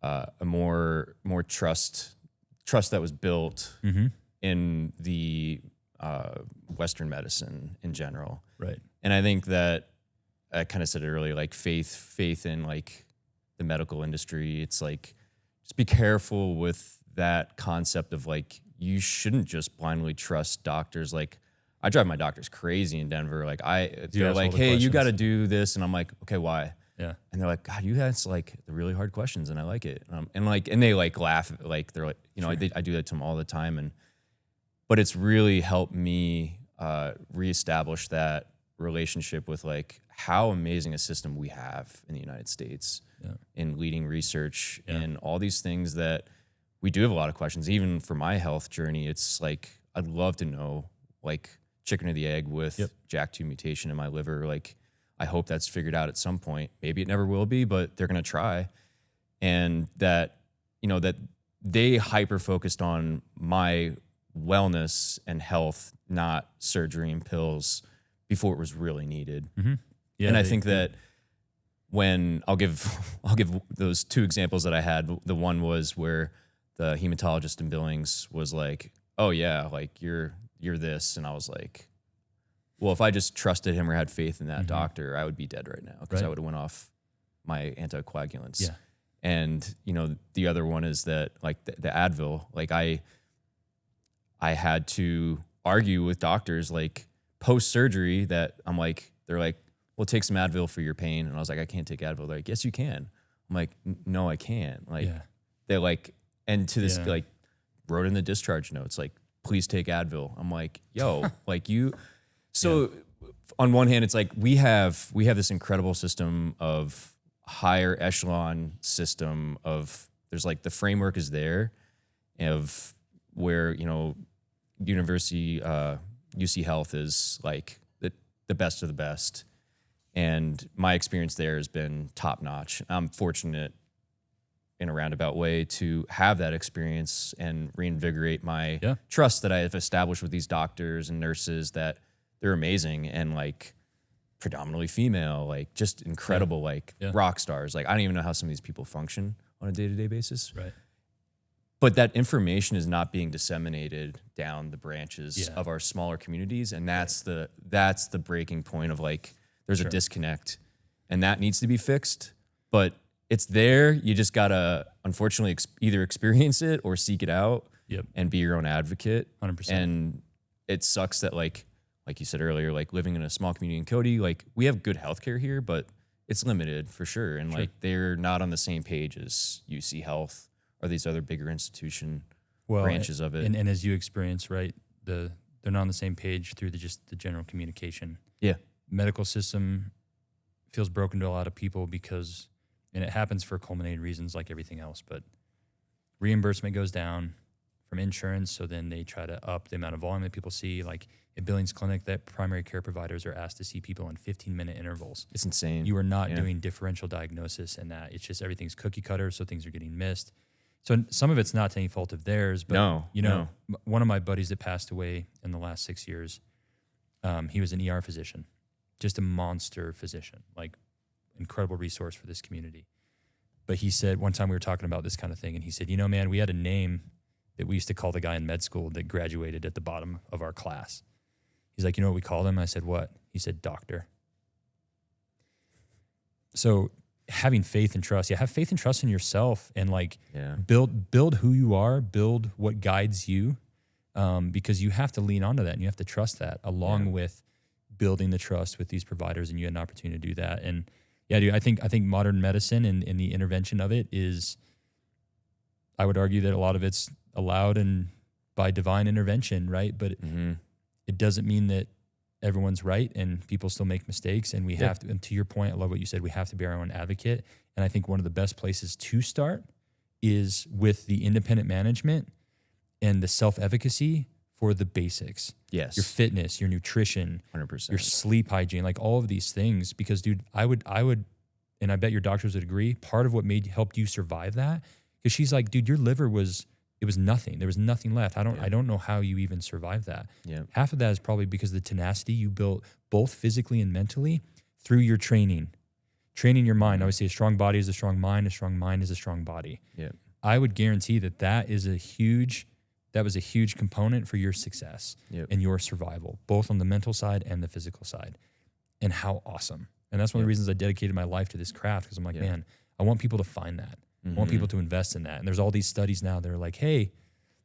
Speaker 2: a more trust that was built in the Western medicine in general.
Speaker 1: Right.
Speaker 2: And I think that I kind of said it earlier, like faith in like the medical industry. It's like, just be careful with that concept of like, you shouldn't just blindly trust doctors. Like, I drive my doctors crazy in Denver. Like they're like, hey, you got to do this. And I'm like, okay, why?
Speaker 1: Yeah.
Speaker 2: And they're like, God, you ask like the really hard questions. And I like it. And they like laugh. Like, they're like, I do that to them all the time. But it's really helped me reestablish that relationship with like how amazing a system we have in the United States in leading research and all these things that we do have a lot of questions. Even for my health journey, it's like, I'd love to know, like, chicken or the egg with JAK2 mutation in my liver. Like, I hope that's figured out at some point. Maybe it never will be, but they're going to try. And that, that they hyper focused on my wellness and health, not surgery and pills before it was really needed.
Speaker 1: Mm-hmm. Yeah,
Speaker 2: and I think that when I'll give those two examples that I had. The one was where the hematologist in Billings was like, oh yeah, like you're this. And I was like, well, if I just trusted him or had faith in that doctor, I would be dead right now because I would have went off my anticoagulants. Yeah. And, the other one is that like the Advil, like I had to argue with doctors like post-surgery that I'm like, they're like, well, take some Advil for your pain. And I was like, I can't take Advil. They're like, yes, you can. I'm like, no, I can't. Like, they're like, and to this, like, wrote in the discharge notes, like, please take Advil. I'm like, yo, like you. So on one hand, it's like we have this incredible system of higher echelon system of, there's like the framework is there of where, university, UC Health is like the best of the best. And my experience there has been top notch. I'm fortunate in a roundabout way to have that experience and reinvigorate my trust that I have established with these doctors and nurses that they're amazing and like predominantly female, like just incredible, like rock stars. Like I don't even know how some of these people function on a day-to-day basis.
Speaker 1: Right.
Speaker 2: But that information is not being disseminated down the branches of our smaller communities. And that's the breaking point of like, there's a disconnect and that needs to be fixed, but it's there. You just gotta, unfortunately, either experience it or seek it out and be your own advocate.
Speaker 1: 100%.
Speaker 2: And it sucks that like you said earlier, like living in a small community in Cody, like we have good healthcare here, but it's limited for sure. And like they're not on the same page as UC Health or these other bigger institution branches of it.
Speaker 1: And as you experience, right, they're not on the same page through just the general communication.
Speaker 2: Yeah.
Speaker 1: Medical system feels broken to a lot of people because, and it happens for culminated reasons like everything else, but reimbursement goes down from insurance, so then they try to up the amount of volume that people see. Like at Billings Clinic, that primary care providers are asked to see people in 15-minute intervals.
Speaker 2: It's insane.
Speaker 1: You are not doing differential diagnosis and that. It's just everything's cookie cutter, so things are getting missed. So some of it's not to any fault of theirs, but one of my buddies that passed away in the last 6 years, he was an ER physician, just a monster physician, like incredible resource for this community. But he said, one time we were talking about this kind of thing, and he said, man, we had a name that we used to call the guy in med school that graduated at the bottom of our class. He's like, you know what we called him? I said, what? He said, doctor. So having faith and trust, have faith and trust in yourself and like build who you are, build what guides you, because you have to lean onto that and you have to trust that along with building the trust with these providers, and you had an opportunity to do that. And dude, I think modern medicine and the intervention of it is, I would argue that a lot of it's allowed and by divine intervention, right? But it doesn't mean that everyone's right and people still make mistakes, and we have to, and to your point, I love what you said, we have to be our own advocate. And I think one of the best places to start is with the independent management and the self-efficacy for the basics.
Speaker 2: Yes.
Speaker 1: Your fitness, your nutrition,
Speaker 2: 100%.
Speaker 1: your sleep hygiene, like all of these things. Because dude, I would, and I bet your doctors would agree, part of what helped you survive that, because she's like, dude, your liver it was nothing. There was nothing left. I don't know how you even survived that.
Speaker 2: Yeah.
Speaker 1: Half of that is probably because of the tenacity you built both physically and mentally through your training your mind. I always say a strong body is a strong mind is a strong body.
Speaker 2: Yeah.
Speaker 1: I would guarantee that was a huge component for your success and your survival, both on the mental side and the physical side. And how awesome. And that's one of the reasons I dedicated my life to this craft, because I'm like, man, I want people to find that. I want people to invest in that. And there's all these studies now that are like, hey,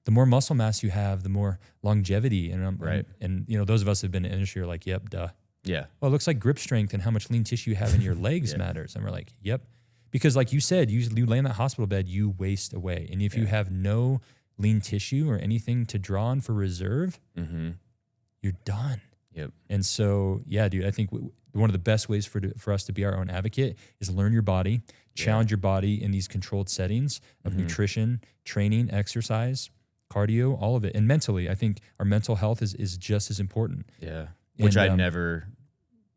Speaker 1: the more muscle mass you have, the more longevity. And you know, those of us who have been in the industry are like, yep, duh.
Speaker 2: Yeah.
Speaker 1: Well, it looks like grip strength and how much lean tissue you have in your legs matters. And we're like, yep. Because like you said, you lay in that hospital bed, you waste away. And if you have no lean tissue or anything to draw on for reserve, you're done.
Speaker 2: Yep.
Speaker 1: And so, yeah, dude, I think one of the best ways for us to be our own advocate is learn your body, challenge your body in these controlled settings of nutrition, training, exercise, cardio, all of it. And mentally, I think our mental health is just as important.
Speaker 2: Yeah. Which I never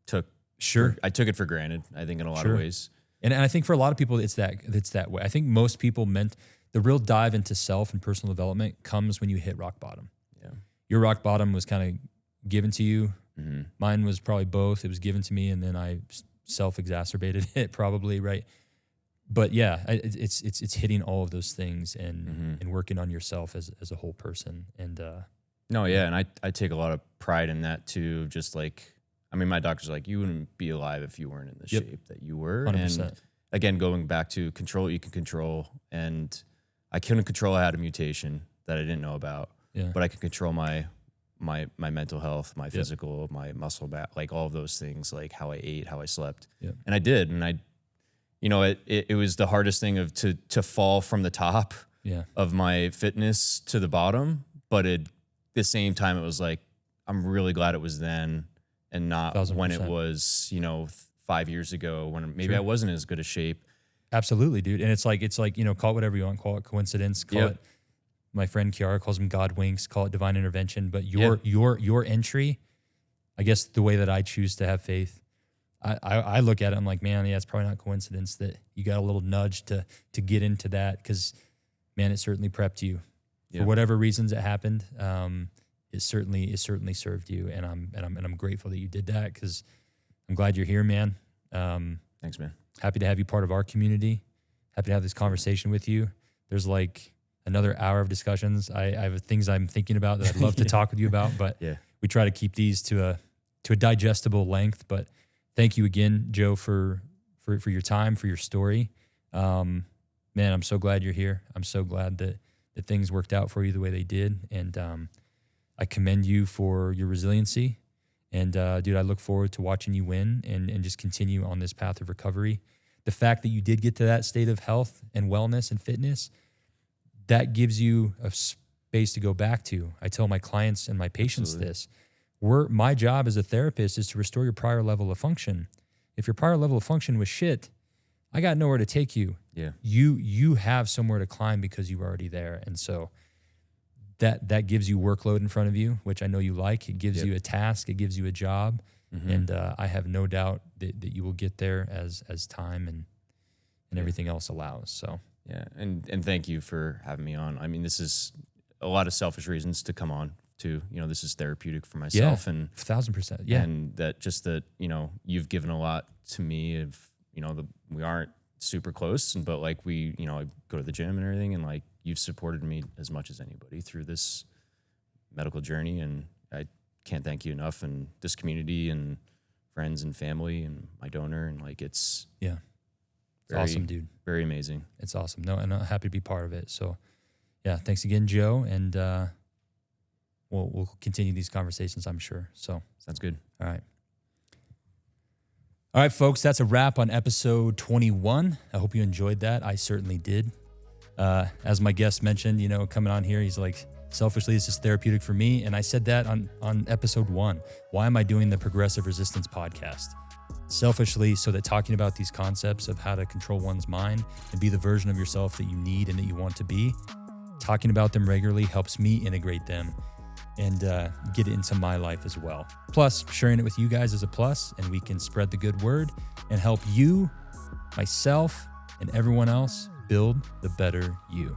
Speaker 2: took.
Speaker 1: Sure.
Speaker 2: I took it for granted, I think, in a lot of ways.
Speaker 1: And I think for a lot of people, it's that way. I think most people the real dive into self and personal development comes when you hit rock bottom.
Speaker 2: Yeah.
Speaker 1: Your rock bottom was kind of given to you. Mine was probably both. It was given to me, and then I self-exacerbated it probably, right? But yeah, it's hitting all of those things and working on yourself as a whole person. And
Speaker 2: and I take a lot of pride in that too. Just like, I mean, my doctor's like, you wouldn't be alive if you weren't in the shape that you were.
Speaker 1: 100%.
Speaker 2: And again, going back to control what you can control, and I couldn't control I had a mutation that I didn't know about, but I could control my mental health, my physical, my muscle back, like all of those things, like how I ate, how I slept. And I did. And it was the hardest thing to fall from the top of my fitness to the bottom. But at the same time, it was like, I'm really glad it was then and not
Speaker 1: 1000%.
Speaker 2: When it was, 5 years ago when maybe I wasn't as good a shape.
Speaker 1: Absolutely, dude. And it's like, call it whatever you want, call it coincidence, call it, my friend Kiara calls them God winks, call it divine intervention. But your entry, I guess the way that I choose to have faith, I look at it, I'm like, man, it's probably not coincidence that you got a little nudge to get into that, because, man, it certainly prepped you. For whatever reasons it happened, it certainly served you, and I'm grateful that you did that, because I'm glad you're here, man.
Speaker 2: Thanks, man.
Speaker 1: Happy to have you part of our community. Happy to have this conversation with you. There's like another hour of discussions. I have things I'm thinking about that I'd love to talk with you about, but we try to keep these to a digestible length. But thank you again, Joe, for your time, for your story. Man, I'm so glad you're here. I'm so glad that things worked out for you the way they did. And I commend you for your resiliency. And dude, I look forward to watching you win and just continue on this path of recovery. The fact that you did get to that state of health and wellness and fitness, that gives you a space to go back to. I tell my clients and my patients this. My job as a therapist is to restore your prior level of function. If your prior level of function was shit, I got nowhere to take you.
Speaker 2: Yeah.
Speaker 1: You have somewhere to climb because you're already there. And so that gives you workload in front of you, which I know you like. It gives you a task. It gives you a job. And I have no doubt that you will get there as time and everything else allows. So
Speaker 2: yeah, and thank you for having me on. I mean, this is a lot of selfish reasons to come on too. This is therapeutic for myself, and
Speaker 1: 1000%. Yeah,
Speaker 2: and that you've given a lot to me. Of we aren't super close, but like I go to the gym and everything, and like you've supported me as much as anybody through this medical journey, and I can't thank you enough. And this community and friends and family and my donor, and like it's
Speaker 1: awesome, dude.
Speaker 2: Very amazing.
Speaker 1: It's awesome. No, and I'm happy to be part of it. So yeah, thanks again, Joe. And we'll continue these conversations, I'm sure. So
Speaker 2: sounds good.
Speaker 1: All right, folks, that's a wrap on episode 21. I hope you enjoyed that. I certainly did. As my guest mentioned, coming on here, he's like, selfishly, this is therapeutic for me. And I said that on episode 1. Why am I doing the Progressive Resistance podcast? selfishly, so that talking about these concepts of how to control one's mind and be the version of yourself that you need and that you want to be, talking about them regularly helps me integrate them and get it into my life as well. Plus, sharing it with you guys is a plus, and we can spread the good word and help you, myself, and everyone else build the better you.